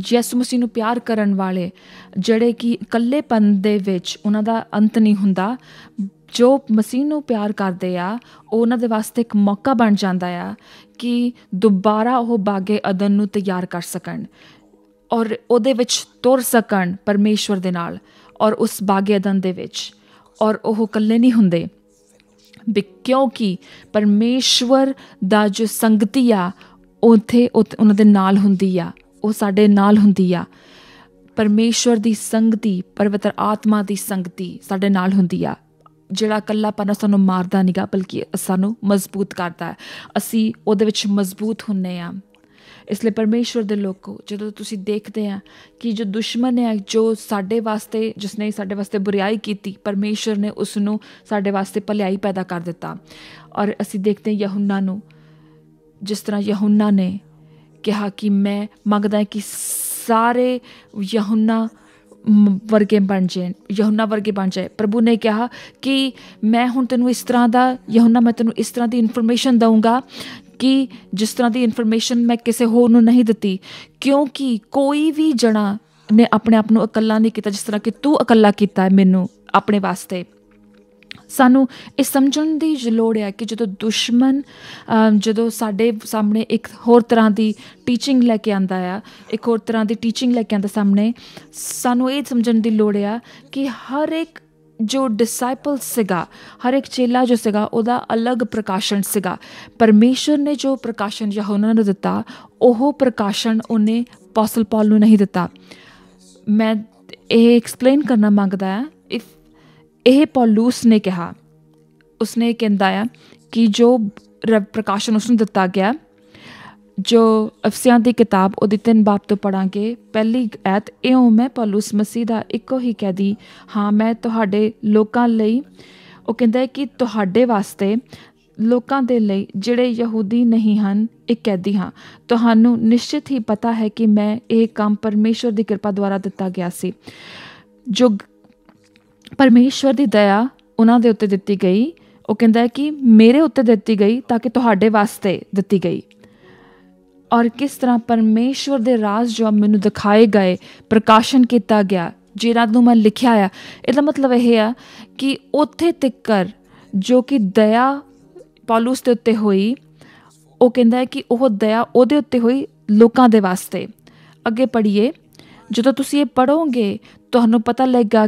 ਯਿਸੂ ਮਸੀਹ ਨੂੰ ਪਿਆਰ ਕਰਨ ਵਾਲੇ ਜਿਹੜੇ ਕਿ ਇਕੱਲੇਪਨ ਦੇ ਵਿੱਚ ਉਹਨਾਂ ਦਾ ਅੰਤ ਨਹੀਂ ਹੁੰਦਾ, ਜੋ ਮਸੀਹ ਨੂੰ ਪਿਆਰ ਕਰਦੇ ਆ ਉਹ ਉਹਨਾਂ ਦੇ ਵਾਸਤੇ ਇੱਕ ਮੌਕਾ ਬਣ ਜਾਂਦਾ ਆ ਕਿ ਦੁਬਾਰਾ ਉਹ ਬਾਗੇ ਅਦਨ ਨੂੰ ਤਿਆਰ ਕਰ ਸਕਣ ਔਰ ਉਹਦੇ ਵਿੱਚ ਤੁਰ ਸਕਣ ਪਰਮੇਸ਼ਵਰ ਦੇ ਨਾਲ ਔਰ ਉਸ ਬਾਗੇ ਅਦਨ ਦੇ ਵਿੱਚ। ਔਰ ਉਹ ਇਕੱਲੇ ਨਹੀਂ ਹੁੰਦੇ ਕਿਉਂਕਿ ਪਰਮੇਸ਼ਵਰ ਦਾ ਜੋ ਸੰਗਤੀ ਆ ਉੱਥੇ ਉਹਨਾਂ ਦੇ ਨਾਲ ਹੁੰਦੀ ਆ, ਉਹ ਸਾਡੇ ਨਾਲ ਹੁੰਦੀ ਆ। ਪਰਮੇਸ਼ਵਰ ਦੀ ਸੰਗਤੀ, ਪਵਿੱਤਰ ਆਤਮਾ ਦੀ ਸੰਗਤੀ ਸਾਡੇ ਨਾਲ ਹੁੰਦੀ ਆ, ਜਿਹੜਾ ਇਕੱਲਾਪਨ ਸਾਨੂੰ ਮਾਰਦਾ ਨਹੀਂ ਗਾ ਬਲਕਿ ਸਾਨੂੰ ਮਜ਼ਬੂਤ ਕਰਦਾ ਹੈ, ਅਸੀਂ ਉਹਦੇ ਵਿੱਚ ਮਜ਼ਬੂਤ ਹੁੰਦੇ ਹਾਂ। ਇਸ ਲਈ ਪਰਮੇਸ਼ਵਰ ਦੇ ਲੋਕੋ, ਜਦੋਂ ਤੁਸੀਂ ਦੇਖਦੇ ਆ ਕਿ ਜੋ ਦੁਸ਼ਮਣ ਹੈ, ਜੋ ਸਾਡੇ ਵਾਸਤੇ ਜਿਸਨੇ ਸਾਡੇ ਵਾਸਤੇ ਬੁਰਾਈ ਕੀਤੀ, ਪਰਮੇਸ਼ਵਰ ਨੇ ਉਸ ਨੂੰ ਸਾਡੇ ਵਾਸਤੇ ਭਲਾਈ ਪੈਦਾ ਕਰ ਦਿੱਤਾ। ਔਰ ਅਸੀਂ ਦੇਖਦੇ ਯਹੂਨਾ ਨੂੰ, ਜਿਸ ਤਰ੍ਹਾਂ ਯਹੂਨਾ ਨੇ ਕਿਹਾ ਕਿ ਮੈਂ ਮੰਗਦਾ ਕਿ ਸਾਰੇ ਯਹੂਨਾ ਵਰਗੇ ਬਣ ਜਾਏ। ਪ੍ਰਭੂ ਨੇ ਕਿਹਾ ਕਿ ਮੈਂ ਹੁਣ ਤੈਨੂੰ ਇਸ ਤਰ੍ਹਾਂ ਦਾ ਯਹੂਨਾ, ਮੈਂ ਤੈਨੂੰ ਇਸ ਤਰ੍ਹਾਂ ਦੀ ਇਨਫੋਰਮੇਸ਼ਨ ਦਊਂਗਾ ਕਿ ਜਿਸ ਤਰ੍ਹਾਂ ਦੀ ਇਨਫੋਰਮੇਸ਼ਨ ਮੈਂ ਕਿਸੇ ਹੋਰ ਨੂੰ ਨਹੀਂ ਦਿੱਤੀ, ਕਿਉਂਕਿ ਕੋਈ ਵੀ ਜਣਾ ਨੇ ਆਪਣੇ ਆਪ ਨੂੰ ਇਕੱਲਾ ਨਹੀਂ ਕੀਤਾ ਜਿਸ ਤਰ੍ਹਾਂ ਕਿ ਤੂੰ ਇਕੱਲਾ ਕੀਤਾ ਹੈ ਮੈਨੂੰ ਆਪਣੇ ਵਾਸਤੇ। ਸਾਨੂੰ ਇਹ ਸਮਝਣ ਦੀ ਲੋੜ ਹੈ ਕਿ ਜਦੋਂ ਦੁਸ਼ਮਣ ਜਦੋਂ ਸਾਡੇ ਸਾਹਮਣੇ ਇੱਕ ਹੋਰ ਤਰ੍ਹਾਂ ਦੀ ਟੀਚਿੰਗ ਲੈ ਕੇ ਆਉਂਦਾ ਆ, ਇੱਕ ਹੋਰ ਤਰ੍ਹਾਂ ਦੀ ਟੀਚਿੰਗ ਲੈ ਕੇ ਆਉਂਦਾ ਸਾਹਮਣੇ, ਸਾਨੂੰ ਇਹ ਸਮਝਣ ਦੀ ਲੋੜ ਆ ਕਿ ਹਰ ਇੱਕ ਜੋ ਡਿਸਾਈਪਲ ਸੀਗਾ, ਹਰ ਇੱਕ ਚੇਲਾ ਜੋ ਸੀਗਾ ਉਹਦਾ ਅਲੱਗ ਪ੍ਰਕਾਸ਼ਨ ਸੀਗਾ। ਪਰਮੇਸ਼ਰ ਨੇ ਜੋ ਪ੍ਰਕਾਸ਼ਨ ਯਹੂਨਾ ਨੂੰ ਦਿੱਤਾ, ਉਹ ਪ੍ਰਕਾਸ਼ਨ ਉਹਨੇ ਅਪੋਸਟਲ ਪੌਲ ਨੂੰ ਨਹੀਂ ਦਿੱਤਾ। ਮੈਂ ਇਹ ਐਕਸਪਲੇਨ ਕਰਨਾ ਮੰਗਦਾ ਹਾਂ। ਇਹ ਪੌਲੂਸ ਨੇ ਕਿਹਾ, ਉਸਨੇ ਕਹਿੰਦਾ ਆ ਕਿ ਜੋ ਪ੍ਰਕਾਸ਼ਨ ਉਸਨੂੰ ਦਿੱਤਾ ਗਿਆ, ਜੋ ਅਫਸੀਆਂ ਦੀ ਕਿਤਾਬ ਉਹਦੀ 3 ਬਾਬ ਤੋਂ ਪੜ੍ਹਾਂਗੇ, ਪਹਿਲੀ ਐਤ, ਇਉਂ ਮੈਂ ਪੌਲੂਸ ਮਸੀਹ ਦਾ ਇੱਕੋ ਹੀ ਕੈਦੀ ਹਾਂ, ਮੈਂ ਤੁਹਾਡੇ ਲੋਕਾਂ ਲਈ, ਉਹ ਕਹਿੰਦਾ ਹੈ ਕਿ ਤੁਹਾਡੇ ਵਾਸਤੇ, ਲੋਕਾਂ ਦੇ ਲਈ ਜਿਹੜੇ ਯਹੂਦੀ ਨਹੀਂ ਹਨ, ਇੱਕ ਕੈਦੀ ਹਾਂ। ਤੁਹਾਨੂੰ ਨਿਸ਼ਚਿਤ ਹੀ ਪਤਾ ਹੈ ਕਿ ਮੈਂ ਇਹ ਕੰਮ ਪਰਮੇਸ਼ਵਰ ਦੀ ਕਿਰਪਾ ਦੁਆਰਾ ਦਿੱਤਾ ਗਿਆ ਸੀ। ਜੋ ਪਰਮੇਸ਼ਵਰ ਦੀ ਦਇਆ ਉਹਨਾਂ ਦੇ ਉੱਤੇ ਦਿੱਤੀ ਗਈ, ਉਹ ਕਹਿੰਦਾ ਹੈ ਕਿ ਮੇਰੇ ਉੱਤੇ ਦਿੱਤੀ ਗਈ ਤਾਂ ਕਿ ਤੁਹਾਡੇ ਵਾਸਤੇ ਦਿੱਤੀ ਗਈ। ਔਰ ਕਿਸ ਤਰ੍ਹਾਂ ਪਰਮੇਸ਼ਵਰ ਦੇ ਰਾਜ਼ ਜੋ ਮੈਨੂੰ ਦਿਖਾਏ ਗਏ, ਪ੍ਰਕਾਸ਼ਨ ਕੀਤਾ ਗਿਆ, ਜਿਹਨਾਂ ਨੂੰ ਮੈਂ ਲਿਖਿਆ ਆ, ਇਹਦਾ ਮਤਲਬ ਇਹ ਆ ਕਿ ਉੱਥੇ ਤੱਕਰ ਜੋ ਕਿ ਦਇਆ ਪੌਲੂਸ ਦੇ ਉੱਤੇ ਹੋਈ, ਉਹ ਕਹਿੰਦਾ ਹੈ ਕਿ ਉਹ ਦਇਆ ਉਹਦੇ ਉੱਤੇ ਹੋਈ ਲੋਕਾਂ ਦੇ ਵਾਸਤੇ। ਅੱਗੇ ਪੜ੍ਹੀਏ, ਜਦੋਂ ਤੁਸੀਂ ਇਹ ਪੜ੍ਹੋਗੇ ਤੁਹਾਨੂੰ ਪਤਾ ਲੱਗੇਗਾ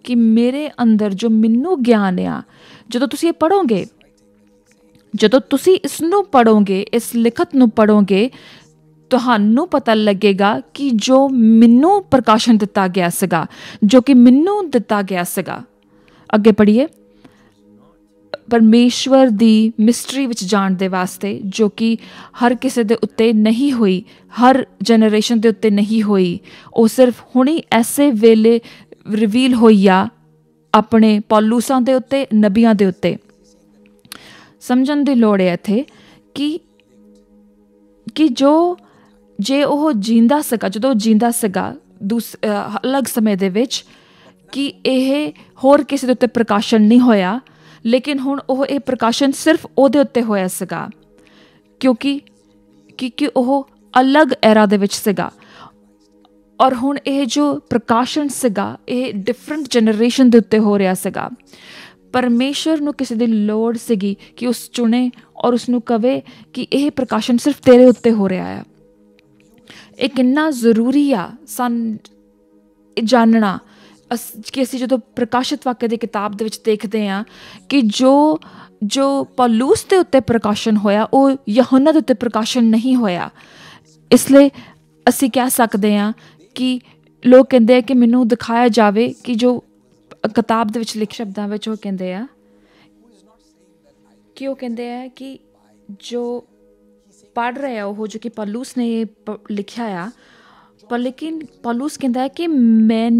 ਕਿ ਮੇਰੇ ਅੰਦਰ ਜੋ ਮੈਨੂੰ ਗਿਆਨ ਆ, ਜਦੋਂ ਤੁਸੀਂ ਇਹ ਪੜ੍ਹੋਗੇ, ਜਦੋਂ ਤੁਸੀਂ ਇਸ ਨੂੰ ਪੜ੍ਹੋਗੇ, ਇਸ ਲਿਖਤ ਨੂੰ ਪੜ੍ਹੋਗੇ, ਤੁਹਾਨੂੰ ਪਤਾ ਲੱਗੇਗਾ ਕਿ ਜੋ ਮੈਨੂੰ ਪ੍ਰਕਾਸ਼ਨ ਦਿੱਤਾ ਗਿਆ ਸੀਗਾ, ਜੋ ਕਿ ਮੈਨੂੰ ਦਿੱਤਾ ਗਿਆ ਸੀਗਾ। ਅੱਗੇ ਪੜ੍ਹੀਏ, ਪਰਮੇਸ਼ਵਰ ਦੀ ਮਿਸਟਰੀ ਵਿੱਚ ਜਾਣ ਦੇ ਵਾਸਤੇ, ਜੋ ਕਿ ਹਰ ਕਿਸੇ ਦੇ ਉੱਤੇ ਨਹੀਂ ਹੋਈ, ਹਰ ਜਨਰੇਸ਼ਨ ਦੇ ਉੱਤੇ ਨਹੀਂ ਹੋਈ, ਉਹ ਸਿਰਫ ਹੁਣੀ ਐਸੇ ਵੇਲੇ ਰਿਵੀਲ ਹੋਈ ਆ ਆਪਣੇ ਪੌਲੂਸਾਂ ਦੇ ਉੱਤੇ, ਨਬੀਆਂ ਦੇ ਉੱਤੇ। ਸਮਝਣ ਦੀ ਲੋੜ ਹੈ ਇੱਥੇ ਕਿ ਜੇ ਉਹ ਜੀਂਦਾ ਸੀਗਾ, ਜਦੋਂ ਉਹ ਜੀਂਦਾ ਸੀਗਾ ਅਲੱਗ ਸਮੇਂ ਦੇ ਵਿੱਚ, ਕਿ ਇਹ ਹੋਰ ਕਿਸੇ ਦੇ ਉੱਤੇ ਪ੍ਰਕਾਸ਼ਨ ਨਹੀਂ ਹੋਇਆ, ਲੇਕਿਨ ਹੁਣ ਉਹ ਇਹ ਪ੍ਰਕਾਸ਼ਨ ਸਿਰਫ ਉਹਦੇ ਉੱਤੇ ਹੋਇਆ ਸੀਗਾ ਕਿਉਂਕਿ ਉਹ ਅਲੱਗ ਐਰਾ ਦੇ ਵਿੱਚ ਸੀਗਾ। ਔਰ ਹੁਣ ਇਹ ਜੋ ਪ੍ਰਕਾਸ਼ਨ ਸੀਗਾ ਇਹ ਡਿਫਰੈਂਟ ਜਨਰੇਸ਼ਨ ਦੇ ਉੱਤੇ ਹੋ ਰਿਹਾ ਸੀਗਾ। ਪਰਮੇਸ਼ਰ ਨੂੰ ਕਿਸੇ ਦੀ ਲੋੜ ਸੀਗੀ ਕਿ ਉਸ ਚੁਣੇ ਔਰ ਉਸਨੂੰ ਕਵੇ ਕਿ ਇਹ ਪ੍ਰਕਾਸ਼ਨ ਸਿਰਫ ਤੇਰੇ ਉੱਤੇ ਹੋ ਰਿਹਾ ਆ। ਇਹ ਕਿੰਨਾ ਜ਼ਰੂਰੀ ਆ ਸਾਨੂੰ ਜਾਣਨਾ ਕਿ ਅਸੀਂ ਜਦੋਂ ਪ੍ਰਕਾਸ਼ਿਤ ਵਾਕਿਆ ਦੀ ਕਿਤਾਬ ਦੇ ਵਿੱਚ ਦੇਖਦੇ ਹਾਂ ਕਿ ਜੋ ਪੌਲੂਸ ਦੇ ਉੱਤੇ ਪ੍ਰਕਾਸ਼ਨ ਹੋਇਆ ਉਹ ਯਹੂਨਾ ਦੇ ਉੱਤੇ ਪ੍ਰਕਾਸ਼ਨ ਨਹੀਂ ਹੋਇਆ। ਇਸ ਲਈ ਅਸੀਂ ਕਹਿ ਸਕਦੇ ਹਾਂ ਕਿ ਲੋਕ ਕਹਿੰਦੇ ਆ ਕਿ ਮੈਨੂੰ ਦਿਖਾਇਆ ਜਾਵੇ ਕਿ ਜੋ ਕਿਤਾਬ ਦੇ ਵਿੱਚ ਲਿਖੇ ਸ਼ਬਦਾਂ ਵਿੱਚ ਉਹ ਕਹਿੰਦੇ ਆ ਕਿ ਜੋ ਪੜ੍ਹ ਰਿਹਾ ਉਹ ਜੋ ਕਿ ਪੌਲੂਸ ਨੇ ਲਿਖਿਆ ਆ, ਪਰ ਲੇਕਿਨ ਪੌਲੂਸ ਕਹਿੰਦਾ ਹੈ ਕਿ ਮੈਂ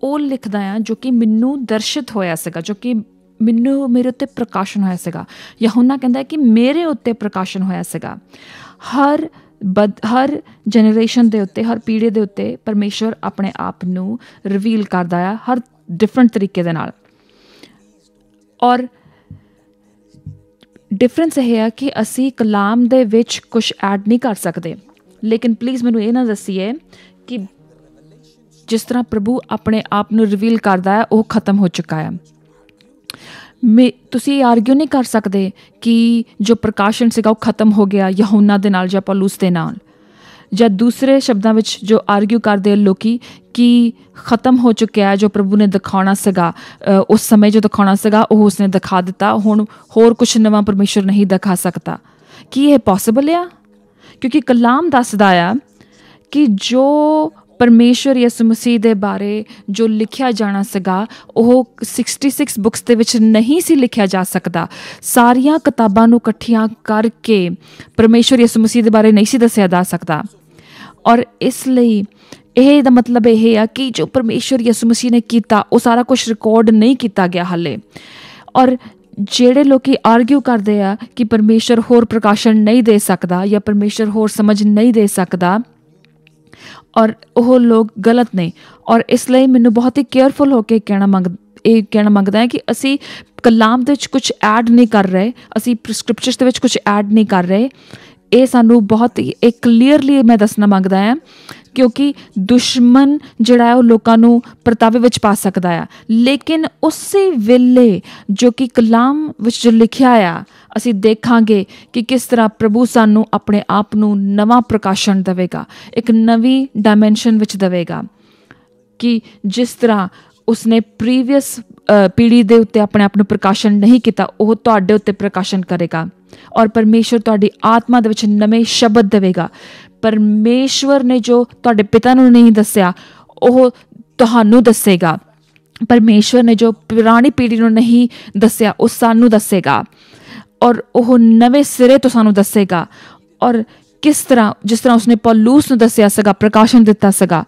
ਉਹ ਲਿਖਦਾ ਹਾਂ ਜੋ ਕਿ ਮੈਨੂੰ ਦਰਸ਼ਿਤ ਹੋਇਆ ਸੀਗਾ, ਜੋ ਕਿ ਮੈਨੂੰ ਮੇਰੇ ਉੱਤੇ ਪ੍ਰਕਾਸ਼ਨ ਹੋਇਆ ਸੀਗਾ। यूहन्ना ਕਹਿੰਦਾ ਕਿ ਮੇਰੇ ਉੱਤੇ ਪ੍ਰਕਾਸ਼ਨ ਹੋਇਆ ਸੀਗਾ। ਹਰ ਜਨਰੇਸ਼ਨ ਦੇ ਉੱਤੇ, ਹਰ ਪੀੜ੍ਹੀ ਦੇ ਉੱਤੇ ਪਰਮੇਸ਼ਵਰ ਆਪਣੇ ਆਪ ਨੂੰ ਰਿਵੀਲ ਕਰਦਾ ਆ ਹਰ ਡਿਫਰੈਂਟ ਤਰੀਕੇ ਦੇ ਨਾਲ। ਔਰ ਡਿਫਰੈਂਸ ਇਹ ਹੈ ਕਿ ਅਸੀਂ ਕਲਾਮ ਦੇ ਵਿੱਚ ਕੁਛ ਐਡ ਨਹੀਂ ਕਰ ਸਕਦੇ। ਲੇਕਿਨ ਪਲੀਜ਼ ਮੈਨੂੰ ਇਹ ਨਾ ਦੱਸੀਏ ਕਿ ਜਿਸ ਤਰ੍ਹਾਂ ਪ੍ਰਭੂ ਆਪਣੇ ਆਪ ਨੂੰ ਰਿਵੀਲ ਕਰਦਾ ਹੈ ਉਹ ਖਤਮ ਹੋ ਚੁੱਕਾ ਹੈ। ਤੁਸੀਂ ਆਰਗਿਊ ਨਹੀਂ ਕਰ ਸਕਦੇ ਕਿ ਜੋ ਪ੍ਰਕਾਸ਼ਨ ਸੀਗਾ ਉਹ ਖਤਮ ਹੋ ਗਿਆ यूहन्ना ਦੇ ਨਾਲ ਜਾਂ ਪੌਲੁਸ ਦੇ ਨਾਲ, ਜਾਂ ਦੂਸਰੇ ਸ਼ਬਦਾਂ ਵਿੱਚ ਜੋ ਆਰਗਿਊ ਕਰਦੇ ਲੋਕੀ ਕਿ ਖਤਮ ਹੋ ਚੁੱਕਿਆ ਜੋ ਪ੍ਰਭੂ ਨੇ ਦਿਖਾਉਣਾ ਸੀਗਾ ਉਸ ਸਮੇਂ ਜੋ ਦਿਖਾਉਣਾ ਸੀਗਾ ਉਹ ਉਸਨੇ ਦਿਖਾ ਦਿੱਤਾ, ਹੁਣ ਹੋਰ ਕੁਛ ਨਵਾਂ ਪਰਮੇਸ਼ਵਰ ਨਹੀਂ ਦਿਖਾ ਸਕਦਾ। ਕੀ ਇਹ ਪੋਸੀਬਲ ਆ? ਕਿਉਂਕਿ ਕਲਾਮ ਦੱਸਦਾ ਆ ਕਿ ਜੋ ਪਰਮੇਸ਼ਵਰ ਯਿਸੂ ਮਸੀਹ ਦੇ ਬਾਰੇ ਜੋ ਲਿਖਿਆ ਜਾਣਾ ਸੀਗਾ ਉਹ 66 ਬੁੱਕਸ ਦੇ ਵਿੱਚ ਨਹੀਂ ਸੀ ਲਿਖਿਆ ਜਾ ਸਕਦਾ। ਸਾਰੀਆਂ ਕਿਤਾਬਾਂ ਨੂੰ ਇਕੱਠੀਆਂ ਕਰਕੇ ਪਰਮੇਸ਼ਵਰ ਯਿਸੂ ਮਸੀਹ ਦੇ ਬਾਰੇ ਨਹੀਂ ਸੀ ਦੱਸਿਆ ਜਾ ਸਕਦਾ। ਔਰ ਇਸ ਲਈ ਇਹ ਦਾ ਮਤਲਬ ਇਹ ਆ ਕਿ ਜੋ ਪਰਮੇਸ਼ਵਰ ਯਿਸੂ ਮਸੀਹ ਨੇ ਕੀਤਾ ਉਹ ਸਾਰਾ ਕੁਛ ਰਿਕਾਰਡ ਨਹੀਂ ਕੀਤਾ ਗਿਆ ਹਾਲੇ। ਔਰ ਜਿਹੜੇ ਲੋਕੀ ਆਰਗਿਊ ਕਰਦੇ ਆ ਕਿ ਪਰਮੇਸ਼ਵਰ ਹੋਰ ਪ੍ਰਕਾਸ਼ਨ ਨਹੀਂ ਦੇ ਸਕਦਾ ਜਾਂ ਪਰਮੇਸ਼ਵਰ ਹੋਰ ਸਮਝ ਨਹੀਂ ਦੇ ਸਕਦਾ, ਔਰ ਉਹ ਲੋਕ ਗਲਤ ਨੇ। ਔਰ ਇਸ ਲਈ ਮੈਨੂੰ ਬਹੁਤ ਹੀ ਕੇਅਰਫੁਲ ਹੋ ਕੇ ਕਹਿਣਾ ਮੰਗਦਾ ਹੈ ਕਿ ਅਸੀਂ ਕਲਾਮ ਦੇ ਵਿੱਚ ਕੁਛ ਐਡ ਨਹੀਂ ਕਰ ਰਹੇ, ਅਸੀਂ ਸਕ੍ਰਿਪਚਰਸ ਦੇ ਵਿੱਚ ਕੁਛ ਐਡ ਨਹੀਂ ਕਰ ਰਹੇ। ਇਹ ਸਾਨੂੰ ਬਹੁਤ ਹੀ ਇਹ ਕਲੀਅਰਲੀ ਮੈਂ ਦੱਸਣਾ ਮੰਗਦਾ ਹਾਂ, ਕਿਉਂਕਿ ਦੁਸ਼ਮਣ ਜਿਹੜਾ ਹੈ ਉਹ ਲੋਕਾਂ ਨੂੰ ਪਰਤਾਵੇ ਵਿੱਚ ਪਾ ਸਕਦਾ ਆ। ਲੇਕਿਨ ਉਸੇ ਵੇਲੇ ਜੋ ਕਿ ਕਲਾਮ ਵਿੱਚ ਜੋ ਲਿਖਿਆ ਆ ਅਸੀਂ ਦੇਖਾਂਗੇ ਕਿ ਕਿਸ ਤਰ੍ਹਾਂ ਪ੍ਰਭੂ ਸਾਨੂੰ ਆਪਣੇ ਆਪ ਨੂੰ ਨਵਾਂ ਪ੍ਰਕਾਸ਼ਨ ਦੇਵੇਗਾ, ਇੱਕ ਨਵੀਂ ਡਾਇਮੈਂਸ਼ਨ ਵਿੱਚ ਦੇਵੇਗਾ, ਕਿ ਜਿਸ ਤਰ੍ਹਾਂ ਉਸਨੇ ਪ੍ਰੀਵੀਅਸ ਪੀੜ੍ਹੀ ਦੇ ਉੱਤੇ ਆਪਣੇ ਆਪ ਨੂੰ ਪ੍ਰਕਾਸ਼ਨ ਨਹੀਂ ਕੀਤਾ ਉਹ ਤੁਹਾਡੇ ਉੱਤੇ ਪ੍ਰਕਾਸ਼ਨ ਕਰੇਗਾ। ਔਰ ਪਰਮੇਸ਼ਵਰ ਤੁਹਾਡੀ ਆਤਮਾ ਦੇ ਵਿੱਚ ਨਵੇਂ ਸ਼ਬਦ ਦੇਵੇਗਾ। ਪਰਮੇਸ਼ਵਰ ਨੇ ਜੋ ਤੁਹਾਡੇ ਪਿਤਾ ਨੂੰ ਨਹੀਂ ਦੱਸਿਆ ਉਹ ਤੁਹਾਨੂੰ ਦੱਸੇਗਾ। ਪਰਮੇਸ਼ਵਰ ਨੇ ਜੋ ਪੁਰਾਣੀ ਪੀੜ੍ਹੀ ਨੂੰ ਨਹੀਂ ਦੱਸਿਆ ਉਹ ਸਾਨੂੰ ਦੱਸੇਗਾ, ਔਰ ਉਹ ਨਵੇਂ ਸਿਰੇ ਤੋਂ ਸਾਨੂੰ ਦੱਸੇਗਾ। ਔਰ ਕਿਸ ਤਰ੍ਹਾਂ ਜਿਸ ਤਰ੍ਹਾਂ ਉਸਨੇ ਪੌਲੁਸ ਨੂੰ ਦੱਸਿਆ ਸੀਗਾ, ਪ੍ਰਕਾਸ਼ਨ ਦਿੱਤਾ ਸੀਗਾ।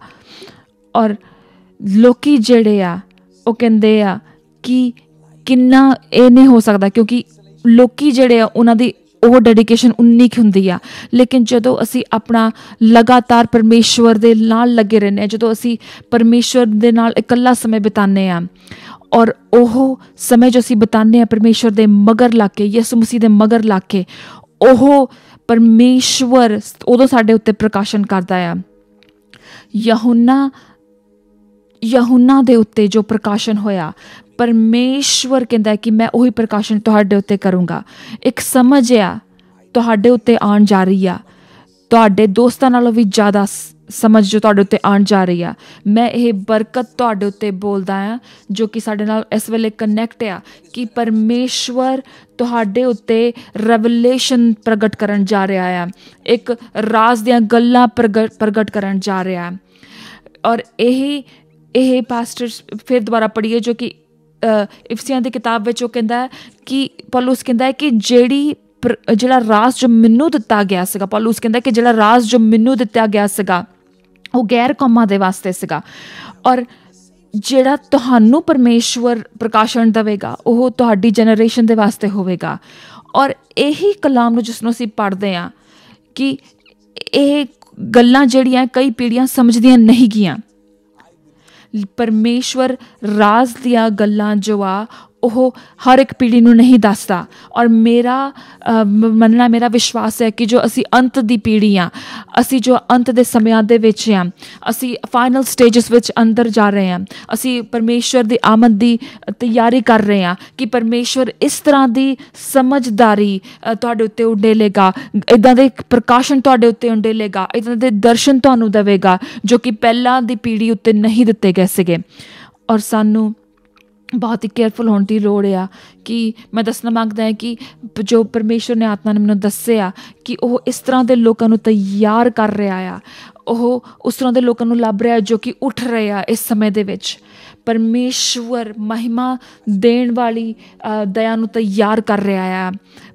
ਔਰ ਲੋਕੀ ਜਿਹੜੇ ਆ ਉਹ ਕਹਿੰਦੇ ਆ ਕਿ ਕਿੰਨਾ ਇਹ ਨਹੀਂ ਹੋ ਸਕਦਾ, ਕਿਉਂਕਿ ਲੋਕੀ ਜਿਹੜੇ ਆ ਉਹਨਾਂ ਦੀ ਉਹ ਡੈਡੀਕੇਸ਼ਨ ਉਨੀ ਕੁ ਹੁੰਦੀ ਆ। ਲੇਕਿਨ ਜਦੋਂ ਅਸੀਂ ਆਪਣਾ ਲਗਾਤਾਰ ਪਰਮੇਸ਼ਵਰ ਦੇ ਨਾਲ ਲੱਗੇ ਰਹਿੰਦੇ ਹਾਂ, ਜਦੋਂ ਅਸੀਂ ਪਰਮੇਸ਼ਵਰ ਦੇ ਨਾਲ ਇਕੱਲਾ ਸਮੇਂ ਬਿਤਾਉਂਦੇ ਹਾਂ, ਔਰ ਉਹ ਸਮੇਂ ਜੋ ਅਸੀਂ ਬਿਤਾਉਂਦੇ ਹਾਂ ਪਰਮੇਸ਼ਵਰ ਦੇ ਮਗਰ ਲੱਗ ਕੇ, ਯਿਸੂ ਮਸੀਹ ਦੇ ਮਗਰ ਲੱਗ ਕੇ, ਉਹ ਪਰਮੇਸ਼ਵਰ ਉਦੋਂ ਸਾਡੇ ਉੱਤੇ ਪ੍ਰਕਾਸ਼ਨ ਕਰਦਾ ਆ। यूहन्ना ਦੇ ਉੱਤੇ ਜੋ ਪ੍ਰਕਾਸ਼ਨ ਹੋਇਆ, ਪਰਮੇਸ਼ਵਰ ਕਹਿੰਦਾ ਕਿ ਮੈਂ ਉਹੀ ਪ੍ਰਕਾਸ਼ਨ ਤੁਹਾਡੇ ਉੱਤੇ ਕਰੂੰਗਾ। ਇੱਕ ਸਮਝ ਆ ਤੁਹਾਡੇ ਉੱਤੇ ਆਉਣ ਜਾ ਰਹੀ ਆ, ਤੁਹਾਡੇ ਦੋਸਤਾਂ ਨਾਲੋਂ ਵੀ ਜ਼ਿਆਦਾ ਸਮਝ ਜੋ ਤੁਹਾਡੇ ਉੱਤੇ ਆਉਣ ਜਾ ਰਹੀ ਆ। ਮੈਂ ਇਹ ਬਰਕਤ ਤੁਹਾਡੇ ਉੱਤੇ ਬੋਲਦਾ ਹਾਂ ਜੋ ਕਿ ਸਾਡੇ ਨਾਲ ਇਸ ਵੇਲੇ ਕਨੈਕਟ ਆ, ਕਿ ਪਰਮੇਸ਼ਵਰ ਤੁਹਾਡੇ ਉੱਤੇ ਰੈਵਲੇਸ਼ਨ ਪ੍ਰਗਟ ਕਰਨ ਜਾ ਰਿਹਾ ਆ, ਇੱਕ ਰਾਜ਼ ਦੀਆਂ ਗੱਲਾਂ ਪ੍ਰਗਟ ਕਰਨ ਜਾ ਰਿਹਾ। ਔਰ ਇਹ ਪਾਸਟਰ ਫਿਰ ਦੁਬਾਰਾ ਪੜ੍ਹੀਏ ਜੋ ਕਿ ਇਫਸੀਆਂ ਦੀ ਕਿਤਾਬ ਵਿੱਚ ਉਹ ਕਹਿੰਦਾ ਹੈ ਕਿ ਪੌਲੁਸ ਕਹਿੰਦਾ ਹੈ ਕਿ ਜਿਹੜਾ ਰਾਜ਼ ਜੋ ਮੈਨੂੰ ਦਿੱਤਾ ਗਿਆ ਸੀਗਾ, ਪੌਲੁਸ ਕਹਿੰਦਾ ਕਿ ਜਿਹੜਾ ਰਾਜ਼ ਜੋ ਮੈਨੂੰ ਦਿੱਤਾ ਗਿਆ ਸੀਗਾ ਉਹ ਗੈਰ ਕੌਮਾਂ ਦੇ ਵਾਸਤੇ ਸੀਗਾ, ਔਰ ਜਿਹੜਾ ਤੁਹਾਨੂੰ ਪਰਮੇਸ਼ਵਰ ਪ੍ਰਕਾਸ਼ਨ ਦੇਵੇਗਾ ਉਹ ਤੁਹਾਡੀ ਜਨਰੇਸ਼ਨ ਦੇ ਵਾਸਤੇ ਹੋਵੇਗਾ। ਔਰ ਇਹੀ ਕਲਾਮ ਨੂੰ ਜਿਸ ਨੂੰ ਅਸੀਂ ਪੜ੍ਹਦੇ ਹਾਂ ਕਿ ਇਹ ਗੱਲਾਂ ਜਿਹੜੀਆਂ ਕਈ ਪੀੜ੍ਹੀਆਂ ਸਮਝਦੀਆਂ ਨਹੀਂ ਗਈਆਂ। ਪਰਮੇਸ਼ਵਰ ਰਾਜ਼ ਦੀਆਂ ਗੱਲਾਂ ਜੋ ਆ ਉਹ ਹਰ ਇੱਕ ਪੀੜ੍ਹੀ ਨੂੰ ਨਹੀਂ ਦੱਸਦਾ। ਔਰ ਮੇਰਾ ਮੰਨਣਾ, ਮੇਰਾ ਵਿਸ਼ਵਾਸ ਹੈ ਕਿ ਜੋ ਅਸੀਂ ਅੰਤ ਦੀ ਪੀੜ੍ਹੀ ਹਾਂ, ਅਸੀਂ ਜੋ ਅੰਤ ਦੇ ਸਮਿਆਂ ਦੇ ਵਿੱਚ ਹਾਂ, ਅਸੀਂ ਫਾਈਨਲ ਸਟੇਜਸ ਵਿੱਚ ਅੰਦਰ ਜਾ ਰਹੇ ਹਾਂ, ਅਸੀਂ ਪਰਮੇਸ਼ਵਰ ਦੀ ਆਮਦ ਦੀ ਤਿਆਰੀ ਕਰ ਰਹੇ ਹਾਂ ਕਿ ਪਰਮੇਸ਼ਵਰ ਇਸ ਤਰ੍ਹਾਂ ਦੀ ਸਮਝਦਾਰੀ ਤੁਹਾਡੇ ਉੱਤੇ ਉਡੇਲੇਗਾ, ਇੱਦਾਂ ਦੇ ਪ੍ਰਕਾਸ਼ਨ ਤੁਹਾਡੇ ਉੱਤੇ ਉਡੇਲੇਗਾ, ਇੱਦਾਂ ਦੇ ਦਰਸ਼ਨ ਤੁਹਾਨੂੰ ਦੇਵੇਗਾ ਜੋ ਕਿ ਪਹਿਲਾਂ ਦੀ ਪੀੜ੍ਹੀ ਉੱਤੇ ਨਹੀਂ ਦਿੱਤੇ ਗਏ ਸੀਗੇ। ਔਰ ਸਾਨੂੰ ਬਹੁਤ ਹੀ ਕੇਅਰਫੁਲ ਹੋਣ ਦੀ ਲੋੜ ਆ ਕਿ ਮੈਂ ਦੱਸਣਾ ਮੰਗਦਾ ਹਾਂ ਕਿ ਜੋ ਪਰਮੇਸ਼ਵਰ ਨੇ ਆਤਮਾ ਨੇ ਮੈਨੂੰ ਦੱਸਿਆ ਕਿ ਉਹ ਇਸ ਤਰ੍ਹਾਂ ਦੇ ਲੋਕਾਂ ਨੂੰ ਤਿਆਰ ਕਰ ਰਿਹਾ ਆ, ਉਹ ਉਸ ਤਰ੍ਹਾਂ ਦੇ ਲੋਕਾਂ ਨੂੰ ਲੱਭ ਰਿਹਾ ਜੋ ਕਿ ਉੱਠ ਰਹੇ ਆ ਇਸ ਸਮੇਂ ਦੇ ਵਿੱਚ। ਪਰਮੇਸ਼ਵਰ ਮਹਿਮਾ ਦੇਣ ਵਾਲੀ ਦਇਆ ਨੂੰ ਤਿਆਰ ਕਰ ਰਿਹਾ ਆ।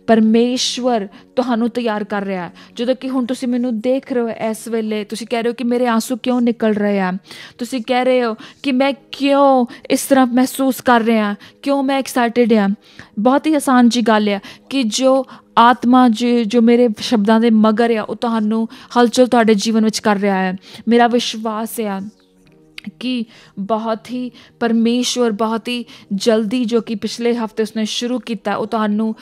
ਪਰਮੇਸ਼ਵਰ ਤੁਹਾਨੂੰ ਤਿਆਰ ਕਰ ਰਿਹਾ ਹੈ। ਜਦੋਂ ਕਿ ਹੁਣ ਤੁਸੀਂ ਮੈਨੂੰ ਦੇਖ ਰਹੇ ਹੋ ਇਸ ਵੇਲੇ, ਤੁਸੀਂ ਕਹਿ ਰਹੇ ਹੋ ਕਿ ਮੇਰੇ ਆਂਸੂ ਕਿਉਂ ਨਿਕਲ ਰਹੇ ਆ, ਤੁਸੀਂ ਕਹਿ ਰਹੇ ਹੋ ਕਿ ਮੈਂ ਕਿਉਂ ਇਸ ਤਰ੍ਹਾਂ ਮਹਿਸੂਸ ਕਰ ਰਿਹਾ, ਕਿਉਂ ਮੈਂ ਐਕਸਾਈਟਿਡ ਹਾਂ। ਬਹੁਤ ਹੀ ਆਸਾਨ ਜੀ ਗੱਲ ਆ ਕਿ ਜੋ ਆਤਮਾ ਜੋ ਮੇਰੇ ਸ਼ਬਦਾਂ ਦੇ ਮਗਰ ਆ ਉਹ ਤੁਹਾਨੂੰ ਹਲਚਲ ਤੁਹਾਡੇ ਜੀਵਨ ਵਿੱਚ ਕਰ ਰਿਹਾ ਹੈ। ਮੇਰਾ ਵਿਸ਼ਵਾਸ ਆ ਕਿ ਬਹੁਤ ਹੀ ਪਰਮੇਸ਼ਵਰ ਬਹੁਤ ਹੀ ਜਲਦੀ ਜੋ ਕਿ ਪਿਛਲੇ ਹਫ਼ਤੇ ਉਸਨੇ ਸ਼ੁਰੂ ਕੀਤਾ ਉਹ ਤੁਹਾਨੂੰ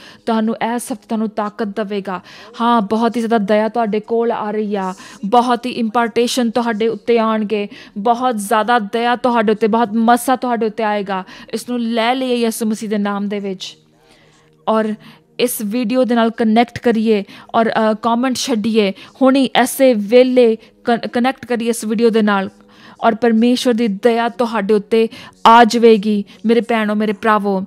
ਇਸ ਹਫ਼ਤੇ ਤੁਹਾਨੂੰ ਤਾਕਤ ਦੇਵੇਗਾ। ਹਾਂ, ਬਹੁਤ ਹੀ ਜ਼ਿਆਦਾ ਦਇਆ ਤੁਹਾਡੇ ਕੋਲ ਆ ਰਹੀ ਆ, ਬਹੁਤ ਹੀ ਇੰਪਾਰਟੇਸ਼ਨ ਤੁਹਾਡੇ ਉੱਤੇ ਆਉਣਗੇ, ਬਹੁਤ ਜ਼ਿਆਦਾ ਦਇਆ ਤੁਹਾਡੇ ਉੱਤੇ, ਬਹੁਤ ਮਸਾ ਤੁਹਾਡੇ ਉੱਤੇ ਆਏਗਾ। ਇਸ ਨੂੰ ਲੈ ਲਈਏ ਯਿਸੂ ਮਸੀਹ ਦੇ ਨਾਮ ਦੇ ਵਿੱਚ, ਔਰ ਇਸ ਵੀਡੀਓ ਦੇ ਨਾਲ ਕਨੈਕਟ ਕਰੀਏ ਔਰ ਕਮੈਂਟ ਛੱਡੀਏ। ਹੁਣੀ ਐਸੇ ਵੇਲੇ ਕਨੈਕਟ ਕਰੀਏ ਇਸ ਵੀਡੀਓ ਦੇ ਨਾਲ, ਔਰ ਪਰਮੇਸ਼ਵਰ ਦੀ ਦਇਆ ਤੁਹਾਡੇ ਉੱਤੇ ਆ ਜਾਵੇਗੀ ਮੇਰੇ ਭੈਣੋ, ਮੇਰੇ ਭਰਾਵੋ।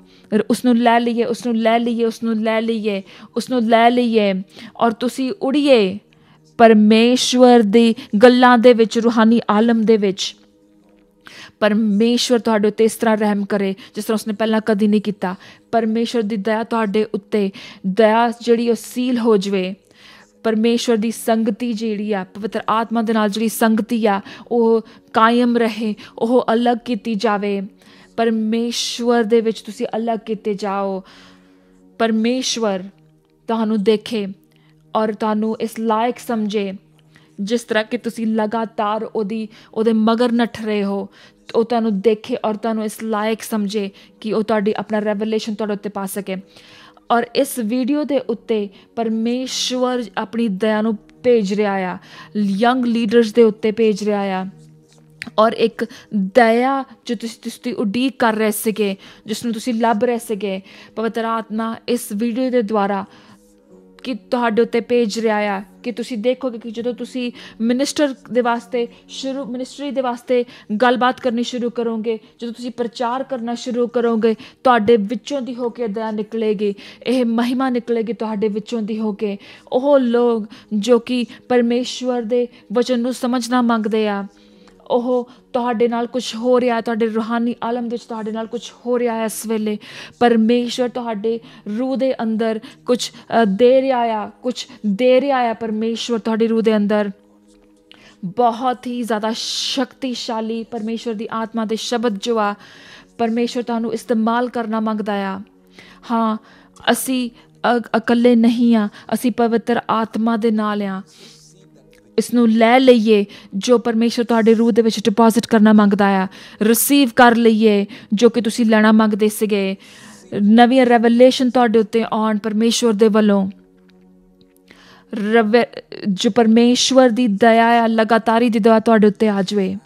ਉਸਨੂੰ ਲੈ ਲਈਏ, ਉਸਨੂੰ ਲੈ ਲਈਏ, ਉਸਨੂੰ ਲੈ ਲਈਏ, ਉਸਨੂੰ ਲੈ ਲਈਏ, ਔਰ ਤੁਸੀਂ ਉੜੀਏ ਪਰਮੇਸ਼ਵਰ ਦੀ ਗੱਲਾਂ ਦੇ ਵਿੱਚ, ਰੂਹਾਨੀ ਆਲਮ ਦੇ ਵਿੱਚ। ਪਰਮੇਸ਼ਵਰ ਤੁਹਾਡੇ ਉੱਤੇ ਇਸ ਤਰ੍ਹਾਂ ਰਹਿਮ ਕਰੇ ਜਿਸ ਤਰ੍ਹਾਂ ਉਸਨੇ ਪਹਿਲਾਂ ਕਦੀ ਨਹੀਂ ਕੀਤਾ। ਪਰਮੇਸ਼ਵਰ ਦੀ ਦਇਆ ਤੁਹਾਡੇ ਉੱਤੇ, ਦਇਆ ਜਿਹੜੀ ਉਹ ਸੀਲ ਹੋ ਜਾਵੇ। ਪਰਮੇਸ਼ਵਰ ਦੀ ਸੰਗਤੀ ਜਿਹੜੀ ਆ, ਪਵਿੱਤਰ ਆਤਮਾ ਦੇ ਨਾਲ ਜਿਹੜੀ ਸੰਗਤੀ ਆ ਉਹ ਕਾਇਮ ਰਹੇ, ਉਹ ਅਲੱਗ ਕੀਤੀ ਜਾਵੇ। ਪਰਮੇਸ਼ਵਰ ਦੇ ਵਿੱਚ ਤੁਸੀਂ ਅਲੱਗ ਕੀਤੇ ਜਾਓ। ਪਰਮੇਸ਼ਵਰ ਤੁਹਾਨੂੰ ਦੇਖੇ ਔਰ ਤੁਹਾਨੂੰ ਇਸ ਲਾਇਕ ਸਮਝੇ, ਜਿਸ ਤਰ੍ਹਾਂ ਕਿ ਤੁਸੀਂ ਲਗਾਤਾਰ ਉਹਦੇ ਮਗਰ ਨੱਠ ਰਹੇ ਹੋ। ਉਹ ਤੁਹਾਨੂੰ ਦੇਖੇ ਔਰ ਤੁਹਾਨੂੰ ਇਸ ਲਾਇਕ ਸਮਝੇ ਕਿ ਉਹ ਤੁਹਾਡੀ ਆਪਣਾ ਰੈਵਲੇਸ਼ਨ ਤੁਹਾਡੇ ਉੱਤੇ ਪਾ ਸਕੇ। ਔਰ ਇਸ ਵੀਡੀਓ ਦੇ ਉੱਤੇ ਪਰਮੇਸ਼ਵਰ ਆਪਣੀ ਦਇਆ ਨੂੰ ਭੇਜ ਰਿਹਾ ਆ, ਯੰਗ ਲੀਡਰਸ ਦੇ ਉੱਤੇ ਭੇਜ ਰਿਹਾ ਆ। ਔਰ ਇੱਕ ਦਇਆ ਜੋ ਤੁਸੀਂ ਉਡੀਕ ਕਰ ਰਹੇ ਸੀਗੇ, ਜਿਸ ਨੂੰ ਤੁਸੀਂ ਲੱਭ ਰਹੇ ਸੀਗੇ, ਪਵਿੱਤਰ ਆਤਮਾ ਇਸ ਵੀਡੀਓ ਦੇ ਦੁਆਰਾ ਕਿ ਤੁਹਾਡੇ ਉੱਤੇ ਭੇਜ ਰਿਹਾ ਆ ਕਿ ਤੁਸੀਂ ਦੇਖੋਗੇ ਕਿ ਜਦੋਂ ਤੁਸੀਂ ਮਿਨਿਸਟਰੀ ਦੇ ਵਾਸਤੇ ਗੱਲਬਾਤ ਕਰਨੀ ਸ਼ੁਰੂ ਕਰੋਗੇ, ਜਦੋਂ ਤੁਸੀਂ ਪ੍ਰਚਾਰ ਕਰਨਾ ਸ਼ੁਰੂ ਕਰੋਗੇ, ਤੁਹਾਡੇ ਵਿੱਚੋਂ ਦੀ ਹੋ ਕੇ ਦਇਆ ਨਿਕਲੇਗੀ, ਇਹ ਮਹਿਮਾ ਨਿਕਲੇਗੀ ਤੁਹਾਡੇ ਵਿੱਚੋਂ ਦੀ ਹੋ ਕੇ। ਉਹ ਲੋਕ ਜੋ ਕਿ ਪਰਮੇਸ਼ਵਰ ਦੇ ਵਚਨ ਨੂੰ ਸਮਝਣਾ ਮੰਗਦੇ ਆ, ਉਹ ਤੁਹਾਡੇ ਨਾਲ ਕੁਝ ਹੋ ਰਿਹਾ, ਤੁਹਾਡੇ ਰੂਹਾਨੀ ਆਲਮ ਵਿੱਚ ਤੁਹਾਡੇ ਨਾਲ ਕੁਝ ਹੋ ਰਿਹਾ ਹੈ ਇਸ ਵੇਲੇ। ਪਰਮੇਸ਼ਵਰ ਤੁਹਾਡੇ ਰੂਹ ਦੇ ਅੰਦਰ ਕੁਝ ਦੇ ਰਿਹਾ ਆ ਪਰਮੇਸ਼ਵਰ ਤੁਹਾਡੀ ਰੂਹ ਦੇ ਅੰਦਰ। ਬਹੁਤ ਹੀ ਜ਼ਿਆਦਾ ਸ਼ਕਤੀਸ਼ਾਲੀ ਪਰਮੇਸ਼ਵਰ ਦੀ ਆਤਮਾ ਦੇ ਸ਼ਬਦ ਜੋ ਆ, ਪਰਮੇਸ਼ਵਰ ਤੁਹਾਨੂੰ ਇਸਤੇਮਾਲ ਕਰਨਾ ਮੰਗਦਾ ਆ। ਹਾਂ, ਅਸੀਂ ਇਕੱਲੇ ਨਹੀਂ ਆ, ਅਸੀਂ ਪਵਿੱਤਰ ਆਤਮਾ ਦੇ ਨਾਲ ਆ। ਇਸ ਨੂੰ ਲੈ ਲਈਏ ਜੋ ਪਰਮੇਸ਼ਵਰ ਤੁਹਾਡੇ ਰੂਹ ਦੇ ਵਿੱਚ ਡਿਪੋਜ਼ਿਟ ਕਰਨਾ ਮੰਗਦਾ ਆ। ਰਿਸੀਵ ਕਰ ਲਈਏ ਜੋ ਕਿ ਤੁਸੀਂ ਲੈਣਾ ਮੰਗਦੇ ਸੀਗੇ। ਨਵੀਂ ਰੈਵਲੇਸ਼ਨ ਤੁਹਾਡੇ ਉੱਤੇ ਆਉਣ ਪਰਮੇਸ਼ਵਰ ਦੇ ਵੱਲੋਂ। ਜੋ ਪਰਮੇਸ਼ਵਰ ਦੀ ਦਇਆ ਆ, ਲਗਾਤਾਰੀ ਦੀ ਦਇਆ ਤੁਹਾਡੇ ਉੱਤੇ ਆ ਜਾਵੇ।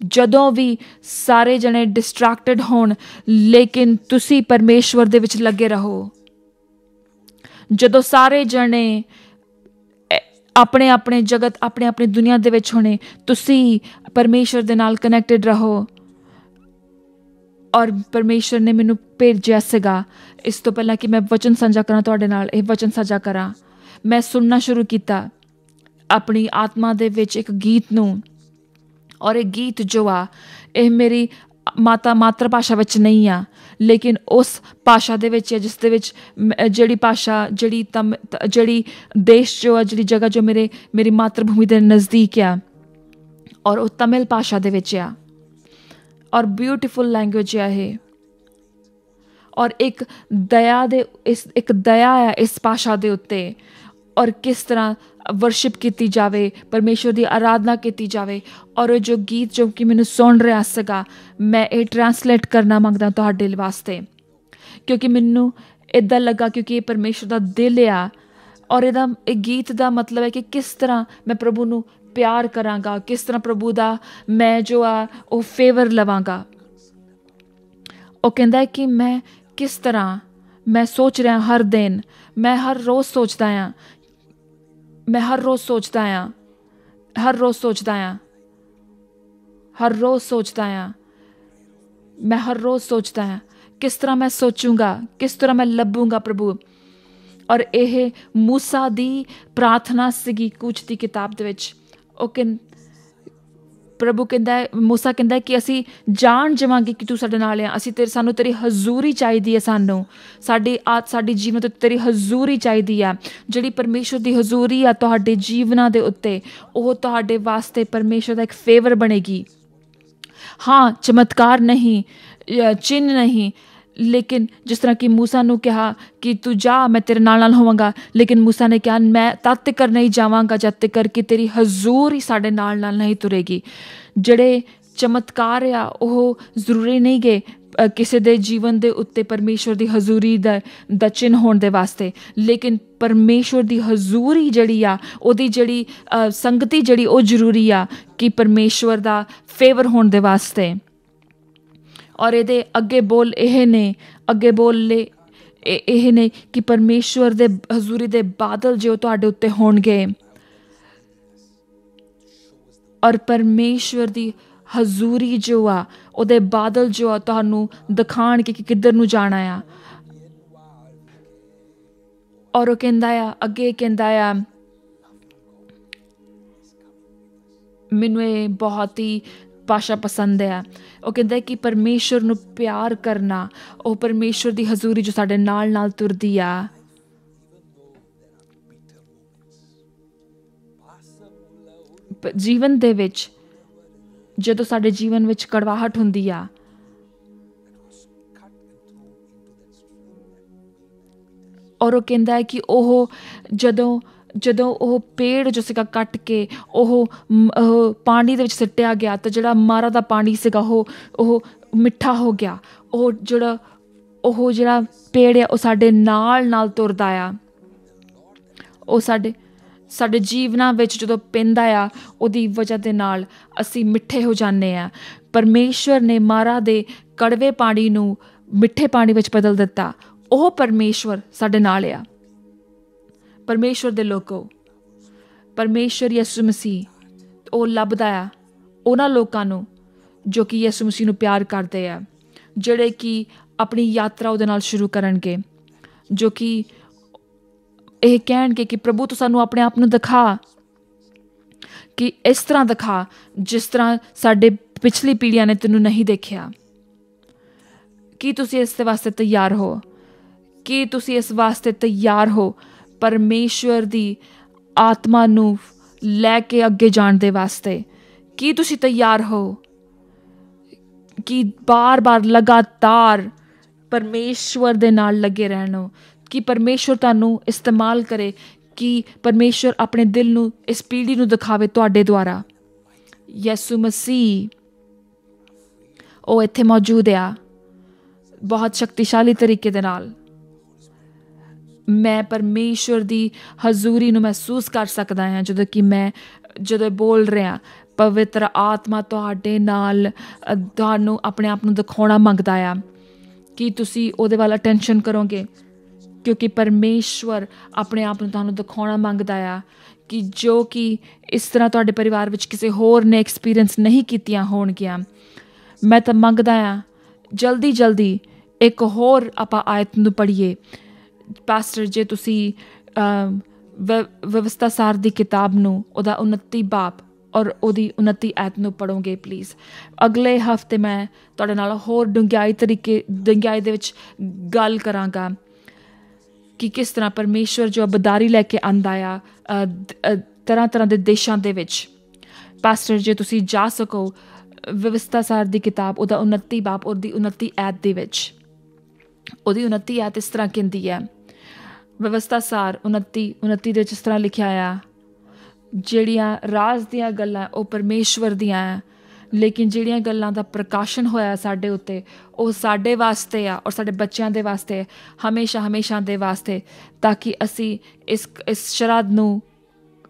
ਜਦੋਂ ਵੀ ਸਾਰੇ ਜਣੇ ਡਿਸਟਰੈਕਟਡ ਹੋਣ, ਲੇਕਿਨ ਤੁਸੀਂ ਪਰਮੇਸ਼ਵਰ ਦੇ ਵਿੱਚ ਲੱਗੇ ਰਹੋ। ਜਦੋਂ ਸਾਰੇ ਜਣੇ ਆਪਣੇ ਆਪਣੇ ਜਗਤ, ਆਪਣੇ ਆਪਣੀ ਦੁਨੀਆ ਦੇ ਵਿੱਚ ਹੋਣੇ, ਤੁਸੀਂ ਪਰਮੇਸ਼ਵਰ ਦੇ ਨਾਲ ਕਨੈਕਟਡ ਰਹੋ। ਔਰ ਪਰਮੇਸ਼ਵਰ ਨੇ ਮੈਨੂੰ ਭੇਜਿਆ ਸੀਗਾ ਇਸ ਤੋਂ ਪਹਿਲਾਂ ਕਿ ਮੈਂ ਵਚਨ ਸਾਂਝਾ ਕਰਾਂ ਤੁਹਾਡੇ ਨਾਲ, ਇਹ ਵਚਨ ਸਾਂਝਾ ਕਰਾਂ। ਮੈਂ ਸੁਣਨਾ ਸ਼ੁਰੂ ਕੀਤਾ ਆਪਣੀ ਆਤਮਾ ਦੇ ਵਿੱਚ ਇੱਕ ਗੀਤ ਨੂੰ, ਔਰ ਇਹ ਗੀਤ ਜੋ ਆ ਇਹ ਮੇਰੀ ਮਾਤਰ ਭਾਸ਼ਾ ਵਿੱਚ ਨਹੀਂ ਆ, ਲੇਕਿਨ ਉਸ ਭਾਸ਼ਾ ਦੇ ਵਿੱਚ ਹੈ ਜਿਸ ਦੇ ਵਿੱਚ ਜਿਹੜੀ ਭਾਸ਼ਾ, ਜਿਹੜੀ ਦੇਸ਼ ਜੋ ਆ, ਜਿਹੜੀ ਜਗ੍ਹਾ ਜੋ ਮੇਰੀ ਮਾਤਰ ਭੂਮੀ ਦੇ ਨਜ਼ਦੀਕ ਆ, ਔਰ ਉਹ ਤਮਿਲ ਭਾਸ਼ਾ ਦੇ ਵਿੱਚ ਆ। ਔਰ ਬਿਊਟੀਫੁਲ ਲੈਂਗੁਏਜ ਆ ਇਹ। ਔਰ ਇੱਕ ਦਇਆ ਆ ਇਸ ਭਾਸ਼ਾ ਦੇ ਉੱਤੇ, ਔਰ ਕਿਸ ਤਰ੍ਹਾਂ ਵਰਸ਼ਿਪ ਕੀਤੀ ਜਾਵੇ, ਪਰਮੇਸ਼ਵਰ ਦੀ ਆਰਾਧਨਾ ਕੀਤੀ ਜਾਵੇ। ਔਰ ਉਹ ਜੋ ਗੀਤ ਜੋ ਕਿ ਮੈਨੂੰ ਸੁਣ ਰਿਹਾ ਸੀਗਾ, ਮੈਂ ਇਹ ਟਰਾਂਸਲੇਟ ਕਰਨਾ ਮੰਗਦਾ ਤੁਹਾਡੇ ਵਾਸਤੇ, ਕਿਉਂਕਿ ਮੈਨੂੰ ਇੱਦਾਂ ਲੱਗਾ ਕਿਉਂਕਿ ਇਹ ਪਰਮੇਸ਼ਵਰ ਦਾ ਦਿਲ ਆ। ਔਰ ਇਹ ਗੀਤ ਦਾ ਮਤਲਬ ਹੈ ਕਿ ਕਿਸ ਤਰ੍ਹਾਂ ਮੈਂ ਪ੍ਰਭੂ ਨੂੰ ਪਿਆਰ ਕਰਾਂਗਾ, ਕਿਸ ਤਰ੍ਹਾਂ ਪ੍ਰਭੂ ਦਾ ਮੈਂ ਜੋ ਆ ਉਹ ਫੇਵਰ ਲਵਾਂਗਾ। ਉਹ ਕਹਿੰਦਾ ਹੈ ਕਿ ਮੈਂ ਕਿਸ ਤਰ੍ਹਾਂ, ਮੈਂ ਸੋਚ ਰਿਹਾ ਹਰ ਦਿਨ, ਮੈਂ ਹਰ ਰੋਜ਼ ਸੋਚਦਾ ਹਾਂ, ਮੈਂ ਹਰ ਰੋਜ਼ ਸੋਚਦਾ ਹਾਂ ਕਿਸ ਤਰ੍ਹਾਂ ਮੈਂ ਸੋਚੂੰਗਾ, ਕਿਸ ਤਰ੍ਹਾਂ ਮੈਂ ਲੱਭੂੰਗਾ ਪ੍ਰਭੂ। ਔਰ ਇਹ ਮੂਸਾ ਦੀ ਪ੍ਰਾਰਥਨਾ ਸੀਗੀ ਕੂਚ ਦੀ ਕਿਤਾਬ ਦੇ ਵਿੱਚ। ਉਹ ਪ੍ਰਭੂ ਕਹਿੰਦਾ ਹੈ, ਮੂਸਾ ਕਹਿੰਦਾ ਕਿ ਅਸੀਂ ਜਾਣ ਜਾਵਾਂਗੇ ਕਿ ਤੂੰ ਸਾਡੇ ਨਾਲ ਆ। ਅਸੀਂ ਸਾਨੂੰ ਤੇਰੀ ਹਜ਼ੂਰੀ ਚਾਹੀਦੀ ਹੈ, ਸਾਨੂੰ ਸਾਡੀ ਜੀਵਨ ਤੋਂ ਤੇਰੀ ਹਜ਼ੂਰੀ ਚਾਹੀਦੀ ਆ। ਜਿਹੜੀ ਪਰਮੇਸ਼ਵਰ ਦੀ ਹਜ਼ੂਰੀ ਆ ਤੁਹਾਡੇ ਜੀਵਨਾਂ ਦੇ ਉੱਤੇ, ਉਹ ਤੁਹਾਡੇ ਵਾਸਤੇ ਪਰਮੇਸ਼ਵਰ ਦਾ ਇੱਕ ਫੇਵਰ ਬਣੇਗੀ। ਹਾਂ, ਚਮਤਕਾਰ ਨਹੀਂ, ਚਿੰਨ੍ਹ ਨਹੀਂ, ਲੇਕਿਨ ਜਿਸ ਤਰ੍ਹਾਂ ਕਿ ਮੂਸਾ ਨੂੰ ਕਿਹਾ ਕਿ ਤੂੰ ਜਾ, ਮੈਂ ਤੇਰੇ ਨਾਲ ਹੋਵਾਂਗਾ, ਲੇਕਿਨ ਮੂਸਾ ਨੇ ਕਿਹਾ ਮੈਂ ਤਦ ਤੱਕ ਨਹੀਂ ਜਾਵਾਂਗਾ ਜਦ ਤੱਕ ਕਿ ਤੇਰੀ ਹਜ਼ੂਰ ਹੀ ਸਾਡੇ ਨਾਲ ਨਹੀਂ ਤੁਰੇਗੀ। ਜਿਹੜੇ ਚਮਤਕਾਰ ਆ ਉਹ ਜ਼ਰੂਰੀ ਨਹੀਂ ਗੇ ਕਿਸੇ ਦੇ ਜੀਵਨ ਦੇ ਉੱਤੇ ਪਰਮੇਸ਼ਵਰ ਦੀ ਹਜ਼ੂਰੀ ਦਾ ਚਿੰਨ੍ਹ ਹੋਣ ਦੇ ਵਾਸਤੇ, ਲੇਕਿਨ ਪਰਮੇਸ਼ਵਰ ਦੀ ਹਜ਼ੂਰੀ ਜਿਹੜੀ ਆ, ਉਹਦੀ ਜਿਹੜੀ ਸੰਗਤੀ ਜਿਹੜੀ ਉਹ ਜ਼ਰੂਰੀ ਆ ਕਿ ਪਰਮੇਸ਼ਵਰ ਦਾ ਫੇਵਰ ਹੋਣ ਦੇ ਵਾਸਤੇ। ਔਰ ਇਹਦੇ ਅੱਗੇ ਬੋਲ ਇਹ ਨੇ ਕਿ ਪਰਮੇਸ਼ਵਰ ਦੇ ਹਜ਼ੂਰੀ ਦੇ ਬਾਦਲ ਜੋ ਤੁਹਾਡੇ ਉੱਤੇ ਹੋਣਗੇ, ਔਰ ਪਰਮੇਸ਼ਵਰ ਦੀ ਹਜ਼ੂਰੀ ਜੋ ਆ, ਉਹਦੇ ਬਾਦਲ ਜੋ ਆ ਤੁਹਾਨੂੰ ਦਿਖਾਣਗੇ ਕਿ ਕਿੱਧਰ ਨੂੰ ਜਾਣਾ ਆ। ਔਰ ਉਹ ਅੱਗੇ ਕਹਿੰਦਾ ਆ, ਮੈਨੂੰ ਇਹ ਬਹੁਤ ਹੀ ਭਾਸ਼ਾ ਪਸੰਦ ਹੈ। ਉਹ ਕਹਿੰਦਾ ਕਿ ਪਰਮੇਸ਼ਵਰ ਨੂੰ ਪਿਆਰ ਕਰਨਾ, ਉਹ ਪਰਮੇਸ਼ਵਰ ਦੀ ਹਜ਼ੂਰੀ ਜੋ ਸਾਡੇ ਨਾਲ ਤੁਰਦੀ ਆ। ਜੀਵਨ ਦੇ ਵਿੱਚ ਜਦੋਂ ਸਾਡੇ ਜੀਵਨ ਵਿੱਚ ਕੜਵਾਹਟ ਹੁੰਦੀ ਆ, ਔਰ ਉਹ ਕਹਿੰਦਾ ਹੈ ਕਿ ਉਹ ਜਦੋਂ ਉਹ ਪੇੜ ਜੋ ਸੀਗਾ ਕੱਟ ਕੇ ਉਹ ਪਾਣੀ ਦੇ ਵਿੱਚ ਸਿੱਟਿਆ ਗਿਆ, ਤਾਂ ਜਿਹੜਾ ਮਾਰਾ ਦਾ ਪਾਣੀ ਸੀਗਾ ਉਹ ਮਿੱਠਾ ਹੋ ਗਿਆ। ਉਹ ਜਿਹੜਾ ਪੇੜ ਆ ਉਹ ਸਾਡੇ ਨਾਲ ਤੁਰਦਾ ਆ। ਉਹ ਸਾਡੇ ਜੀਵਨਾਂ ਵਿੱਚ ਜਦੋਂ ਪੈਂਦਾ ਆ, ਉਹਦੀ ਵਜ੍ਹਾ ਦੇ ਨਾਲ ਅਸੀਂ ਮਿੱਠੇ ਹੋ ਜਾਂਦੇ ਹਾਂ। ਪਰਮੇਸ਼ਵਰ ਨੇ ਮਾਰਾ ਦੇ ਕੜਵੇ ਪਾਣੀ ਨੂੰ ਮਿੱਠੇ ਪਾਣੀ ਵਿੱਚ ਬਦਲ ਦਿੱਤਾ। ਉਹ ਪਰਮੇਸ਼ਵਰ ਸਾਡੇ ਨਾਲ ਆ। ਪਰਮੇਸ਼ਵਰ ਦੇ ਲੋਕੋ, ਪਰਮੇਸ਼ਵਰ ਯਿਸੂ ਮਸੀਹ ਉਹ ਲੱਭਦਾ ਆ ਉਹਨਾਂ ਲੋਕਾਂ ਨੂੰ ਜੋ ਕਿ ਯਿਸੂ ਮਸੀਹ ਨੂੰ ਪਿਆਰ ਕਰਦੇ ਆ, ਜਿਹੜੇ ਕਿ ਆਪਣੀ ਯਾਤਰਾ ਉਹਦੇ ਨਾਲ ਸ਼ੁਰੂ ਕਰਨਗੇ, ਜੋ ਕਿ ਇਹ ਕਹਿਣਗੇ ਕਿ ਪ੍ਰਭੂ ਤੂੰ ਸਾਨੂੰ ਆਪਣੇ ਆਪ ਨੂੰ ਦਿਖਾ, ਕਿ ਇਸ ਤਰ੍ਹਾਂ ਦਿਖਾ ਜਿਸ ਤਰ੍ਹਾਂ ਸਾਡੇ ਪਿਛਲੀ ਪੀੜ੍ਹੀਆਂ ਨੇ ਤੈਨੂੰ ਨਹੀਂ ਦੇਖਿਆ। ਕੀ ਤੁਸੀਂ ਇਸ ਦੇ ਵਾਸਤੇ ਤਿਆਰ ਹੋ? ਕੀ ਤੁਸੀਂ ਇਸ ਵਾਸਤੇ ਤਿਆਰ ਹੋ ਪਰਮੇਸ਼ਵਰ ਦੀ ਆਤਮਾ ਨੂੰ ਲੈ ਕੇ ਅੱਗੇ ਜਾਣ ਦੇ ਵਾਸਤੇ? ਕੀ ਤੁਸੀਂ ਤਿਆਰ ਹੋ ਕਿ ਬਾਰ-ਬਾਰ ਲਗਾਤਾਰ ਪਰਮੇਸ਼ਵਰ ਦੇ ਨਾਲ ਲੱਗੇ ਰਹਿਣਾ, ਕਿ ਪਰਮੇਸ਼ਵਰ ਤੁਹਾਨੂੰ ਇਸਤੇਮਾਲ ਕਰੇ, ਕਿ ਪਰਮੇਸ਼ਵਰ ਆਪਣੇ ਦਿਲ ਨੂੰ ਇਸ ਪੀੜ੍ਹੀ ਨੂੰ ਦਿਖਾਵੇ ਤੁਹਾਡੇ ਦੁਆਰਾ। ਯਿਸੂ ਮਸੀਹ ਉਹ ਇੱਥੇ ਮੌਜੂਦ ਆ ਬਹੁਤ ਸ਼ਕਤੀਸ਼ਾਲੀ ਤਰੀਕੇ ਦੇ ਨਾਲ। ਮੈਂ ਪਰਮੇਸ਼ਵਰ ਦੀ ਹਜ਼ੂਰੀ ਨੂੰ ਮਹਿਸੂਸ ਕਰ ਸਕਦਾ ਹਾਂ ਜਦੋਂ ਬੋਲ ਰਿਹਾ। ਪਵਿੱਤਰ ਆਤਮਾ ਤੁਹਾਡੇ ਨਾਲ ਤੁਹਾਨੂੰ ਆਪਣੇ ਆਪ ਨੂੰ ਦਿਖਾਉਣਾ ਮੰਗਦਾ ਆ ਕਿ ਤੁਸੀਂ ਉਹਦੇ ਵੱਲ ਅਟੈਂਸ਼ਨ ਕਰੋਗੇ, ਕਿਉਂਕਿ ਪਰਮੇਸ਼ਵਰ ਆਪਣੇ ਆਪ ਨੂੰ ਤੁਹਾਨੂੰ ਦਿਖਾਉਣਾ ਮੰਗਦਾ ਆ ਕਿ ਜੋ ਕਿ ਇਸ ਤਰ੍ਹਾਂ ਤੁਹਾਡੇ ਪਰਿਵਾਰ ਵਿੱਚ ਕਿਸੇ ਹੋਰ ਨੇ ਐਕਸਪੀਰੀਅੰਸ ਨਹੀਂ ਕੀਤੀਆਂ ਹੋਣਗੀਆਂ। ਮੈਂ ਤਾਂ ਮੰਗਦਾ ਹਾਂ ਜਲਦੀ ਇੱਕ ਹੋਰ ਆਪਾਂ ਆਇਤ ਨੂੰ ਪੜ੍ਹੀਏ। ਪਾਸਟਰ, ਜੇ ਤੁਸੀਂ ਵਿਵਸਥਾ ਸਾਰ ਦੀ ਕਿਤਾਬ ਨੂੰ ਉਹਦਾ 29 ਬਾਬ ਔਰ ਉਹਦੀ 29 ਆਇਤ ਨੂੰ ਪੜ੍ਹੋਗੇ ਪਲੀਜ਼। ਅਗਲੇ ਹਫ਼ਤੇ ਮੈਂ ਤੁਹਾਡੇ ਨਾਲ ਹੋਰ ਡੂੰਘਾਈ ਦੇ ਵਿੱਚ ਗੱਲ ਕਰਾਂਗਾ ਕਿ ਕਿਸ ਤਰ੍ਹਾਂ ਪਰਮੇਸ਼ਵਰ ਜੋ ਬਦਾਰੀ ਲੈ ਕੇ ਆਉਂਦਾ ਆ ਤਰ੍ਹਾਂ ਦੇ ਦੇਸ਼ਾਂ ਦੇ ਵਿੱਚ। ਪਾਸਟਰ, ਜੇ ਤੁਸੀਂ ਜਾ ਸਕੋ ਵਿਵਸਥਾ ਸਾਰ ਦੀ ਕਿਤਾਬ ਉਹਦਾ 29 ਬਾਬ ਉਹਦੀ 29 ਆਇਤ ਦੇ ਵਿੱਚ, ਉਹਦੀ 29 ਆਇਤ ਇਸ ਤਰ੍ਹਾਂ ਕਹਿੰਦੀ ਹੈ। ਵਿਵਸਥਾ ਸਾਰ 29 ਦੇ ਵਿੱਚ ਇਸ ਤਰ੍ਹਾਂ ਲਿਖਿਆ ਆ, ਜਿਹੜੀਆਂ ਰਾਜ਼ ਦੀਆਂ ਗੱਲਾਂ ਉਹ ਪਰਮੇਸ਼ਵਰ ਦੀਆਂ ਆ, ਲੇਕਿਨ ਜਿਹੜੀਆਂ ਗੱਲਾਂ ਦਾ ਪ੍ਰਕਾਸ਼ਨ ਹੋਇਆ ਸਾਡੇ ਉੱਤੇ ਉਹ ਸਾਡੇ ਵਾਸਤੇ ਆ ਔਰ ਸਾਡੇ ਬੱਚਿਆਂ ਦੇ ਵਾਸਤੇ, ਹਮੇਸ਼ਾ ਦੇ ਵਾਸਤੇ, ਤਾਂ ਕਿ ਅਸੀਂ ਇਸ ਸ਼ਰਾਧ ਨੂੰ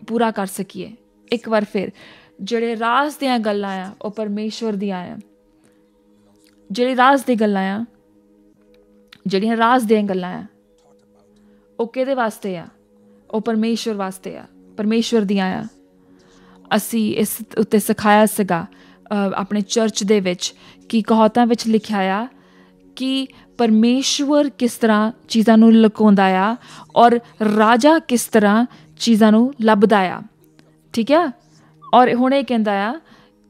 ਪੂਰਾ ਕਰ ਸਕੀਏ। ਇੱਕ ਵਾਰ ਫਿਰ, ਜਿਹੜੇ ਰਾਜ਼ ਦੀਆਂ ਗੱਲਾਂ ਆ ਉਹ ਪਰਮੇਸ਼ਵਰ ਦੀਆਂ ਆ। ਜਿਹੜੀਆਂ ਰਾਜ਼ ਦੀਆਂ ਗੱਲਾਂ ਆ ਉਹ ਕਿਹਦੇ ਵਾਸਤੇ ਆ? ਉਹ ਪਰਮੇਸ਼ਵਰ ਵਾਸਤੇ ਆ, ਪਰਮੇਸ਼ਵਰ ਦੀਆਂ ਆ। ਅਸੀਂ ਇਸ ਉੱਤੇ ਸਿਖਾਇਆ ਸੀਗਾ ਆਪਣੇ ਚਰਚ ਦੇ ਵਿੱਚ ਕਿ ਕਹਾਵਤਾਂ ਵਿੱਚ ਲਿਖਿਆ ਆ ਕਿ ਪਰਮੇਸ਼ਵਰ ਕਿਸ ਤਰ੍ਹਾਂ ਚੀਜ਼ਾਂ ਨੂੰ ਲੁਕਾਉਂਦਾ ਆ ਔਰ ਰਾਜਾ ਕਿਸ ਤਰ੍ਹਾਂ ਚੀਜ਼ਾਂ ਨੂੰ ਲੱਭਦਾ ਆ। ਠੀਕ ਆ? ਔਰ ਹੁਣ ਇਹ ਕਹਿੰਦਾ ਆ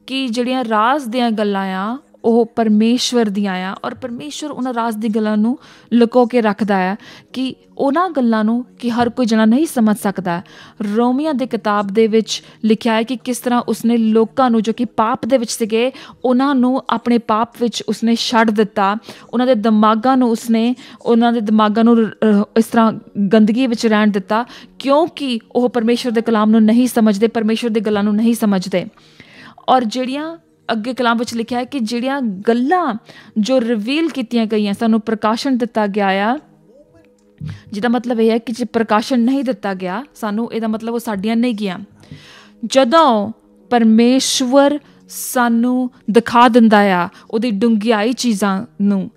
ਕਿ ਜਿਹੜੀਆਂ ਰਾਜ਼ ਦੀਆਂ ਗੱਲਾਂ ਆ ਉਹ ਪਰਮੇਸ਼ਵਰ ਦੀਆਂ ਆ, ਔਰ ਪਰਮੇਸ਼ਵਰ ਉਹਨਾਂ ਰਾਜ਼ ਦੀ ਗੱਲਾਂ ਨੂੰ ਲੁਕੋ ਕੇ ਰੱਖਦਾ ਆ ਕਿ ਉਹਨਾਂ ਗੱਲਾਂ ਨੂੰ ਕਿ ਹਰ ਕੋਈ ਜਣਾ ਨਹੀਂ ਸਮਝ ਸਕਦਾ। ਰੋਮੀਆਂ ਦੀ ਕਿਤਾਬ ਦੇ ਵਿੱਚ ਲਿਖਿਆ ਹੈ ਕਿ ਕਿਸ ਤਰ੍ਹਾਂ ਉਸਨੇ ਲੋਕਾਂ ਨੂੰ ਜੋ ਕਿ ਪਾਪ ਦੇ ਵਿੱਚ ਸੀਗੇ ਉਹਨਾਂ ਨੂੰ ਆਪਣੇ ਪਾਪ ਵਿੱਚ ਉਸਨੇ ਛੱਡ ਦਿੱਤਾ, ਉਹਨਾਂ ਦੇ ਦਿਮਾਗਾਂ ਨੂੰ ਇਸ ਤਰ੍ਹਾਂ ਗੰਦਗੀ ਵਿੱਚ ਰਹਿਣ ਦਿੱਤਾ, ਕਿਉਂਕਿ ਉਹ ਪਰਮੇਸ਼ਵਰ ਦੇ ਕਲਾਮ ਨੂੰ ਨਹੀਂ ਸਮਝਦੇ, ਪਰਮੇਸ਼ਵਰ ਦੀ ਗੱਲਾਂ ਨੂੰ ਨਹੀਂ ਸਮਝਦੇ। ਔਰ ਜਿਹੜੀਆਂ ਅੱਗੇ ਕਲਾਮ ਵਿੱਚ ਲਿਖਿਆ ਹੈ ਕਿ ਜਿਹੜੀਆਂ ਗੱਲਾਂ ਜੋ ਰਿਵੀਲ ਕੀਤੀਆਂ ਗਈਆਂ, ਸਾਨੂੰ ਪ੍ਰਕਾਸ਼ਨ ਦਿੱਤਾ ਗਿਆ ਆ, ਜਿਹਦਾ ਮਤਲਬ ਇਹ ਹੈ ਕਿ ਜੇ ਪ੍ਰਕਾਸ਼ਨ ਨਹੀਂ ਦਿੱਤਾ ਗਿਆ ਸਾਨੂੰ, ਇਹਦਾ ਮਤਲਬ ਉਹ ਸਾਡੀਆਂ ਨਹੀਂ ਗਈਆਂ। ਜਦੋਂ ਪਰਮੇਸ਼ਵਰ ਸਾਨੂੰ ਦਿਖਾ ਦਿੰਦਾ ਆ ਉਹਦੀ ਡੂੰਘਾਈ ਚੀਜ਼ਾਂ ਨੂੰ,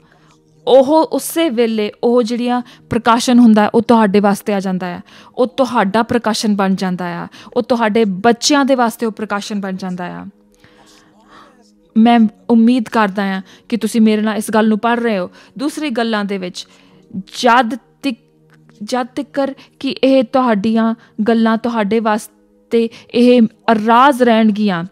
ਉਹ ਉਸੇ ਵੇਲੇ ਉਹ ਜਿਹੜੀਆਂ ਪ੍ਰਕਾਸ਼ਨ ਹੁੰਦਾ ਉਹ ਤੁਹਾਡੇ ਵਾਸਤੇ ਆ ਜਾਂਦਾ ਆ, ਉਹ ਤੁਹਾਡਾ ਪ੍ਰਕਾਸ਼ਨ ਬਣ ਜਾਂਦਾ ਆ, ਉਹ ਤੁਹਾਡੇ ਬੱਚਿਆਂ ਦੇ ਵਾਸਤੇ ਉਹ ਪ੍ਰਕਾਸ਼ਨ ਬਣ ਜਾਂਦਾ ਆ। ਮੈਂ ਉਮੀਦ ਕਰਦਾ ਹਾਂ ਕਿ ਤੁਸੀਂ ਮੇਰੇ ਨਾਲ ਇਸ ਗੱਲ ਨੂੰ ਪੜ੍ਹ ਰਹੇ ਹੋ। ਦੂਸਰੀ ਗੱਲਾਂ ਦੇ ਵਿੱਚ ਜਦ ਤੱਕ ਕਿ ਇਹ ਤੁਹਾਡੀਆਂ ਗੱਲਾਂ ਤੁਹਾਡੇ ਵਾਸਤੇ ਇਹ ਰਾਜ਼ ਰਹਿਣਗੀਆਂ,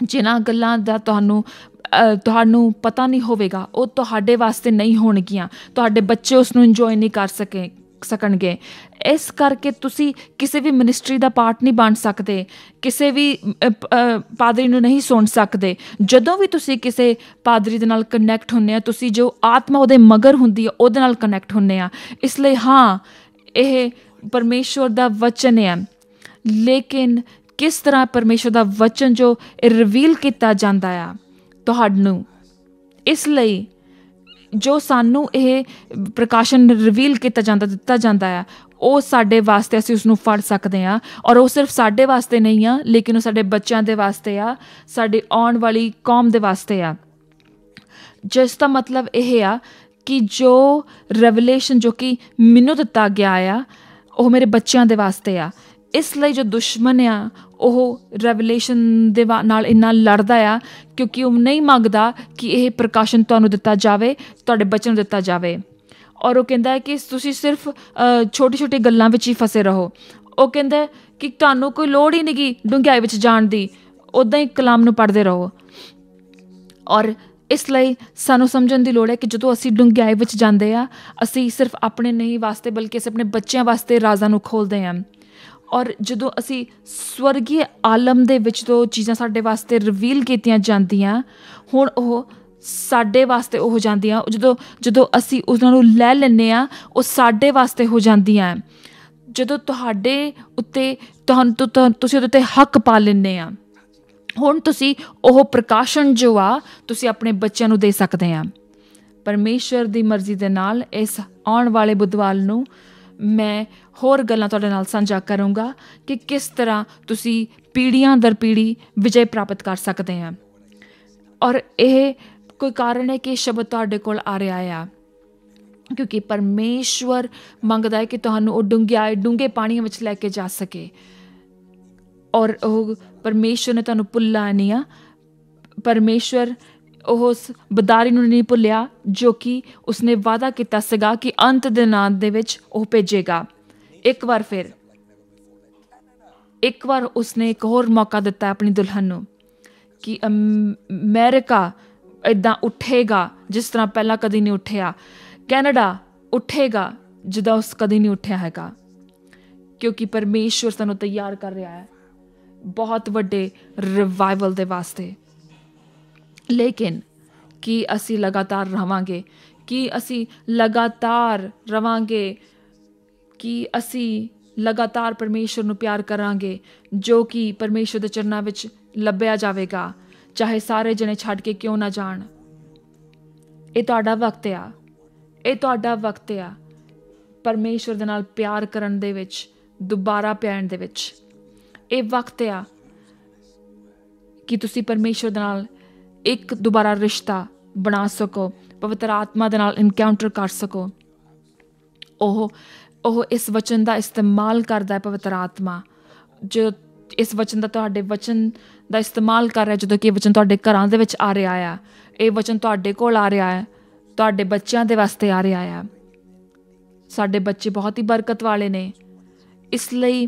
ਜਿਨ੍ਹਾਂ ਗੱਲਾਂ ਦਾ ਤੁਹਾਨੂੰ ਪਤਾ ਨਹੀਂ ਹੋਵੇਗਾ, ਉਹ ਤੁਹਾਡੇ ਵਾਸਤੇ ਨਹੀਂ ਹੋਣਗੀਆਂ, ਤੁਹਾਡੇ ਬੱਚੇ ਉਸ ਨੂੰ ਇੰਜੋਏ ਨਹੀਂ ਕਰ ਸਕਣਗੇ। ਇਸ ਕਰਕੇ ਤੁਸੀਂ ਕਿਸੇ ਵੀ ਮਿਨਿਸਟਰੀ ਦਾ ਪਾਰਟ ਨਹੀਂ ਬਣ ਸਕਦੇ, ਕਿਸੇ ਵੀ ਪਾਦਰੀ ਨੂੰ ਨਹੀਂ ਸੁਣ ਸਕਦੇ। ਜਦੋਂ ਵੀ ਤੁਸੀਂ ਕਿਸੇ ਪਾਦਰੀ ਦੇ ਨਾਲ ਕਨੈਕਟ ਹੁੰਦੇ ਆ, ਤੁਸੀਂ ਜੋ ਆਤਮਾ ਉਹਦੇ ਮਗਰ ਹੁੰਦੀ ਆ ਉਹਦੇ ਨਾਲ ਕਨੈਕਟ ਹੁੰਦੇ ਆ। ਇਸ ਲਈ ਹਾਂ, ਇਹ ਪਰਮੇਸ਼ਵਰ ਦਾ ਵਚਨ ਹੈ, ਲੇਕਿਨ ਕਿਸ ਤਰ੍ਹਾਂ ਪਰਮੇਸ਼ਵਰ ਦਾ ਵਚਨ ਜੋ ਰਿਵੀਲ ਕੀਤਾ ਜਾਂਦਾ ਆ ਤੁਹਾਨੂੰ, ਇਸ ਲਈ ਜੋ ਸਾਨੂੰ ਇਹ ਪ੍ਰਕਾਸ਼ਨ ਰਿਵੀਲ ਦਿੱਤਾ ਜਾਂਦਾ ਆ, ਉਹ ਸਾਡੇ ਵਾਸਤੇ ਅਸੀਂ ਉਸਨੂੰ ਫੜ ਸਕਦੇ ਹਾਂ। ਔਰ ਉਹ ਸਿਰਫ ਸਾਡੇ ਵਾਸਤੇ ਨਹੀਂ ਆ, ਲੇਕਿਨ ਉਹ ਸਾਡੇ ਬੱਚਿਆਂ ਦੇ ਵਾਸਤੇ ਆ, ਸਾਡੀ ਆਉਣ ਵਾਲੀ ਕੌਮ ਦੇ ਵਾਸਤੇ ਆ। ਜਿਸ ਦਾ ਮਤਲਬ ਇਹ ਆ ਕਿ ਜੋ ਰੈਵਲੇਸ਼ਨ ਜੋ ਕਿ ਮੈਨੂੰ ਦਿੱਤਾ ਗਿਆ ਆ ਉਹ ਮੇਰੇ ਬੱਚਿਆਂ ਦੇ ਵਾਸਤੇ ਆ। ਇਸ ਲਈ ਜੋ ਦੁਸ਼ਮਣ ਆ ਉਹ ਰੈਵਲੇਸ਼ਨ ਦੇ ਨਾਲ ਇੰਨਾ ਲੜਦਾ ਆ, ਕਿਉਂਕਿ ਉਹ ਨਹੀਂ ਮੰਗਦਾ ਕਿ ਇਹ ਪ੍ਰਕਾਸ਼ਨ ਤੁਹਾਨੂੰ ਦਿੱਤਾ ਜਾਵੇ, ਤੁਹਾਡੇ ਬੱਚਿਆਂ ਨੂੰ ਦਿੱਤਾ ਜਾਵੇ। ਔਰ ਉਹ ਕਹਿੰਦਾ ਹੈ ਕਿ ਤੁਸੀਂ ਸਿਰਫ ਛੋਟੀ ਛੋਟੀ ਗੱਲਾਂ ਵਿੱਚ ਹੀ ਫਸੇ ਰਹੋ। ਉਹ ਕਹਿੰਦਾ ਕਿ ਤੁਹਾਨੂੰ ਕੋਈ ਲੋੜ ਹੀ ਨਹੀਂ ਗੀ ਡੂੰਘਾਈ ਵਿੱਚ ਜਾਣ ਦੀ, ਉੱਦਾਂ ਹੀ ਕਲਾਮ ਨੂੰ ਪੜ੍ਹਦੇ ਰਹੋ। ਔਰ ਇਸ ਲਈ ਸਾਨੂੰ ਸਮਝਣ ਦੀ ਲੋੜ ਹੈ ਕਿ ਜਦੋਂ ਅਸੀਂ ਡੂੰਘਾਈ ਵਿੱਚ ਜਾਂਦੇ ਆ, ਅਸੀਂ ਸਿਰਫ ਆਪਣੇ ਨਹੀਂ ਵਾਸਤੇ ਬਲਕਿ ਅਸੀਂ ਆਪਣੇ ਬੱਚਿਆਂ ਵਾਸਤੇ ਰਾਜ਼ਾਂ ਨੂੰ ਖੋਲ੍ਹਦੇ ਹਾਂ। ਔਰ ਜਦੋਂ ਅਸੀਂ ਸਵਰਗੀ ਆਲਮ ਦੇ ਵਿੱਚ ਜੋ ਚੀਜ਼ਾਂ ਸਾਡੇ ਵਾਸਤੇ ਰਿਵੀਲ ਕੀਤੀਆਂ ਜਾਂਦੀਆਂ, ਹੁਣ ਉਹ ਸਾਡੇ ਵਾਸਤੇ ਹੋ ਜਾਂਦੀਆਂ। ਜਦੋਂ ਅਸੀਂ ਉਹਨਾਂ ਨੂੰ ਲੈ ਲੈਂਦੇ ਹਾਂ, ਉਹ ਸਾਡੇ ਵਾਸਤੇ ਹੋ ਜਾਂਦੀਆਂ। ਜਦੋਂ ਤੁਹਾਡੇ ਉੱਤੇ ਤੁਸੀਂ ਉਹਦੇ 'ਤੇ ਹੱਕ ਪਾ ਲੈਂਦੇ ਆ, ਹੁਣ ਤੁਸੀਂ ਉਹ ਪ੍ਰਕਾਸ਼ਨ ਜੋ ਆ ਤੁਸੀਂ ਆਪਣੇ ਬੱਚਿਆਂ ਨੂੰ ਦੇ ਸਕਦੇ ਆ। ਪਰਮੇਸ਼ਵਰ ਦੀ ਮਰਜ਼ੀ ਦੇ ਨਾਲ ਇਸ ਆਉਣ ਵਾਲੇ ਬੁੱਧਵਾਰ ਨੂੰ ਮੈਂ ਹੋਰ ਗੱਲਾਂ ਤੁਹਾਡੇ ਨਾਲ ਸਾਂਝਾ ਕਰੂੰਗਾ ਕਿ ਕਿਸ ਤਰ੍ਹਾਂ ਤੁਸੀਂ ਪੀੜ੍ਹੀਆਂ ਦਰ ਪੀੜ੍ਹੀ ਵਿਜੇ ਪ੍ਰਾਪਤ ਕਰ ਸਕਦੇ ਆ। ਔਰ ਇਹ ਕੋਈ ਕਾਰਨ ਹੈ ਕਿ ਇਹ ਸ਼ਬਦ ਤੁਹਾਡੇ ਕੋਲ ਆ ਰਿਹਾ ਆ, ਕਿਉਂਕਿ ਪਰਮੇਸ਼ਵਰ ਮੰਗਦਾ ਹੈ ਕਿ ਤੁਹਾਨੂੰ ਉਹ ਡੂੰਘੇ ਪਾਣੀਆਂ ਵਿੱਚ ਲੈ ਕੇ ਜਾ ਸਕੇ। ਔਰ ਉਹ ਪਰਮੇਸ਼ਵਰ ਨੇ ਤੁਹਾਨੂੰ ਭੁੱਲਾ ਨਹੀਂ ਆ। ਪਰਮੇਸ਼ਵਰ ਉਸ ਬਦਾਰੀ ਨੂੰ ਨਹੀਂ ਭੁੱਲਿਆ ਜੋ ਕਿ ਉਸਨੇ ਵਾਅਦਾ ਕੀਤਾ ਸੀਗਾ ਕਿ ਅੰਤ ਦੇ ਨਾਂ ਦੇ ਵਿੱਚ ਉਹ ਭੇਜੇਗਾ। ਇੱਕ ਵਾਰ ਉਸਨੇ ਇੱਕ ਹੋਰ ਮੌਕਾ ਦਿੱਤਾ ਆਪਣੀ ਦੁਲਹਨ ਨੂੰ ਕਿ ਅਮਰੀਕਾ ਇੱਦਾਂ ਉੱਠੇਗਾ ਜਿਸ ਤਰ੍ਹਾਂ ਪਹਿਲਾਂ ਕਦੀ ਨਹੀਂ ਉੱਠਿਆ, ਕੈਨੇਡਾ ਉੱਠੇਗਾ ਜਿੱਦਾਂ ਉਸ ਕਦੀ ਨਹੀਂ ਉੱਠਿਆ ਹੈਗਾ, ਕਿਉਂਕਿ ਪਰਮੇਸ਼ਵਰ ਸਾਨੂੰ ਤਿਆਰ ਕਰ ਰਿਹਾ ਹੈ ਬਹੁਤ ਵੱਡੇ ਰਿਵਾਈਵਲ ਦੇ ਵਾਸਤੇ। ਲੇਕਿਨ ਕੀ ਅਸੀਂ ਲਗਾਤਾਰ ਰਹਾਂਗੇ? ਕੀ ਅਸੀਂ ਲਗਾਤਾਰ ਪਰਮੇਸ਼ਵਰ ਨੂੰ ਪਿਆਰ ਕਰਾਂਗੇ ਜੋ ਕਿ ਪਰਮੇਸ਼ਵਰ ਦੇ ਚਰਨਾਂ ਵਿੱਚ ਲੱਭਿਆ ਜਾਵੇਗਾ, ਚਾਹੇ ਸਾਰੇ ਜਣੇ ਛੱਡ ਕੇ ਕਿਉਂ ਨਾ ਜਾਣ? ਇਹ ਤੁਹਾਡਾ ਵਕਤ ਆ ਪਰਮੇਸ਼ਵਰ ਦੇ ਨਾਲ ਪਿਆਰ ਕਰਨ ਦੇ ਵਿੱਚ, ਦੁਬਾਰਾ ਪਿਆਰਨ ਦੇ ਵਿੱਚ। ਇਹ ਵਕਤ ਆ ਕਿ ਤੁਸੀਂ ਪਰਮੇਸ਼ਵਰ ਦੇ ਨਾਲ ਇੱਕ ਦੁਬਾਰਾ ਰਿਸ਼ਤਾ ਬਣਾ ਸਕੋ, ਪਵਿੱਤਰ ਆਤਮਾ ਦੇ ਨਾਲ ਇਨਕਾਊਂਟਰ ਕਰ ਸਕੋ। ਉਹ ਇਸ ਵਚਨ ਦਾ ਇਸਤੇਮਾਲ ਕਰਦਾ ਹੈ, ਪਵਿੱਤਰ ਆਤਮਾ ਜੋ ਇਸ ਵਚਨ ਦਾ ਤੁਹਾਡੇ ਵਚਨ ਦਾ ਇਸਤੇਮਾਲ ਕਰ ਰਿਹਾ। ਜਦੋਂ ਕਿ ਇਹ ਵਚਨ ਤੁਹਾਡੇ ਘਰਾਂ ਦੇ ਵਿੱਚ ਆ ਰਿਹਾ ਆ, ਇਹ ਵਚਨ ਤੁਹਾਡੇ ਕੋਲ ਆ ਰਿਹਾ ਹੈ, ਤੁਹਾਡੇ ਬੱਚਿਆਂ ਦੇ ਵਾਸਤੇ ਆ ਰਿਹਾ ਆ। ਸਾਡੇ ਬੱਚੇ ਬਹੁਤ ਹੀ ਬਰਕਤ ਵਾਲੇ ਨੇ, ਇਸ ਲਈ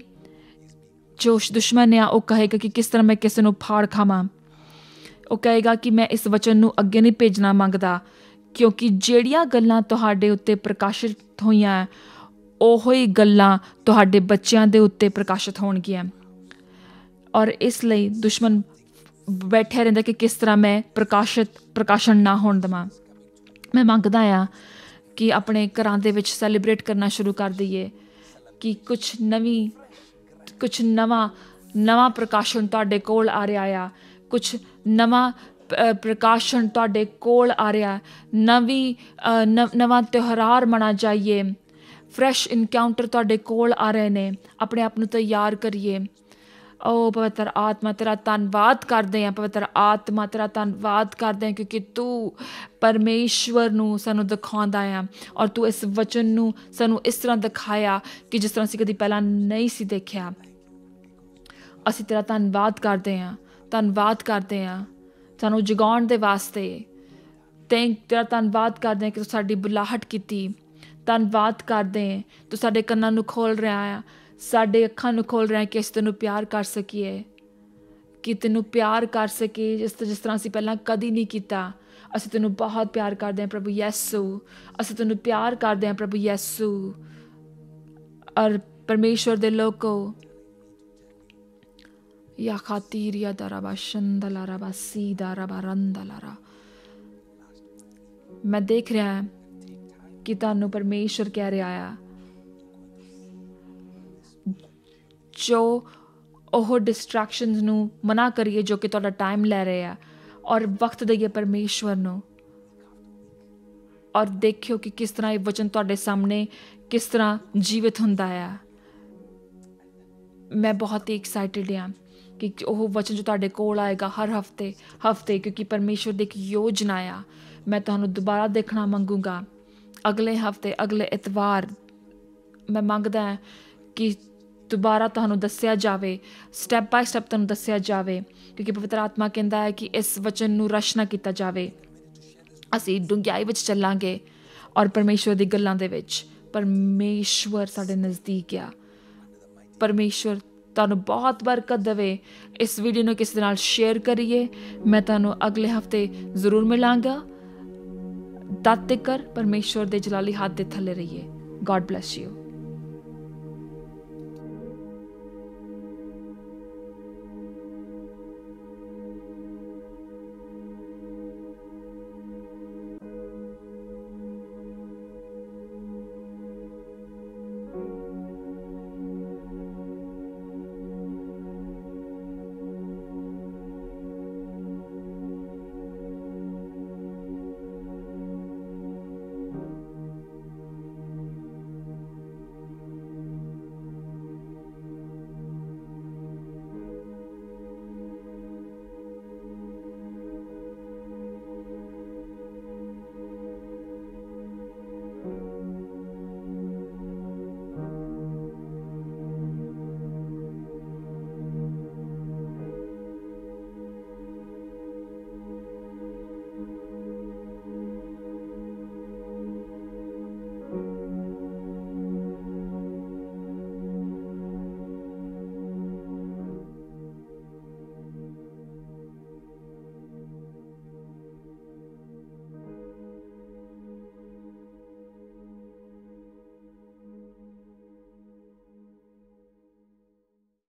ਜੋ ਦੁਸ਼ਮਣ ਆ ਉਹ ਕਹੇਗਾ ਕਿ ਕਿਸ ਤਰ੍ਹਾਂ ਮੈਂ ਕਿਸੇ ਨੂੰ ਫਾੜ ਖਾਵਾਂ, ਉਹ ਕਹੇਗਾ ਕਿ ਮੈਂ ਇਸ ਵਚਨ ਨੂੰ ਅੱਗੇ ਨਹੀਂ ਭੇਜਣਾ ਮੰਗਦਾ, ਕਿਉਂਕਿ ਜਿਹੜੀਆਂ ਗੱਲਾਂ ਤੁਹਾਡੇ ਉੱਤੇ ਪ੍ਰਕਾਸ਼ਿਤ ਹੋਈਆਂ ਉਹੋ ਹੀ ਗੱਲਾਂ ਤੁਹਾਡੇ ਬੱਚਿਆਂ ਦੇ ਉੱਤੇ ਪ੍ਰਕਾਸ਼ਿਤ ਹੋਣਗੀਆਂ। ਔਰ ਇਸ ਲਈ ਦੁਸ਼ਮਣ ਬੈਠਿਆ ਰਹਿੰਦਾ ਕਿ ਕਿਸ ਤਰ੍ਹਾਂ ਮੈਂ ਪ੍ਰਕਾਸ਼ਨ ਨਾ ਹੋਣ ਦੇਵਾਂ। ਮੈਂ ਮੰਗਦਾ ਹਾਂ ਕਿ ਆਪਣੇ ਘਰਾਂ ਦੇ ਵਿੱਚ ਸੈਲੀਬ੍ਰੇਟ ਕਰਨਾ ਸ਼ੁਰੂ ਕਰ ਦਈਏ ਕਿ ਕੁਛ ਨਵਾਂ ਪ੍ਰਕਾਸ਼ਨ ਤੁਹਾਡੇ ਕੋਲ ਆ ਰਿਹਾ ਆ, ਕੁਛ ਨਵਾਂ ਪ੍ਰਕਾਸ਼ਨ ਤੁਹਾਡੇ ਕੋਲ ਆ ਰਿਹਾ, ਨਵਾਂ ਤਿਉਹਾਰ ਮਨਾ ਜਾਈਏ, ਫਰੈਸ਼ ਇਨਕਾਊਂਟਰ ਤੁਹਾਡੇ ਕੋਲ ਆ ਰਹੇ ਨੇ। ਆਪਣੇ ਆਪ ਨੂੰ ਤਿਆਰ ਕਰੀਏ। ਓ ਪਵਿੱਤਰ ਆਤਮਾ ਤੇਰਾ ਧੰਨਵਾਦ ਕਰਦੇ ਹਾਂ, ਪਵਿੱਤਰ ਆਤਮਾ ਤੇਰਾ ਧੰਨਵਾਦ ਕਰਦੇ ਹਾਂ, ਕਿਉਂਕਿ ਤੂੰ ਪਰਮੇਸ਼ਵਰ ਨੂੰ ਸਾਨੂੰ ਦਿਖਾਉਂਦਾ ਆ ਔਰ ਤੂੰ ਇਸ ਵਚਨ ਨੂੰ ਸਾਨੂੰ ਇਸ ਤਰ੍ਹਾਂ ਦਿਖਾਇਆ ਕਿ ਜਿਸ ਤਰ੍ਹਾਂ ਅਸੀਂ ਕਦੀ ਪਹਿਲਾਂ ਨਹੀਂ ਸੀ ਦੇਖਿਆ। ਅਸੀਂ ਤੇਰਾ ਧੰਨਵਾਦ ਕਰਦੇ ਹਾਂ ਸਾਨੂੰ ਜਗਾਉਣ ਦੇ ਵਾਸਤੇ। ਤੇਰਾ ਧੰਨਵਾਦ ਕਰਦੇ ਹਾਂ ਕਿ ਤੂੰ ਸਾਡੀ ਬੁਲਾਹਟ ਕੀਤੀ। ਧੰਨਵਾਦ ਕਰਦੇ ਹਾਂ ਤੂੰ ਸਾਡੇ ਕੰਨਾਂ ਨੂੰ ਖੋਲ੍ਹ ਰਿਹਾ ਆ, ਸਾਡੇ ਅੱਖਾਂ ਨੂੰ ਖੋਲ੍ਹ ਰਿਹਾ ਕਿ ਅਸੀਂ ਤੈਨੂੰ ਪਿਆਰ ਕਰ ਸਕੀਏ, ਕਿ ਤੈਨੂੰ ਪਿਆਰ ਕਰ ਸਕੀਏ ਜਿਸ ਤਰ੍ਹਾਂ ਅਸੀਂ ਪਹਿਲਾਂ ਕਦੀ ਨਹੀਂ ਕੀਤਾ। ਅਸੀਂ ਤੈਨੂੰ ਬਹੁਤ ਪਿਆਰ ਕਰਦੇ ਹਾਂ ਪ੍ਰਭੂ ਯਿਸੂ, ਅਸੀਂ ਤੈਨੂੰ ਪਿਆਰ ਕਰਦੇ ਹਾਂ ਪ੍ਰਭੂ ਯਿਸੂ। ਔਰ ਪਰਮੇਸ਼ਵਰ ਦੇ ਲੋਕੋ ਯਾ ਖਾਤੀਰੀਆ ਦਰਬਾ ਸ਼ੰਦਲਾਰਾ ਸੀਦਾਰਾ ਰੰਦਲਾਰਾ, ਮੈਂ ਦੇਖ ਰਿਹਾ ਕਿ ਤੁਹਾਨੂੰ ਪਰਮੇਸ਼ਵਰ ਕਹਿ ਰਿਹਾ ਆ ਜੋ ਉਹ ਡਿਸਟਰੈਕਸ਼ਨਸ ਨੂੰ ਮਨਾ ਕਰੀਏ ਜੋ ਕਿ ਤੁਹਾਡਾ ਟਾਈਮ ਲੈ ਰਹੇ ਆ, ਔਰ ਵਕਤ ਦਈਏ ਪਰਮੇਸ਼ਵਰ ਨੂੰ। ਔਰ ਦੇਖਿਓ ਕਿ ਕਿਸ ਤਰ੍ਹਾਂ ਇਹ ਵਚਨ ਤੁਹਾਡੇ ਸਾਹਮਣੇ ਕਿਸ ਤਰ੍ਹਾਂ ਜੀਵਿਤ ਹੁੰਦਾ ਆ। ਮੈਂ ਬਹੁਤ ਹੀ ਐਕਸਾਈਟਿਡ ਹਾਂ ਕਿ ਉਹ ਵਚਨ ਜੋ ਤੁਹਾਡੇ ਕੋਲ ਆਏਗਾ ਹਰ ਹਫਤੇ ਕਿਉਂਕਿ ਪਰਮੇਸ਼ਵਰ ਦੀ ਇੱਕ ਯੋਜਨਾ ਆ। ਮੈਂ ਤੁਹਾਨੂੰ ਦੁਬਾਰਾ ਦੇਖਣਾ ਮੰਗੂੰਗਾ ਅਗਲੇ ਹਫਤੇ, ਅਗਲੇ ਐਤਵਾਰ। ਮੈਂ ਮੰਗਦਾ ਹਾਂ ਕਿ ਦੁਬਾਰਾ ਤੁਹਾਨੂੰ ਦੱਸਿਆ ਜਾਵੇ, ਸਟੈਪ ਬਾਏ ਸਟੈਪ ਤੁਹਾਨੂੰ ਦੱਸਿਆ ਜਾਵੇ, ਕਿਉਂਕਿ ਪਵਿੱਤਰ ਆਤਮਾ ਕਹਿੰਦਾ ਹੈ ਕਿ ਇਸ ਵਚਨ ਨੂੰ ਰਚਨਾ ਕੀਤਾ ਜਾਵੇ। ਅਸੀਂ ਡੂੰਘਾਈ ਵਿੱਚ ਚੱਲਾਂਗੇ ਔਰ ਪਰਮੇਸ਼ਵਰ ਦੀ ਗੱਲਾਂ ਦੇ ਵਿੱਚ। ਪਰਮੇਸ਼ਵਰ ਸਾਡੇ ਨਜ਼ਦੀਕ ਆ। ਪਰਮੇਸ਼ਵਰ ਤੁਹਾਨੂੰ ਬਹੁਤ ਬਰਕਤ ਦੇਵੇ। ਇਸ ਵੀਡੀਓ ਨੂੰ ਕਿਸੇ ਦੇ ਨਾਲ ਸ਼ੇਅਰ ਕਰੀਏ। ਮੈਂ ਤੁਹਾਨੂੰ ਅਗਲੇ ਹਫਤੇ ਜ਼ਰੂਰ ਮਿਲਾਂਗਾ। ਤਦ ਤੱਕ ਪਰਮੇਸ਼ਵਰ ਦੇ ਜਲਾਲੀ ਹੱਥ ਦੇ ਥੱਲੇ ਰਹੀਏ। God bless you.